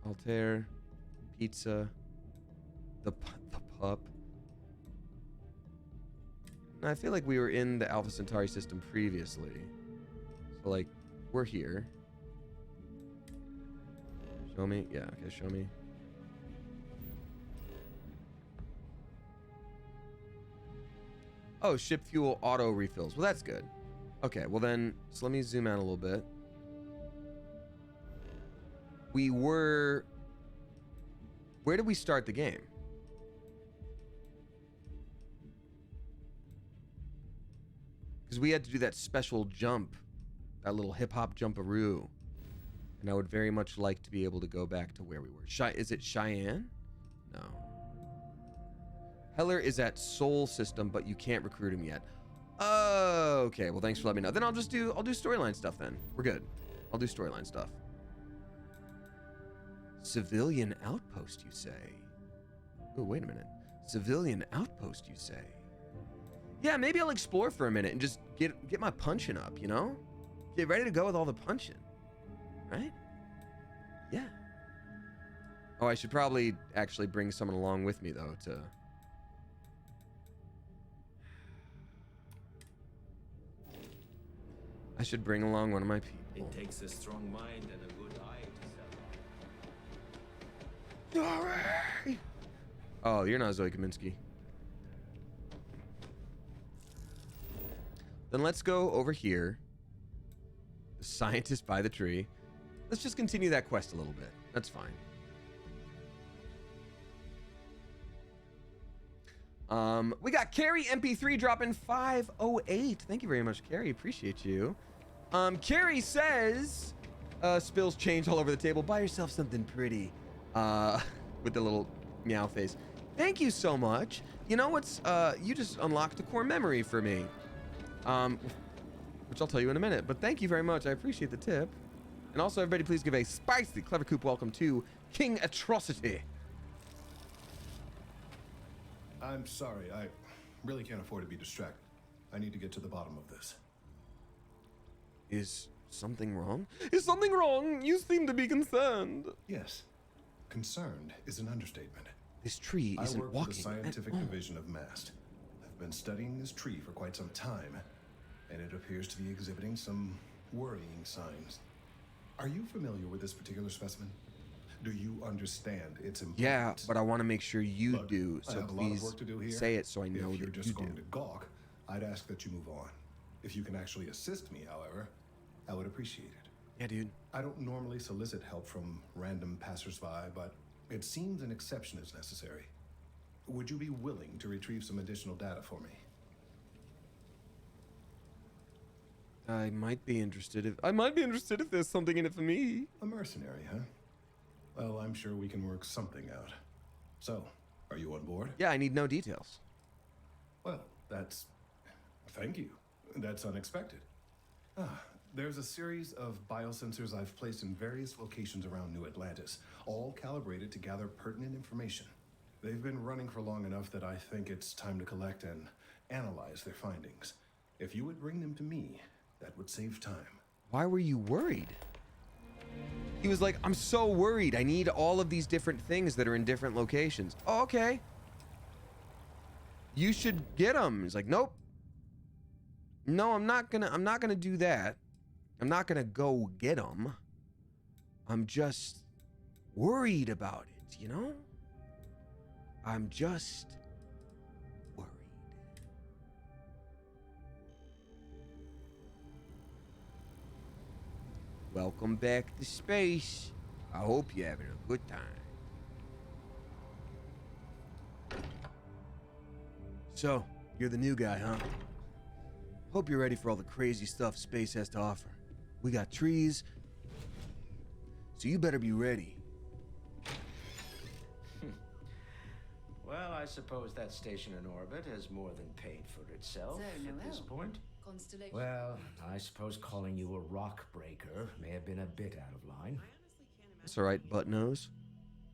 Altair, pizza, the pup. And I feel like we were in the Alpha Centauri system previously. So like, we're here. Show me? Yeah, okay, show me. Oh, ship fuel auto refills. Well, that's good. Okay, well then, so let me zoom out a little bit. We were... Where did we start the game? Because we had to do that special jump. That little hip-hop jumparoo. And I would very much like to be able to go back to where we were. Is it Cheyenne? No. Heller is at Soul System, but you can't recruit him yet. Oh, okay. Well, thanks for letting me know. Then I'll do storyline stuff then. We're good. I'll do storyline stuff. Civilian outpost, you say? Oh, wait a minute. Civilian outpost, you say? Yeah, maybe I'll explore for a minute and just get my punching up, you know? Get ready to go with all the punching. Right? Yeah. Oh, I should probably actually bring someone along with me, though, to... I should bring along one of my people. It takes a strong mind and a good eye to sell. Sorry. Oh, you're not Zoe Kaminsky. Then let's go over here. The scientist by the tree. Let's just continue that quest a little bit. That's fine. We got Carrie MP3 dropping 508. Thank you very much, Carrie. Appreciate you. Carrie says, spills change all over the table. Buy yourself something pretty. With the little meow face. Thank you so much. You know what's, you just unlocked a core memory for me. Which I'll tell you in a minute. But thank you very much. I appreciate the tip. And also, everybody, please give a spicy Clever Coop welcome to King Atrocity. I'm sorry. I really can't afford to be distracted. I need to get to the bottom of this. Is something wrong? Is something wrong? You seem to be concerned. Yes. Concerned is an understatement. This tree isn't I work walking. for the scientific division of MAST. I've been studying this tree for quite some time, and it appears to be exhibiting some worrying signs. Are you familiar with this particular specimen? Do you understand its importance? Yeah, but I want to make sure you do. I So have a lot of please work to do here. say it so I know if you're that just you going do. to gawk, I'd ask that you move on. If you can actually assist me, however, I would appreciate it. Yeah, dude. I don't normally solicit help from random passersby, but it seems an exception is necessary. Would you be willing to retrieve some additional data for me? I might be interested if there's something in it for me. A mercenary, huh? Well, I'm sure we can work something out. So, are you on board? Yeah, I need no details. Well, thank you. That's unexpected. There's a series of biosensors I've placed in various locations around New Atlantis, all calibrated to gather pertinent information. They've been running for long enough that I think it's time to collect and analyze their findings. If you would bring them to me, that would save time. Why were you worried? He was like, I'm so worried. I need all of these different things that are in different locations. Oh, okay. You should get them. He's like, nope. No, I'm not gonna do that. I'm not gonna go get them. I'm just worried about it, you know? I'm just worried. Welcome back to space. I hope you're having a good time. So, you're the new guy, huh? Hope you're ready for all the crazy stuff space has to offer. We got trees, so you better be ready. Well, I suppose that station in orbit has more than paid for itself So, at this Noel, point. Constellation. Well, I suppose calling you a rock breaker may have been a bit out of line. That's all right, butt nose.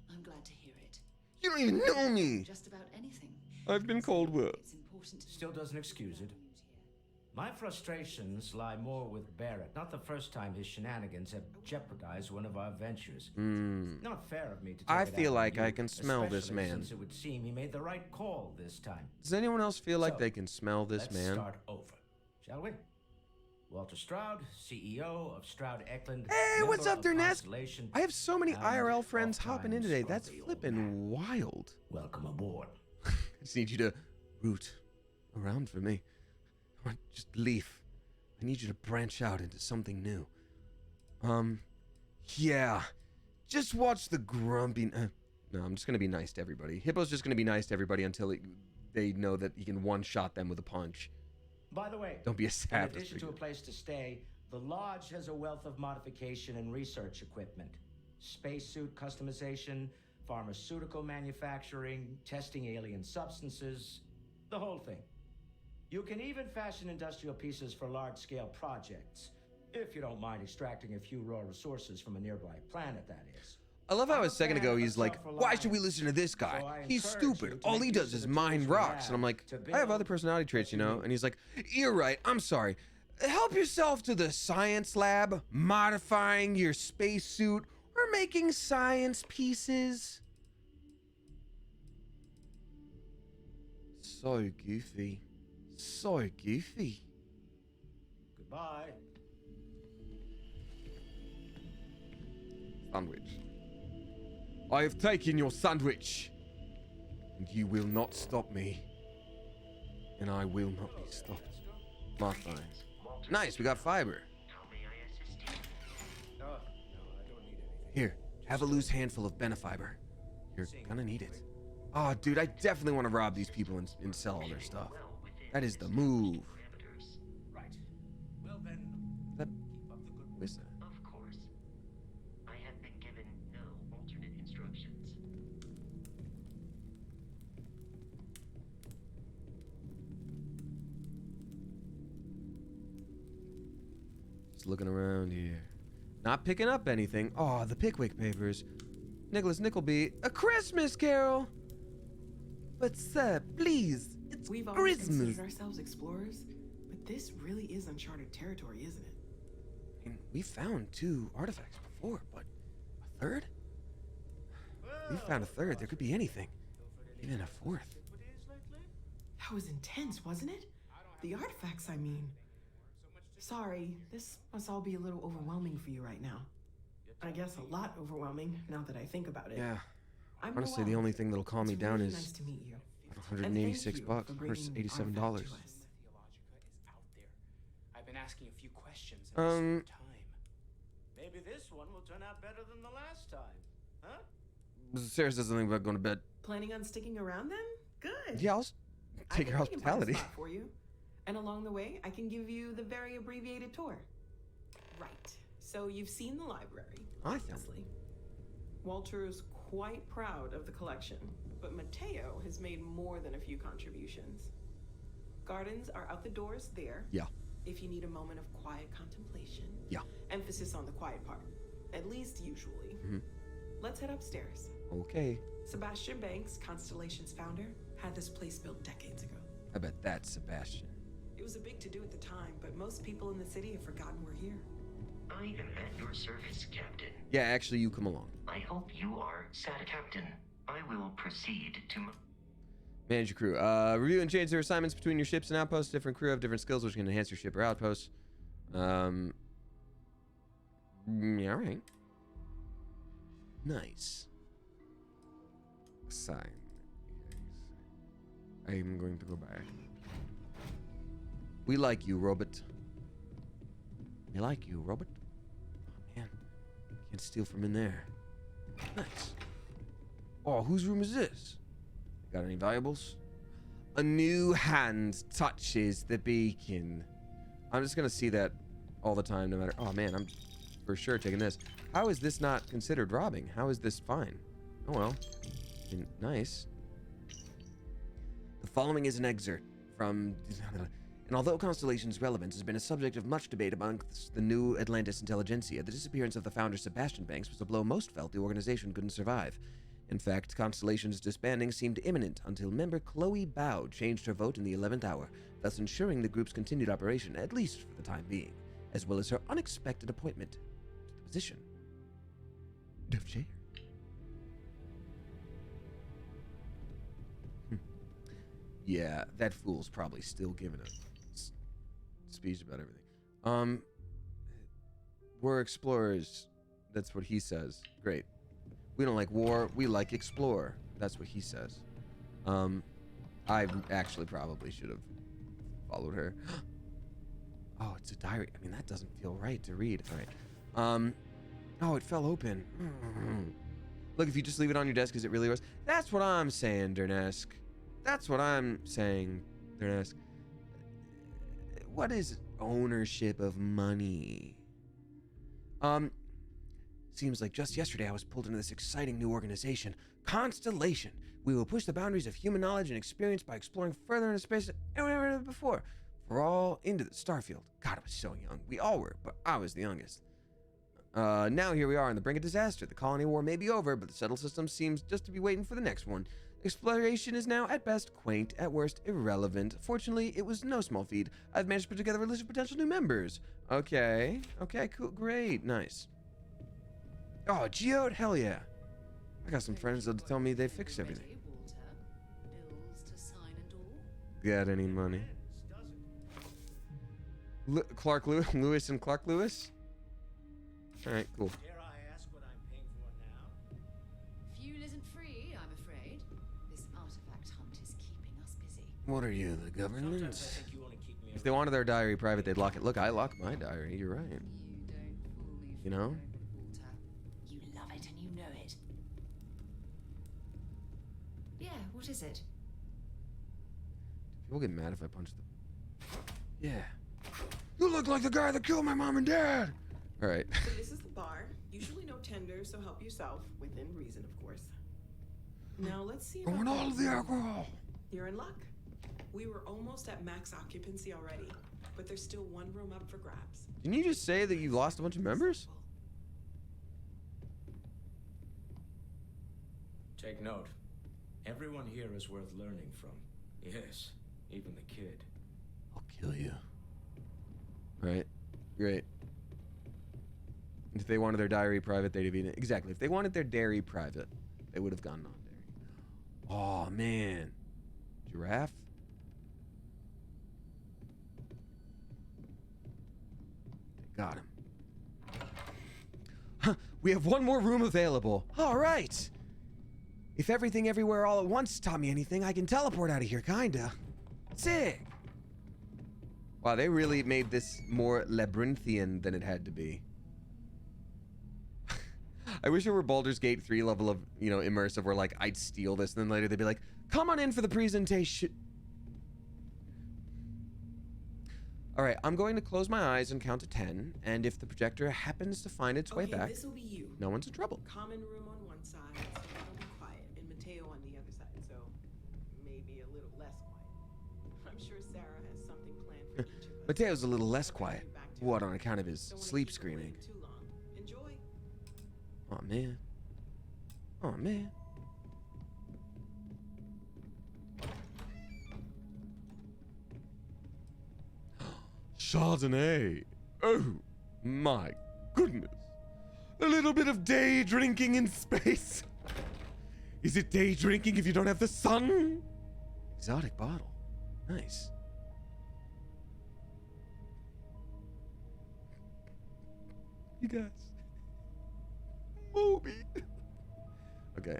I'm glad to hear it. You don't even know me. Just about anything. I've been called what? It's important to Still doesn't excuse it. My frustrations lie more with Barrett. Not the first time his shenanigans have jeopardized one of our ventures. Not fair of me to take I it feel out on like you, I can smell this especially man. Since it would seem he made the right call this time. Does anyone else feel like So, they can smell this let's man? start over, shall we? Walter Stroud, CEO of Stroud Eklund. Hey, what's member up, of Dernesk? Constellation, I have so many and IRL friends oft hopping in times today. That's grumpy old flipping wild. Welcome aboard. I just need you to root around for me. Or just leave. I need you to branch out into something new. Yeah. Just watch the grumpy... no, I'm just going to be nice to everybody. Hippo's just going to be nice to everybody until they know that he can one-shot them with a punch. By the way, Don't be a in sap. addition to a place to stay, the lodge has a wealth of modification and research equipment. Spacesuit customization, pharmaceutical manufacturing, testing alien substances, the whole thing. You can even fashion industrial pieces for large-scale projects, if you don't mind extracting a few raw resources from a nearby planet, that is. I love how I'm a second fan ago of he's like, why should we listen to this guy? so I He's encourage you stupid. to All make he use does of is the mine tools we rocks. And I'm have like, to I have build other personality traits, you what you know? need. And he's like, you're right. I'm sorry. Help yourself to the science lab, modifying your spacesuit, or making science pieces. So goofy. So goofy. Goodbye. Sandwich. I have taken your sandwich, and you will not stop me, and I will not be stopped. My fine. Nice, we got fiber. Here, have a loose handful of benefiber. You're gonna need it. Oh, dude, I definitely want to rob these people and sell all their stuff. That is the move. Right. Well then, That, keep up the good work. where's that? Of course. I have been given no alternate instructions. Just looking around here. Not picking up anything. Oh, the Pickwick Papers. Nicholas Nickleby. A Christmas Carol! But sir, please, it's We've always Christmas. considered ourselves explorers, but this really is uncharted territory, isn't it? I mean, we found 2 artifacts before, but a third? We found a third. There could be anything. Even a 4th. That was intense, wasn't it? The artifacts, I mean. Sorry, this must all be a little overwhelming for you right now. I guess a lot overwhelming, now that I think about it. Yeah. I'm Honestly, Noelle. the only thing that'll calm me It's down really is nice to meet you. 186 bucks, for or bringing $87. artifacts to us. I've been asking a few questions. And I serve time. Maybe this one will turn out better than the last time, huh? Sarah says something about going to bed. Planning on sticking around then? Good. Yeah, I'll take your I can find a hospitality. spot for you. And along the way, I can give you the very abbreviated tour. Right. So you've seen the library, I think. obviously. Walter is quite proud of the collection, but Mateo has made more than a few contributions. Gardens are out the doors there. Yeah. If you need a moment of quiet contemplation. Yeah. Emphasis on the quiet part. At least usually. Let's head upstairs. Okay. Sebastian Banks, Constellation's founder, had this place built decades ago. I bet that's Sebastian. It was a big to-do at the time, but most people in the city have forgotten we're here. I am at your service, Captain. Yeah, actually, you come along. I hope you are sat, Captain. I will proceed to Manage your crew. Review and change their assignments between your ships and outposts. Different crew have different skills which can enhance your ship or outpost. Yeah, all right. Nice. Assign. I am going to go back. We like you, Robert. We like you, Robert. Oh, man. Can't steal from in there. Nice. Oh, whose room is this? Got any valuables? A new hand touches the beacon. I'm just gonna see that all the time, no matter. Oh man, I'm for sure taking this. How is this not considered robbing? How is this fine? Oh well. I mean, nice. following is an excerpt from... And although Constellation's relevance has been a subject of much debate amongst the new Atlantis intelligentsia, the disappearance of the founder Sebastian Banks was a blow most felt the organization couldn't survive. In fact, Constellation's disbanding seemed imminent until member Chloe Bow changed her vote in the 11th hour, thus ensuring the group's continued operation, at least for the time being, as well as her unexpected appointment to the position of chair. Yeah, that fool's probably still giving a speech about everything. We're explorers. That's what he says. Great. We don't like war. We like explore. That's what he says. I actually probably should have followed her. Oh, it's a diary. I mean, that doesn't feel right to read. All right. Oh, it fell open. Look, if you just leave it on your desk, is it really yours? That's what I'm saying, Dernesk. That's what I'm saying, Dernesk. What is ownership of money? Seems like just yesterday I was pulled into this exciting new organization, Constellation. We will push the boundaries of human knowledge and experience by exploring further into space than ever before. We're all into the Starfield. God, I was so young. We all were, but I was the youngest. Now here we are on the brink of disaster. The colony war may be over, but the shuttle system seems just to be waiting for the next one. Exploration is now, at best, quaint, at worst, irrelevant. Fortunately, it was no small feat. I've managed to put together a list of potential new members. Okay, cool, great, nice. Oh, Geode, hell yeah. I got some friends that'll tell me they fixed everything. Got any money? Clark Lewis and Clark Lewis? Alright, cool. Dare I ask what I'm paying for now? Fuel isn't free, I'm afraid. This artifact hunt is keeping us busy. What are you, the government? Sometimes I think you want to keep me If they wanted their diary private, they'd lock it. Look, I lock my diary, you're right. You know? You love it and you know it. Yeah, what is it? People get mad if I punch them. Yeah. You look like the guy that killed my mom and dad! Alright. So this is the bar. Usually no tender, so help yourself. Within reason, of course. Now let's see I want all of the alcohol! You're in luck. We were almost at max occupancy already, but there's still one room up for grabs. Didn't you just say that you lost a bunch of members? Take note. Everyone here is worth learning from. Yes, even the kid. I'll kill you. Alright. Great. If they wanted their diary private, they'd have eaten it. Exactly. If they wanted their dairy private, they would have gone non-dairy. Oh, man. Giraffe? Got him. Huh, we have one more room available. All right. If everything everywhere all at once taught me anything, I can teleport out of here, kinda. Sick. Wow, they really made this more labyrinthian than it had to be. I wish it were Baldur's Gate 3 level of, you know, immersive where, like, I'd steal this and then later they'd be like, come on in for the presentation. All right, I'm going to close my eyes and count to 10, and if the projector happens to find its way back, This'll be you. no one's in trouble. Common room on one side, so that'll be quiet, and Mateo on the other side, so maybe a little less quiet. I'm sure Sarah has something planned for each of us. Mateo's a little less quiet. What, on account of his sleep screaming? Too long. Enjoy. Oh, man. Oh, man. Chardonnay. Oh, my goodness. A little bit of day drinking in space. Is it day drinking if you don't have the sun? Exotic bottle. Nice. You guys. Moby. Okay,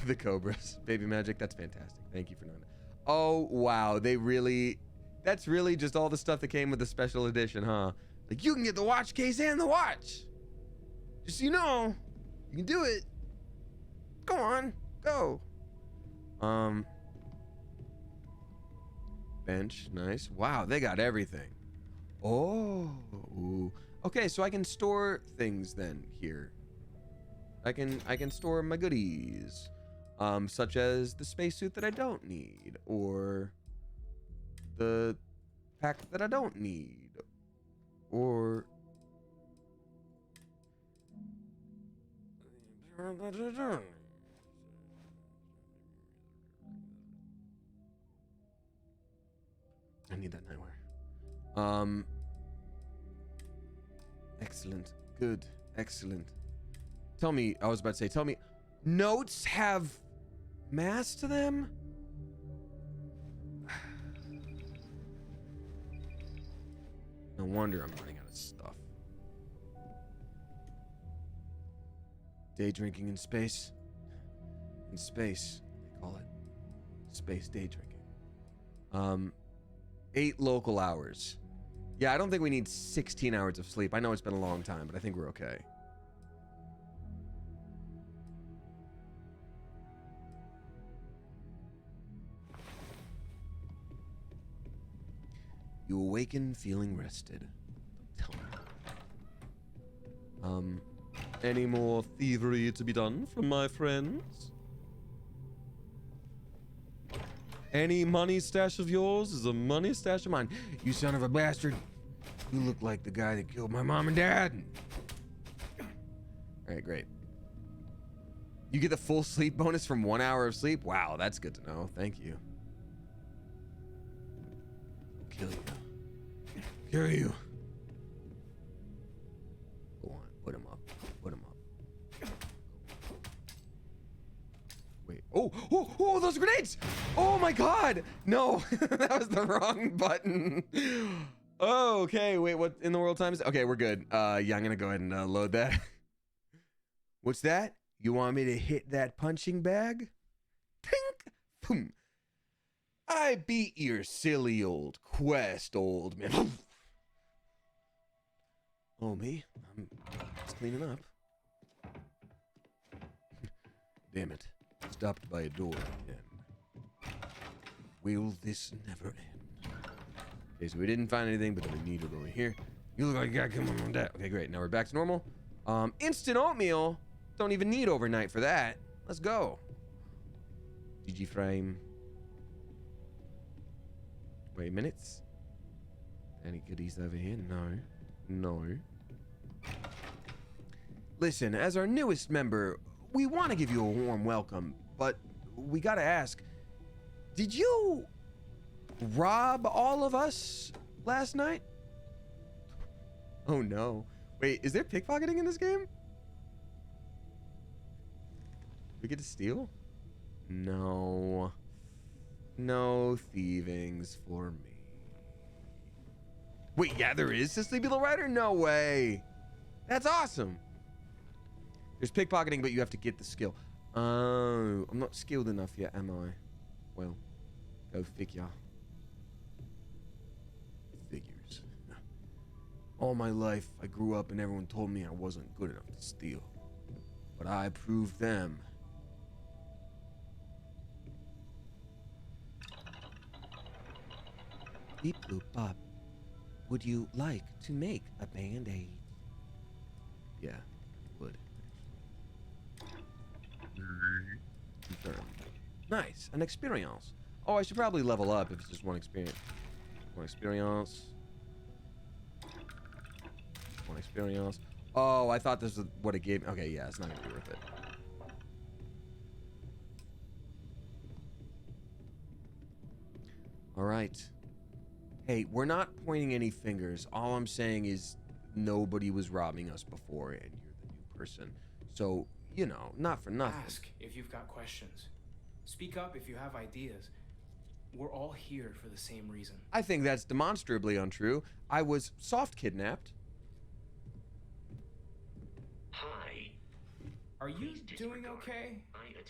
the Cobras. Baby magic, that's fantastic. Thank you for knowing that. Oh, wow, they really... That's really just all the stuff that came with the special edition, huh? Like, you can get the watch case and the watch. Just so you know, you can do it. Go on, go. Bench, nice. Wow, they got everything. Oh, ooh. Okay, so I can store things then here. I can store my goodies. such as the spacesuit that I don't need, or the pack that I don't need, or I need that nightwear. Excellent. Good. Excellent. Tell me, I was about to say, tell me, notes have mass to them? No wonder I'm running out of stuff. Day drinking in space. In space, they call it. Space day drinking. 8 local hours. Yeah, I don't think we need 16 hours of sleep. I know it's been a long time, but I think we're okay. You awaken feeling rested. Don't tell me. Any more thievery to be done from my friends? Any money stash of yours is a money stash of mine. You son of a bastard. You look like the guy that killed my mom and dad. All right, great. You get the full sleep bonus from 1 hour of sleep? Wow, that's good to know. Thank you. Kill you. Kill you. Go on, put him up. Put him up. Wait. Oh, those grenades! Oh my god! No, that was the wrong button. Oh, okay, wait, what in the world time is it? Okay, we're good. Yeah, I'm gonna go ahead and load that. What's that? You want me to hit that punching bag? Pink! Boom. I beat your silly old quest, old man. Oh, me? I'm just cleaning up. Damn it. Stopped by a door again. Will this never end? Okay, so we didn't find anything, but then we need to go in here. You look like you got come on that. Okay, great. Now we're back to normal. Instant oatmeal. Don't even need overnight for that. Let's go. GG frame. Wait minutes. Any goodies over here? No. Listen, as our newest member, we want to give you a warm welcome, but we gotta ask, did you rob all of us last night? Oh no. Wait, is there pickpocketing in this game? We get to steal? No. No thievings for me. Wait, yeah, there is a Sleepy Little Rider? No way. That's awesome. There's pickpocketing, but you have to get the skill. Oh, I'm not skilled enough yet, am I? Well, go figure. Figures. All my life, I grew up and everyone told me I wasn't good enough to steal. But I proved them. Beep boop bop. Would you like to make a band-aid? Yeah, would. Confirmed. Nice, an experience. Oh, I should probably level up if it's just one experience. One experience. One experience. Oh, I thought this was what it gave me. Okay, yeah, it's not gonna be worth it. All right. Hey, we're not pointing any fingers. All I'm saying is nobody was robbing us before, and you're the new person. So, you know, not for nothing. Ask if you've got questions. Speak up if you have ideas. We're all here for the same reason. I think that's demonstrably untrue. I was soft kidnapped. Hi. Are you doing okay?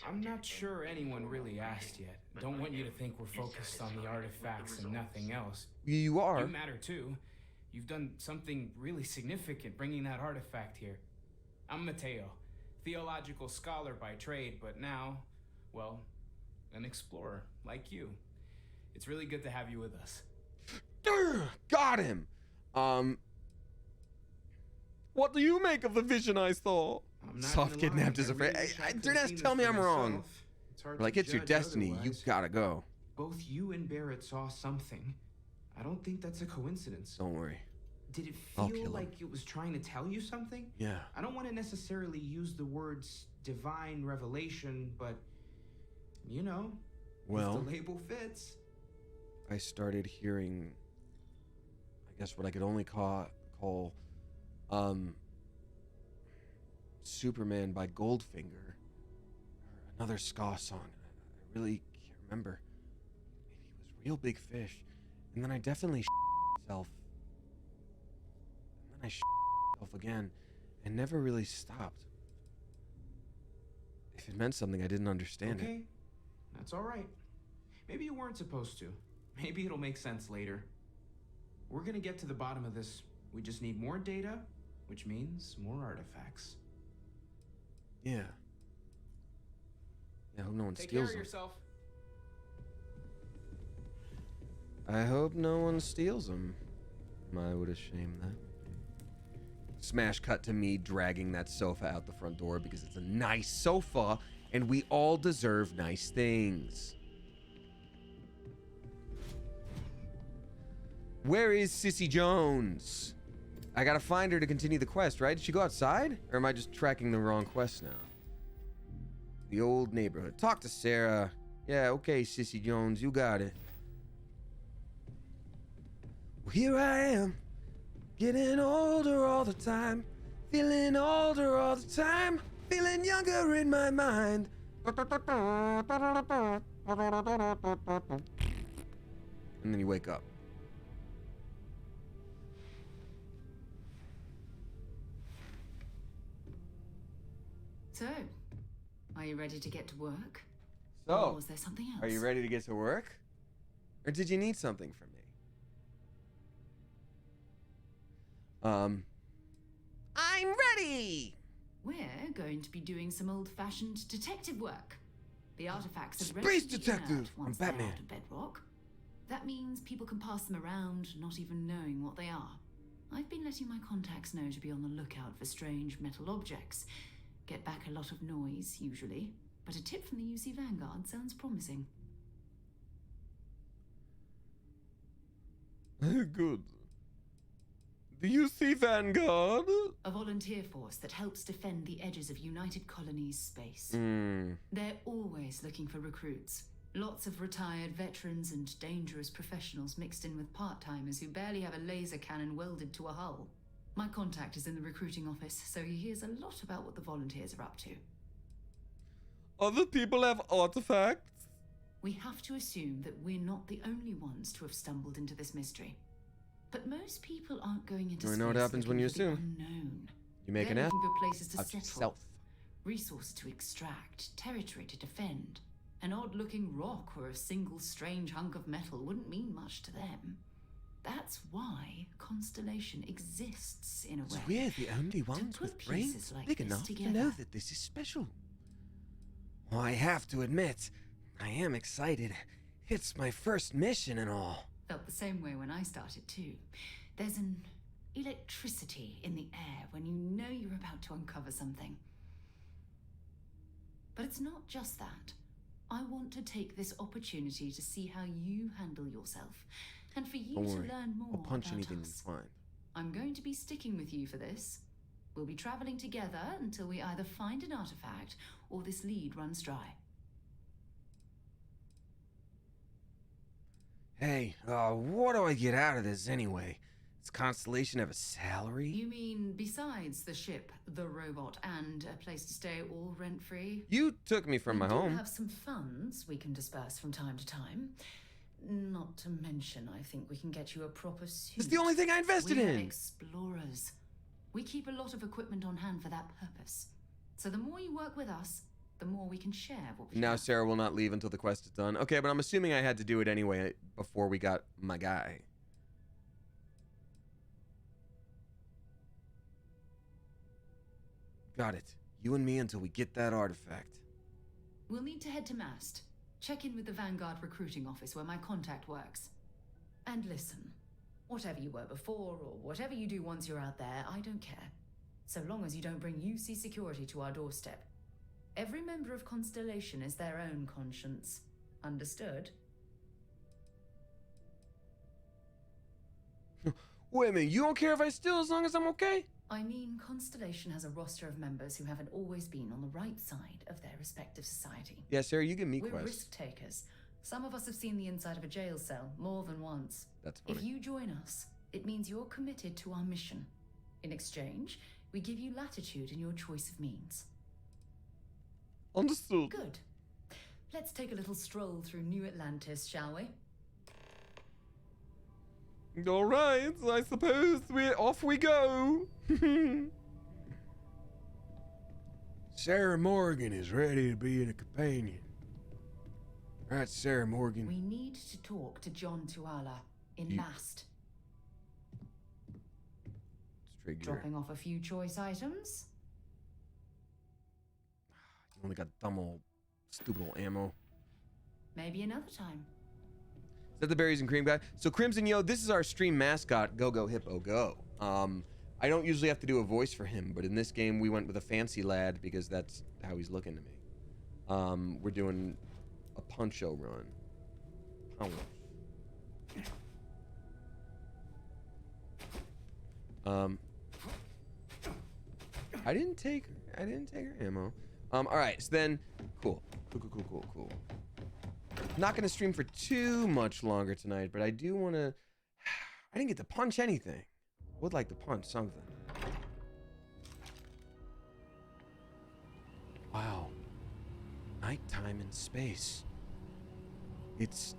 I'm not sure anyone really asked yet. Don't want you to think we're focused on the artifacts and nothing else. You are. You matter too. You've done something really significant bringing that artifact here. I'm Mateo, theological scholar by trade, but now, well, an explorer like you. It's really good to have you with us. Got him. What do you make of the vision I saw? Soft kidnapped is afraid. Durness, tell me I'm wrong. It's hard Like, to it's your judge destiny. You otherwise. gotta go. Both you and Barrett saw something. I don't think that's a coincidence. Don't worry. Did it I'll kill feel him. like it was trying to tell you something? Yeah. I don't want to necessarily use the words divine revelation, but you know, Well, if the label fits. I started hearing, I guess what I could only call Superman by Goldfinger, or another ska song. I really can't remember. Maybe it was Real Big Fish, and then I definitely myself, and then I myself again, and never really stopped. If it meant something, I didn't understand it. Okay, that's all right. Maybe you weren't supposed to. Maybe it'll make sense later. We're gonna get to the bottom of this. We just need more data, which means more artifacts. Yeah. I hope no one Take care steals of them. yourself. I hope no one steals them. I would have shamed that. Smash cut to me dragging that sofa out the front door because it's a nice sofa and we all deserve nice things. Where is Sissy Jones? I gotta find her to continue the quest, right? Did she go outside? Or am I just tracking the wrong quest now? The old neighborhood. Talk to Sarah. Yeah, okay, Sissy Jones, you got it. Well, here I am, getting older all the time, feeling older all the time, feeling younger in my mind. And then you wake up. So, are you ready to get to work? So, Or was there something else? are you ready to get to work? Or did you need something from me? I'm ready! We're going to be doing some old-fashioned detective work. The artifacts are Space relatively detective! inert I'm once they're Batman. out of bedrock. That means people can pass them around, not even knowing what they are. I've been letting my contacts know to be on the lookout for strange metal objects. Get back a lot of noise, usually. But a tip from the UC Vanguard sounds promising. Good. The UC Vanguard? A volunteer force that helps defend the edges of United Colonies space. Hmm. They're always looking for recruits. Lots of retired veterans and dangerous professionals mixed in with part-timers who barely have a laser cannon welded to a hull. My contact is in the recruiting office, so he hears a lot about what the volunteers are up to. Other people have artifacts? We have to assume that we're not the only ones to have stumbled into this mystery. But most people aren't going into I space know what happens when looking you for the assume. unknown. You make They're an F looking for places to out settle, yourself. resources to extract, territory to defend. An odd-looking rock or a single strange hunk of metal wouldn't mean much to them. That's why Constellation exists in a way. We're the only ones put with brains pieces like big this enough to together. know that this is special. Well, I have to admit, I am excited. It's my first mission and all. Felt the same way when I started too. There's an electricity in the air when you know you're about to uncover something. But it's not just that. I want to take this opportunity to see how you handle yourself, and for you Don't to worry, learn more I'll punch about anything we us. find. I'm going to be sticking with you for this. We'll be traveling together until we either find an artifact or this lead runs dry. Hey, what do I get out of this anyway? Does Constellation have a salary? You mean besides the ship, the robot, and a place to stay all rent-free? You took me from my We home. do have some funds we can disperse from time to time. Not to mention, I think we can get you a proper suit. It's the only thing I invested We're in. explorers. We keep a lot of equipment on hand for that purpose. So the more you work with us, the more we can share what we Now have. Sarah will not leave until the quest is done. Okay, but I'm assuming I had to do it anyway before we got my guy. Got it. You and me until we get that artifact. We'll need to head to Mast. Check in with the Vanguard recruiting office where my contact works. And listen, whatever you were before or whatever you do once you're out there, I don't care. So long as you don't bring UC security to our doorstep. Every member of Constellation is their own conscience. Understood? Wait a minute, you don't care if I steal as long as I'm okay? I mean, Constellation has a roster of members who haven't always been on the right side of their respective society. Yeah, Sarah, you give me We're quests. risk takers. Some of us have seen the inside of a jail cell more than once. That's funny. If you join us, it means you're committed to our mission. In exchange, we give you latitude in your choice of means. Understood. Good. Let's take a little stroll through New Atlantis, shall we? All right, I suppose off we go. Sarah Morgan is ready to be a companion. Right, Sarah Morgan. We need to talk to John Tuala in Mast. Trigger. Dropping off a few choice items. You only got dumb old, stupid old ammo. Maybe another time. Is that the berries and cream guy? So Crimson, yo, this is our stream mascot, Go Go Hippo Go. I don't usually have to do a voice for him, but in this game we went with a fancy lad because that's how he's looking to me. We're doing a poncho run. Poncho. I didn't take her ammo. All right, so then, cool. Not gonna stream for too much longer tonight, but I do want to. I didn't get to punch anything. Would like to punch something. Wow. Nighttime in space. It's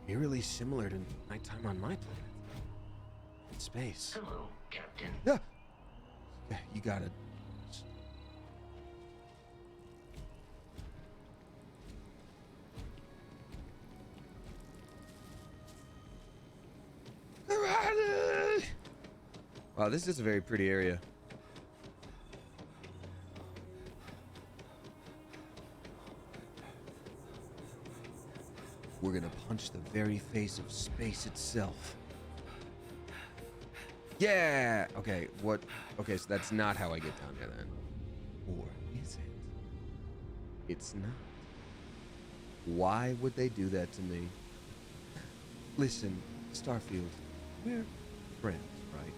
eerily similar to nighttime on my planet. In space. Hello, Captain. Yeah. Yeah, you got it. Wow, this is a very pretty area. We're gonna punch the very face of space itself. Yeah! Okay, what? Okay, so that's not how I get down there then. Or is it? It's not. Why would they do that to me? Listen, Starfield, we're friends, right?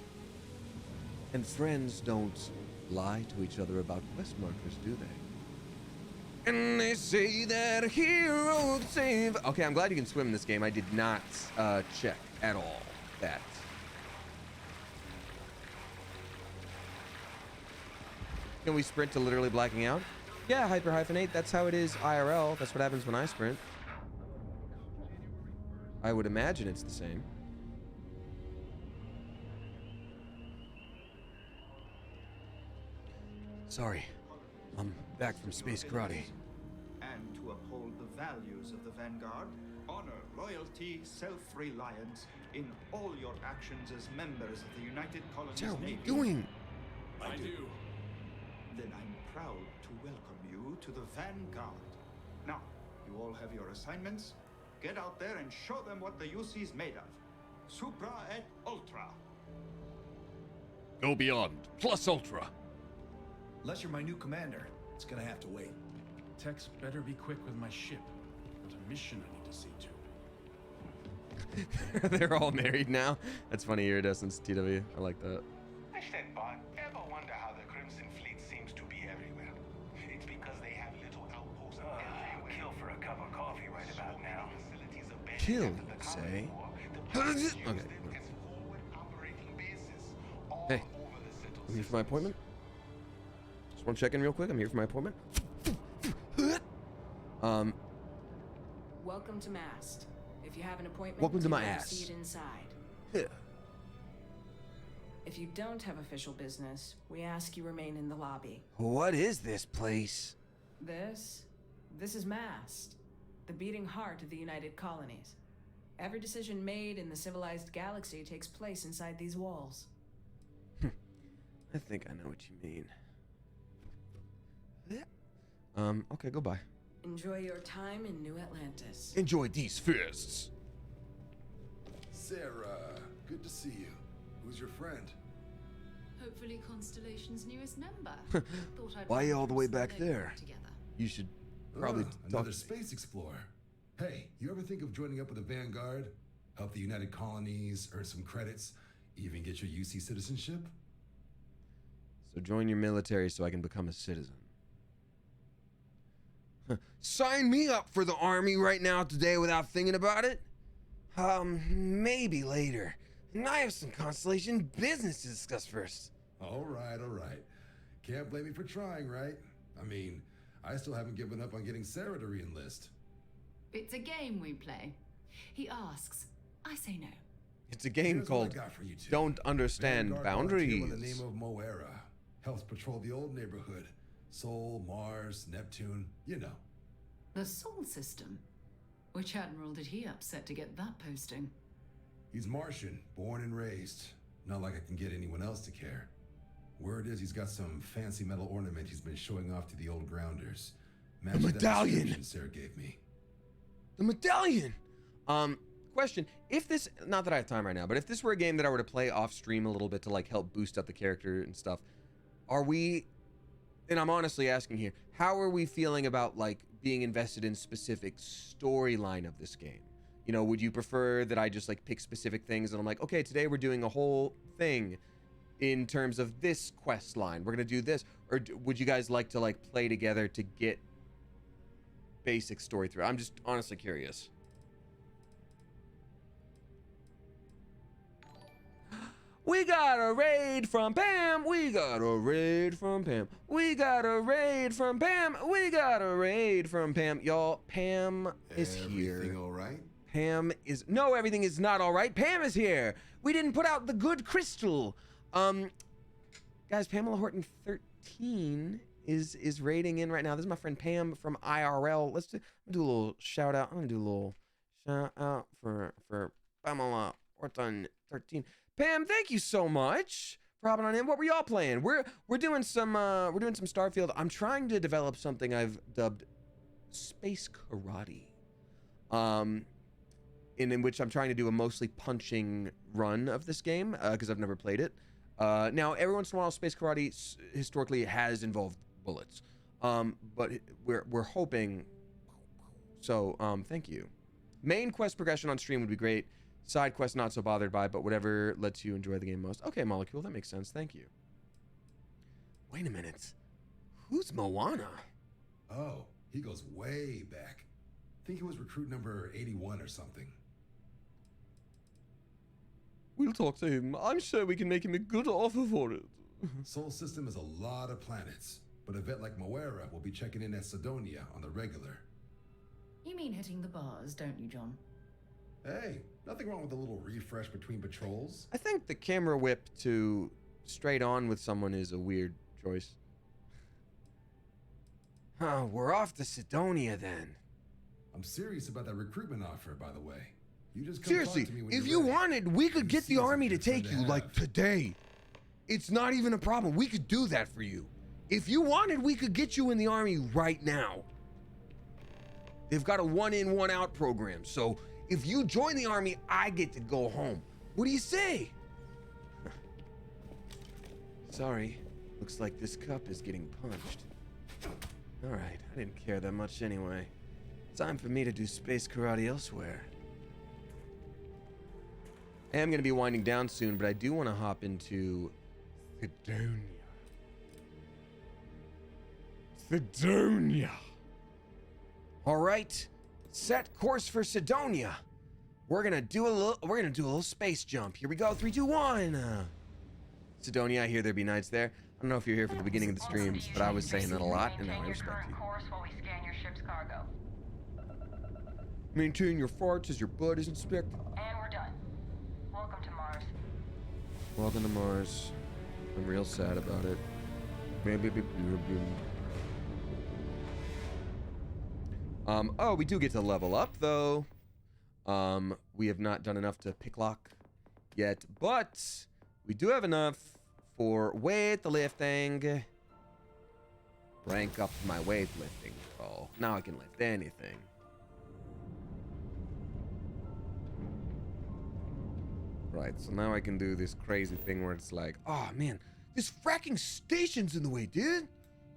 And friends don't lie to each other about quest markers, do they? And they say that a hero would save. Okay, I'm glad you can swim in this game. I did not check at all that. Can we sprint to literally blacking out? Yeah, hyperhyphenate. That's how it is IRL. That's what happens when I sprint. I would imagine it's the same. Sorry, I'm back from space karate. And to uphold the values of the Vanguard, honor, loyalty, self-reliance in all your actions as members of the United Colonies Sarah, what are you Navy. doing? I do. Then I'm proud to welcome you to the Vanguard. Now, you all have your assignments. Get out there and show them what the UC's made of. Supra et Ultra. Go beyond. Plus ultra. Unless you're my new commander, it's gonna have to wait. Tex better be quick with my ship. There's a mission I need to see to. They're all married now. That's funny, iridescence TW. I like that. Hashtag bot, ever wonder how the Crimson Fleet seems to be everywhere? It's because they have little outposts everywhere. Kill for a cup of coffee right about now. Kill, you say? Okay. Hey, I'm here for my appointment. Just want to check in real quick. I'm here for my appointment. Welcome to Mast. If you have an appointment, Welcome to my take a ass. seat inside. Yeah. If you don't have official business, we ask you remain in the lobby. What is this place? This is Mast, the beating heart of the United Colonies. Every decision made in the civilized galaxy takes place inside these walls. I think I know what you mean. Okay, goodbye. Enjoy your time in New Atlantis. Enjoy these fists. Sarah, good to see you. Who's your friend? Hopefully Constellation's newest member. Thought I'd Why run you all the through way some back legwork there? together. you should probably talk another to space explorer. Hey, you ever think of joining up with the Vanguard? Help the United Colonies, earn some credits, even get your UC citizenship? So join your military so I can become a citizen. Sign me up for the army right now today without thinking about it? Maybe later. I have some Constellation business to discuss first. All right. Can't blame me for trying, right? I mean, I still haven't given up on getting Sarah to re-enlist. It's a game we play. He asks, I say no. It's a game Here's what I called got for you two. Don't Understand Vanguard Boundaries. volunteer with the name of Moera. Helps patrol the old neighborhood. Sol, Mars, Neptune, you know. The Sol system? Which admiral did he upset to get that posting? He's Martian, born and raised. Not like I can get anyone else to care. Word is he's got some fancy metal ornament he's been showing off to the old grounders. Matches that medallion! description Sarah gave me. The medallion! Question, if this, not that I have time right now, but if this were a game that I were to play off stream a little bit to like help boost up the character and stuff, are we, and I'm honestly asking here, how are we feeling about like being invested in specific storyline of this game? You know, would you prefer that I just like pick specific things and I'm like, okay, today we're doing a whole thing in terms of this quest line, we're gonna do this, or would you guys like to like play together to get basic story through? I'm just honestly curious. We got a raid from Pam. We got a raid from Pam. We got a raid from Pam. We got a raid from Pam. Y'all, Pam is here. Everything all right? Pam is, no, everything is not all right. Pam is here. We didn't put out the good crystal. Guys, Pamela Horton 13 is raiding in right now. This is my friend Pam from IRL. Let's do a little shout out. I'm gonna do a little shout out for Pamela Horton 13. Pam, thank you so much for hopping on in. What were y'all playing? We're doing some Starfield. I'm trying to develop something I've dubbed space karate. In which I'm trying to do a mostly punching run of this game because I've never played it. Now, every once in a while, space karate historically has involved bullets, but we're hoping. So, thank you. Main quest progression on stream would be great. Side quest not so bothered by, but whatever lets you enjoy the game most. Okay, Molecule, that makes sense. Thank you. Wait a minute. Who's Moana? Oh, he goes way back. I think he was recruit number 81 or something. We'll talk to him. I'm sure we can make him a good offer for it. Sol system is a lot of planets, but a vet like Moera will be checking in at Sidonia on the regular. You mean hitting the bars, don't you, John? Hey, nothing wrong with a little refresh between patrols. I think the camera whip to straight on with someone is a weird choice. Oh, we're off to Sidonia then. I'm serious about that recruitment offer, by the way. You just come Seriously, talk to me when if you're you ready. wanted, we could get the seems army like to you're take trying you to like have- today. It's not even a problem. We could do that for you. If you wanted, we could get you in the army right now. They've got a 1-in, 1-out program, so if you join the army, I get to go home. What do you say? Sorry, looks like this cup is getting punched. All right, I didn't care that much anyway. Time for me to do space karate elsewhere. I am going to be winding down soon, but I do want to hop into Sidonia. All right, set course for Sidonia. We're gonna do a little space jump. Here we go. 3, 2, 1. Sidonia, I hear there be nights there. I don't know if you're here for the beginning of the streams, but I was saying that a lot, and I respect you. Course while we scan your ship's cargo. Maintain your farts as your butt is inspected. And we're done. Welcome to Mars. Welcome to Mars. I'm real sad about it. Oh, we do get to level up though. We have not done enough to picklock yet, but we do have enough for weightlifting. Rank up my weightlifting. Oh, now I can lift anything. Right, so now I can do this crazy thing where it's like, oh man, this fracking station's in the way, dude.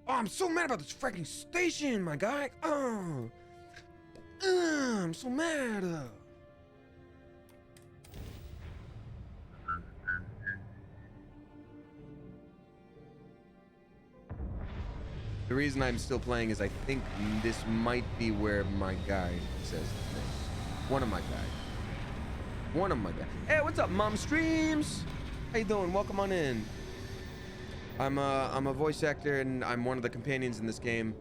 Oh, I'm so mad about this freaking station, my guy. I'm so mad. The reason I'm still playing is I think this might be where my guide says things. One of my guys. Hey, what's up, Mom Streams? How you doing? Welcome on in. I'm a voice actor and I'm one of the companions in this game,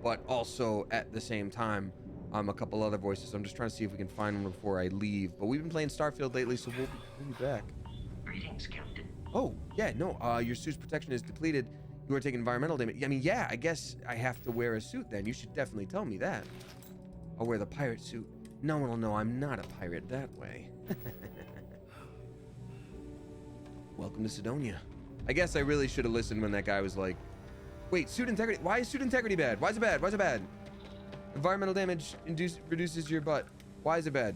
but also at the same time, I'm a couple other voices. I'm just trying to see if we can find one before I leave. But we've been playing Starfield lately, so we'll be back. Greetings, Captain. Oh, yeah, no, your suit's protection is depleted. You are taking environmental damage. I mean, yeah, I guess I have to wear a suit then. You should definitely tell me that. I'll wear the pirate suit. No one will know I'm not a pirate that way. Welcome to Sidonia. I guess I really should have listened when that guy was like, wait, suit integrity. Why is suit integrity bad? Why is it bad? Why is it bad? Environmental damage reduces your butt. Why is it bad?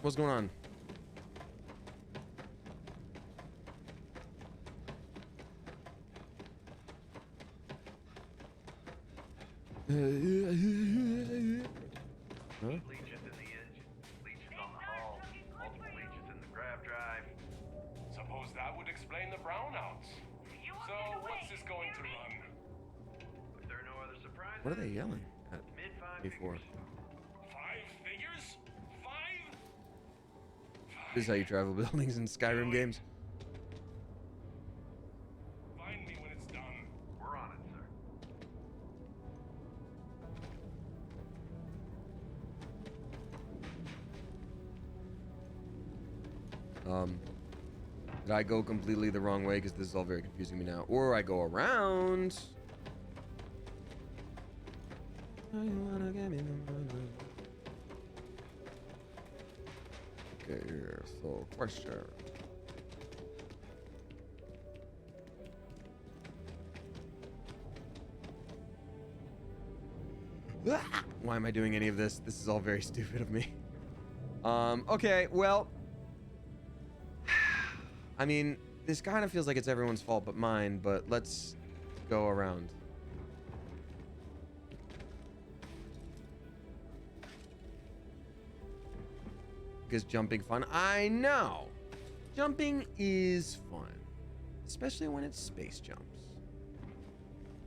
What's going on? Huh? Leeches in the edge, leeches on the hull, multiple leeches in the grav drive. Suppose that would explain the brownouts. So what's this going to run? If there are no other surprises. What are they yelling at me for? 5 figures? 5? This is how you travel buildings in Skyrim games. Find me when it's done. We're on it, sir. Did I go completely the wrong way? Because this is all very confusing me now. Or I go around. Okay, so question. Why am I doing any of this? This is all very stupid of me. Okay, well, I mean, this kind of feels like it's everyone's fault but mine, but let's go around. Because jumping fun? I know. Jumping is fun. Especially when it's space jumps.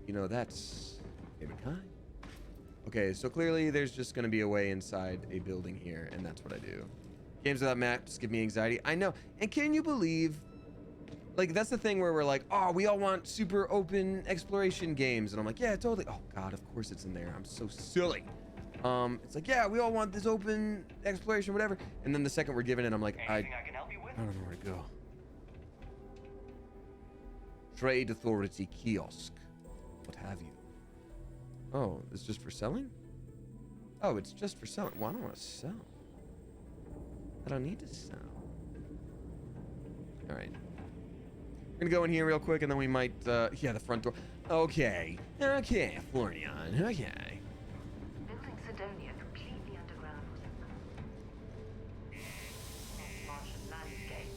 You know, that's favorite kind. Okay, so clearly there's just going to be a way inside a building here, and that's what I do. Games without maps give me anxiety. I know. And can you believe, like, that's the thing where we're like, oh, we all want super open exploration games. And I'm like, yeah, totally. Oh, God, of course it's in there. I'm so silly. It's like, yeah, we all want this open exploration, whatever. And then the second we're given it, I'm like, I can help you with? don't know where to go. Trade Authority Kiosk. What have you? Oh, it's just for selling? Oh, it's just for selling. Well, I don't want to sell. I don't need to sell. All right. We're gonna go in here real quick, and then we might, yeah, the front door. Okay. Okay, Florian. Okay. Building Sidonia completely underground was Martian landscape.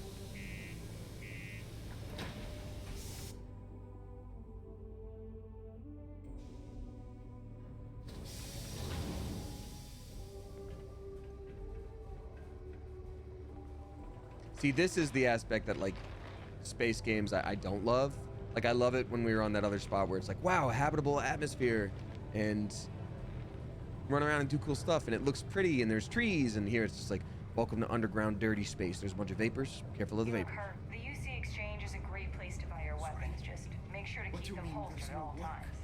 See, this is the aspect that, like, space games I don't love. Like, I love it when we were on that other spot where it's like, wow, habitable atmosphere, and run around and do cool stuff, and it looks pretty, and there's trees, and here it's just like, welcome to underground dirty space. There's a bunch of vapors. Careful of the vapors. The UC Exchange is a great place to buy your weapons. Just make sure to keep them holstered at all times.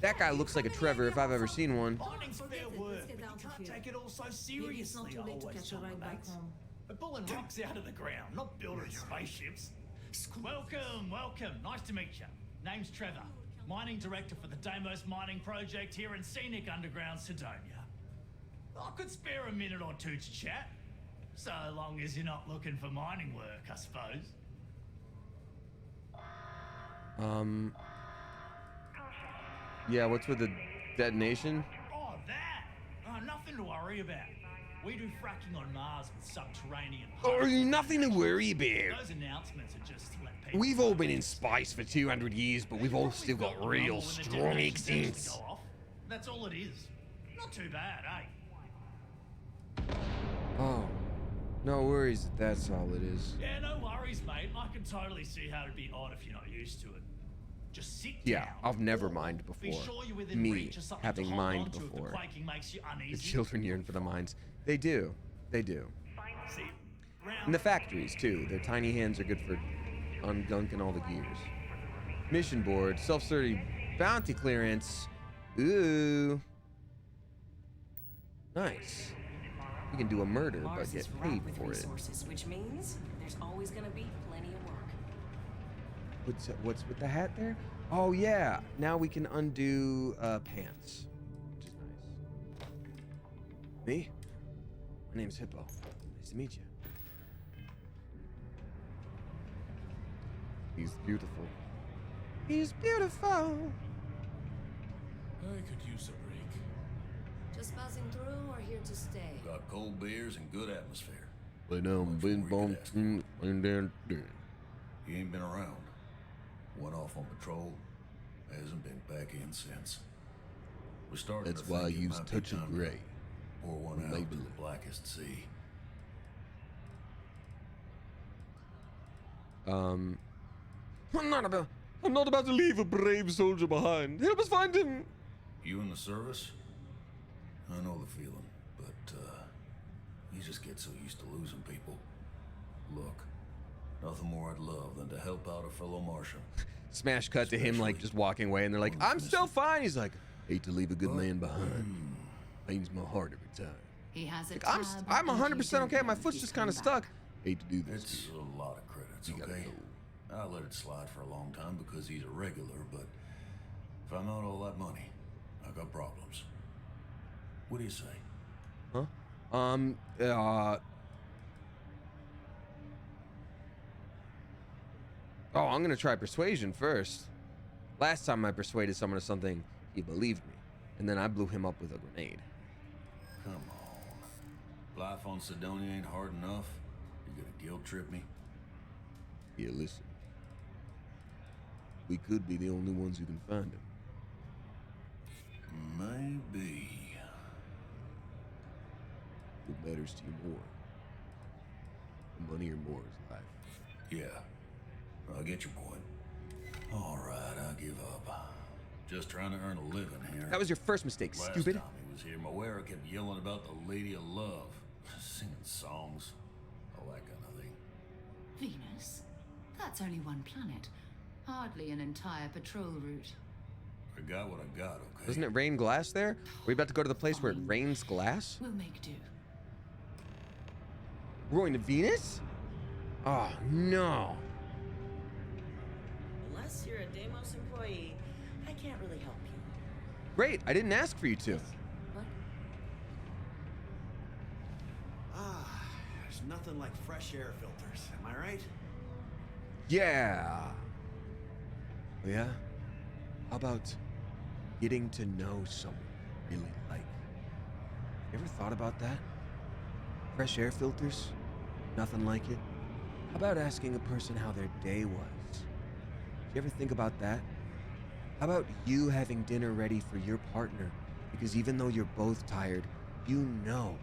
That guy looks like a Trevor if I've ever seen one. Mining's fair work, but you can't take it all so seriously. I always tell my mates. We're pulling rocks out of the ground, not building spaceships. Welcome, welcome. Nice to meet you. Name's Trevor, mining director for the Deimos mining project here in scenic underground Sidonia. I could spare a minute or two to chat, so long as you're not looking for mining work, I suppose. Yeah, what's with the detonation? Oh, that? Oh, nothing to worry about. We do fracking on Mars with subterranean. Oh, nothing to worry about. Those announcements are just to let people. We've all been in space for 200 years, but we've all still got real strong accents. That's all it is. Not too bad, eh? Oh, no worries. That's all it is. Yeah, no worries, mate. I can totally see how it'd be odd if you're not used to it. Just sit Yeah, down. I've never mined before. Sure you're within Me reach of something having to hold mined on to if the before. quaking makes you uneasy. The children yearn for the mines. They do. They do. See, And the factories too. Their tiny hands are good for ungunking all the gears. Mission board, self-serving bounty clearance. Ooh. Nice. We can do a murder, Mars but is get ripe paid with for it. resources, which means there's always going to be plenty of work. What's with the hat there? Oh yeah. Now we can undo pants, which is nice. Me? My name's Hippo. Nice to meet you. He's beautiful. He's beautiful. I could use a break. Just passing through or here to stay? Got cold beers and good atmosphere. Lay down, bing, bong, laying down, down. He ain't been around. Went off on patrol. Hasn't been back in since. We're starting That's to why I think it use might be touch of time to gray. pour one out to Label the it. blackest sea. I'm not about to leave a brave soldier behind. Help us find him. You in the service? I know the feeling, but you just get so used to losing people. Look, nothing more I'd love than to help out a fellow Martian. Smash cut to him like just walking away, and they're like, "I'm still fine." He's like, Hate to leave a good man behind. Pains my heart every time. He has a Like, tab I'm and 100% you okay. don't My know foot's if just he's kind of coming back. stuck. Hate to do this. It's a lot of credits, You gotta okay? go. I let it slide for a long time because he's a regular, but if I'm out all that money, I got problems. What do you say? Huh? Oh, I'm gonna try persuasion first. Last time I persuaded someone of something, he believed me, and then I blew him up with a grenade. Come on. Life on Sidonia ain't hard enough. You gonna guilt trip me? Yeah, listen. We could be the only ones who can find him. Maybe. What matters to you more? Money or more is life. Yeah. I get your point. All right, I give up. Just trying to earn a living here. That was your first mistake, Last stupid. time he was here, Moera kept yelling about the Lady of Love, singing songs, all that kind of thing. Venus? That's only one planet. Hardly an entire patrol route. I got what I got, okay? Doesn't it rain glass there? Are we about to go to the place where it rains glass? We'll make do. We're going to Venus? Oh, no. Unless you're a Deimos employee, I can't really help you. Great, I didn't ask for you to. What? There's nothing like fresh air filters, am I right? Yeah. Yeah? How about getting to know someone you really like? You ever thought about that? Fresh air filters? Nothing like it? How about asking a person how their day was? You ever think about that? How about you having dinner ready for your partner? Because even though you're both tired, you know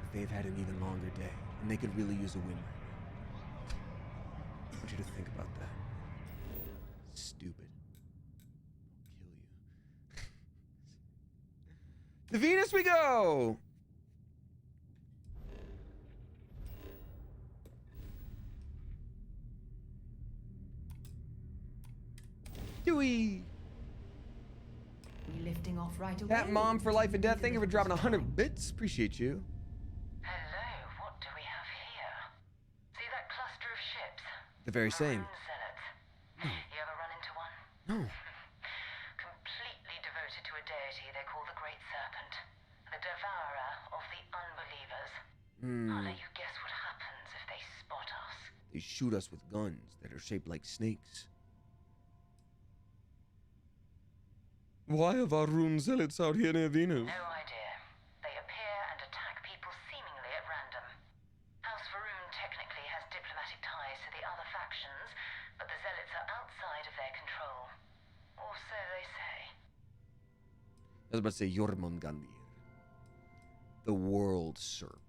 that they've had an even longer day and they could really use a win right now. I want you to think about that. Stupid. I'll kill you. To Venus we go! Dewey! We lifting off right away? Cat Mom for life and death. Thank you for dropping 100 bits. Appreciate you. Hello, what do we have here? See that cluster of ships? The very same. Zealots. You ever run into one? No. Completely devoted to a deity they call the Great Serpent, the devourer of the unbelievers. I'll let you guess what happens if they spot us. They shoot us with guns that are shaped like snakes. Why have our rune zealots out here near Venus? No idea. They appear and attack people I was about to say Jormungandr. The world serpent.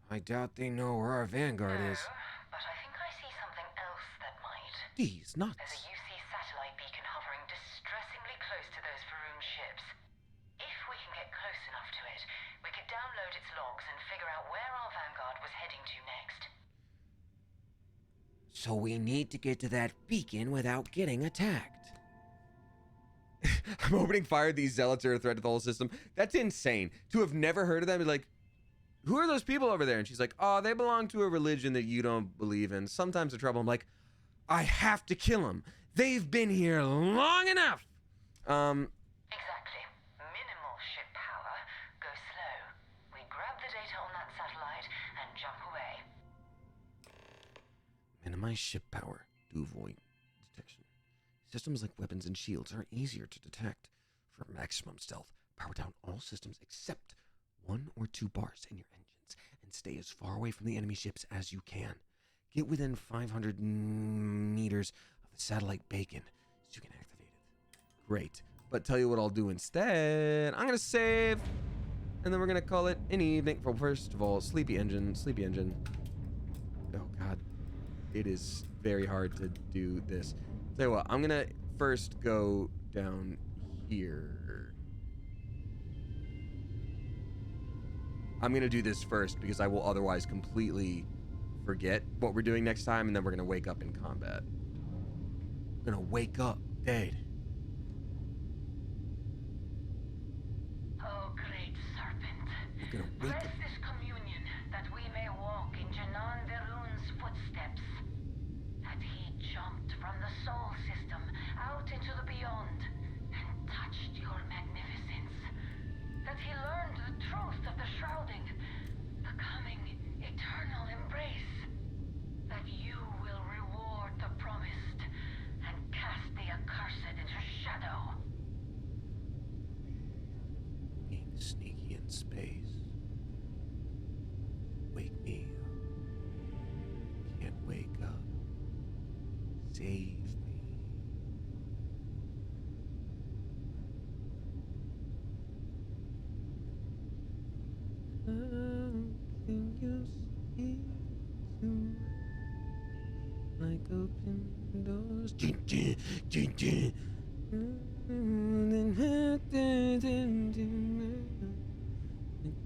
I doubt they know where our vanguard is. But I think I see something else that might. These nuts. There's a UC satellite beacon hovering distressingly close to those Faroon ships. If we can get close enough to it, we could download its logs and figure out where our vanguard was heading to next. So we need to get to that beacon without getting attacked. I'm opening fire. These zealots are a threat to the whole system. That's insane. To have never heard of them, be like, who are those people over there? And she's like, oh, they belong to a religion that you don't believe in. Sometimes the trouble. I'm like, I have to kill them. They've been here long enough. Exactly. Minimal ship power. Go slow. We grab the data on that satellite and jump away. Minimize ship power. Do void detection. Systems like weapons and shields are easier to detect. For maximum stealth, power down all systems except 1 or 2 bars in your engines and stay as far away from the enemy ships as you can. Get within 500 meters of the satellite beacon so you can activate it. Great. But tell you what I'll do instead. I'm going to save. And then we're going to call it an evening. Well, first of all, sleepy engine. Sleepy engine. Oh, God. It is very hard to do this. Tell you what, I'm going to first go down here. I'm going to do this first because I will otherwise completely forget what we're doing next time, and then we're going to wake up in combat. We're going to wake up dead. Oh, great serpent. We're going to wake Bless up. this communion that we may walk in Janan Veroon's footsteps. That he jumped from the soul system out into the beyond and touched your magnificence. That he learned the truth of the shrouding, the coming eternal embrace. That you will reward the promised and cast the accursed into shadow. Being sneaky in space. Wake me up. Can't wake up. Save me. Can you see tonight? Like open doors.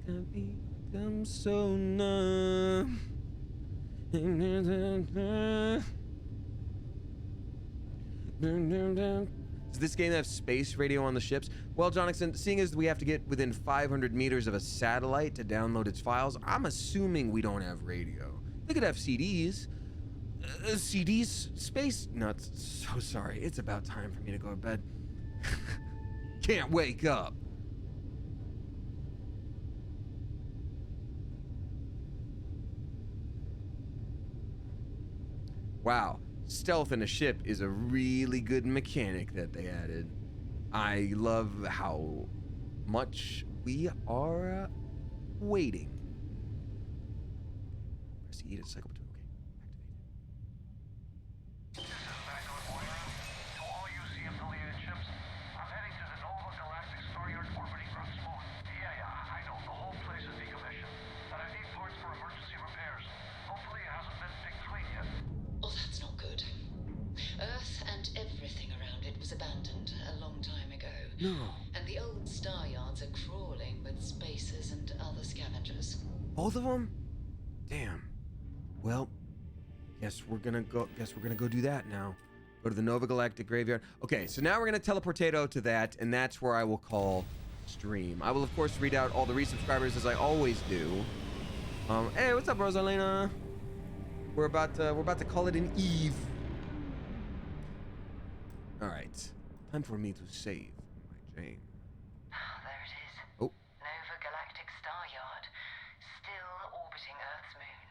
I become so numb. Does this game have space radio on the ships? Well, Jonathan, seeing as we have to get within 500 meters of a satellite to download its files, I'm assuming we don't have radio. They could have CDs. CDs? Space nuts. So sorry. It's about time for me to go to bed. Can't wake up. Wow. Stealth in a ship is a really good mechanic that they added. I love how much we are waiting. Press E to cycle between. Okay, This is Vanguard Moira. To all UC affiliated ships, I'm heading to the Nova Galactic Staryard orbiting Grunt's moon. Yeah, I know. The whole place is decommissioned. But I need parts for emergency repairs. Hopefully it hasn't been picked clean yet. Oh, that's not good. Earth and everything around it was abandoned a long time ago. No. And the old star yards are crawling with spacers and other scavengers. Both of them? Damn. Well, guess we're gonna go do that now. Go to the Nova Galactic graveyard. Okay, so now we're gonna teleportato to that, and that's where I will call stream. I will of course read out all the resubscribers as I always do. Hey, what's up, Rosalena? We're about to call it an eve. All right, time for me to save my Jane. There it is. Oh. Nova Galactic Staryard, still orbiting Earth's moon.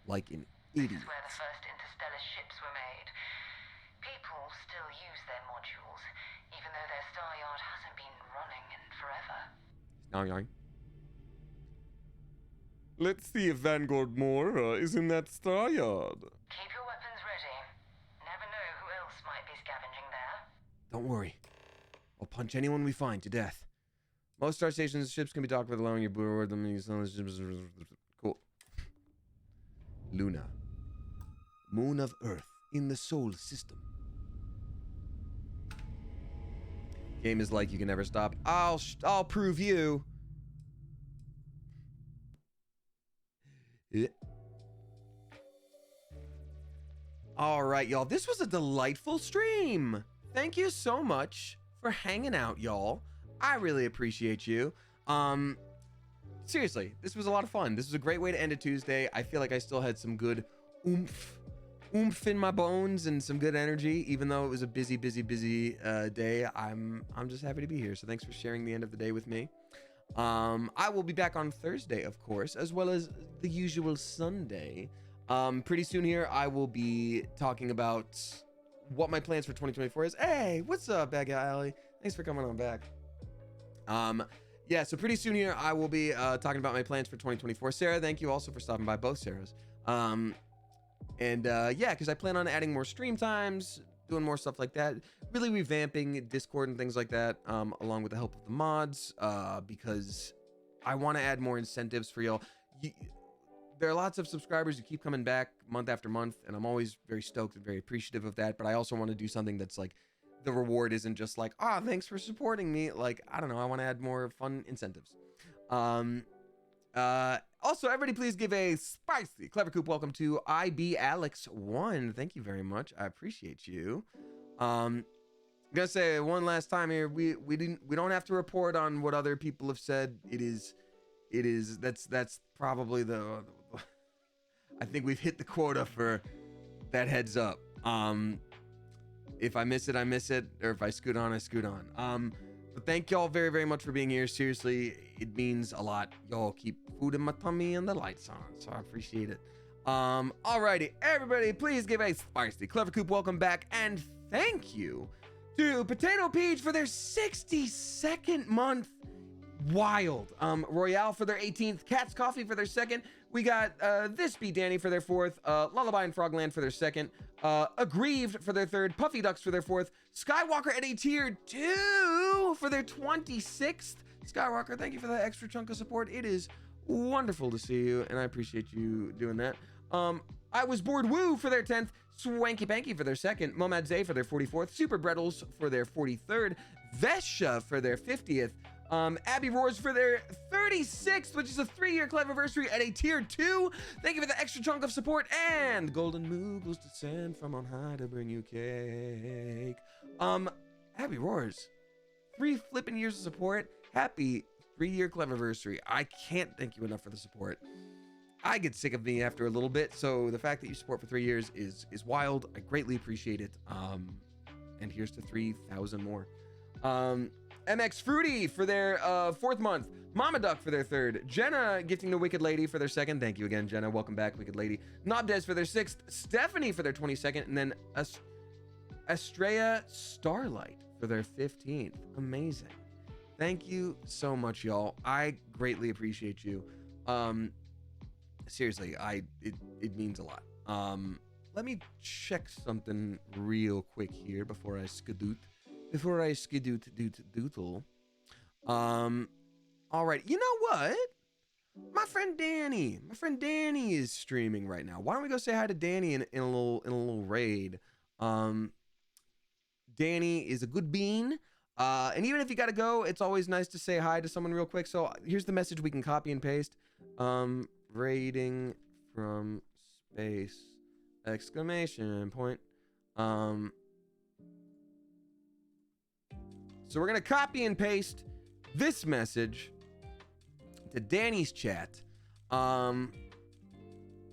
Like an This idiot. is where the first interstellar ships were made. People still use their modules, even though their Staryard hasn't been running in forever. Now, let's see if Vanguard Moira is in that star yard. Keep your weapons ready. Never know who else might be scavenging there. Don't worry. I'll punch anyone we find to death. Most star stations ships can be docked with allowing your board them to use cool. Luna. Moon of Earth in the Sol system. Game is like you can never stop. I'll prove you. Yeah. All right, y'all. This was a delightful stream. Thank you so much for hanging out, y'all. I really appreciate you. Seriously, this was a lot of fun. This was a great way to end a Tuesday. I feel like I still had some good oomph in my bones and some good energy, even though it was a busy day. I'm just happy to be here. So thanks for sharing the end of the day with me. I will be back on Thursday, of course, as well as the usual Sunday. Pretty soon here, I will be talking about what my plans for 2024 is. Hey, what's up, Bad Guy Alley? Thanks for coming on back. Yeah, so pretty soon here, I will be talking about my plans for 2024. Sarah, thank you also for stopping by, both Sarahs. Yeah, because I plan on adding more stream times, doing more stuff like that, really revamping Discord and things like that, along with the help of the mods, because I want to add more incentives for y'all. There are lots of subscribers who keep coming back month after month, and I'm always very stoked and very appreciative of that, but I also want to do something that's like, the reward isn't just like, thanks for supporting me. Like, I don't know, I want to add more fun incentives. Also, everybody please give a spicy Clever Coop welcome to IB Alex 1. Thank you very much. I appreciate you. I'm gonna say one last time here, we don't have to report on what other people have said. That's probably I think we've hit the quota for that heads up. If I miss it, I miss it, or if I scoot on, I scoot on. But thank y'all very, very much for being here. Seriously, it means a lot. Y'all keep food in my tummy and the lights on, so I appreciate it. Alrighty, everybody, please give a spicy Clever Coop welcome back, and thank you to Potato Peach for their 62nd month. Wild. Royale for their 18th, Cat's Coffee for their 2nd. We got This Be Danny for their 4th, Lullaby and Frogland for their 2nd, Aggrieved for their 3rd, Puffy Ducks for their 4th, Skywalker at a tier 2 for their 26th. Skywalker, thank you for that extra chunk of support. It is wonderful to see you, and I appreciate you doing that. I Was Bored Woo for their 10th, Swanky Panky for their 2nd, Momad Zay for their 44th, Super Brettles for their 43rd, Vesha for their 50th, Abby Roars for their 36th, which is a 3-year Cleverversary at a tier 2. Thank you for the extra chunk of support. And Golden Moogles descend from on high to bring you cake. Abby Roars, 3 flipping years of support. Happy 3-year Cleverversary. I can't thank you enough for the support. I get sick of me after a little bit, so the fact that you support for 3 years is wild. I greatly appreciate it. And here's to 3,000 more. MX Fruity for their 4th month, Mama Duck for their 3rd, Jenna gifting the Wicked Lady for their 2nd. Thank you again, Jenna. Welcome back, Wicked Lady. Nobdes for their 6th, Stephanie for their 22nd, and then Estrella Starlight for their 15th. Amazing. Thank you so much, y'all. I greatly appreciate you. Seriously, it means a lot. Let me check something real quick here before I skadoot. Doodle. All right. You know what? My friend Danny is streaming right now. Why don't we go say hi to Danny in a little raid? Danny is a good bean. And even if you gotta go, it's always nice to say hi to someone real quick. So here's the message we can copy and paste. Raiding from space! Exclamation point. So we're gonna copy and paste this message to Danny's chat. And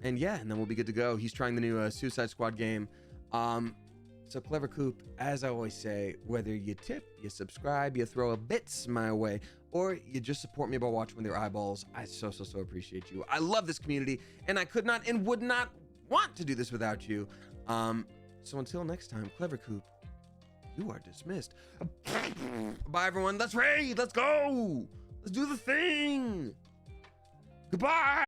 yeah, and then we'll be good to go. He's trying the new Suicide Squad game. So Clever Coop, as I always say, whether you tip, you subscribe, you throw a bits my way, or you just support me by watching with your eyeballs, I so appreciate you. I love this community, and I could not and would not want to do this without you. So until next time, Clever Coop, you are dismissed. Bye, everyone. Let's raid. Let's go. Let's do the thing. Goodbye.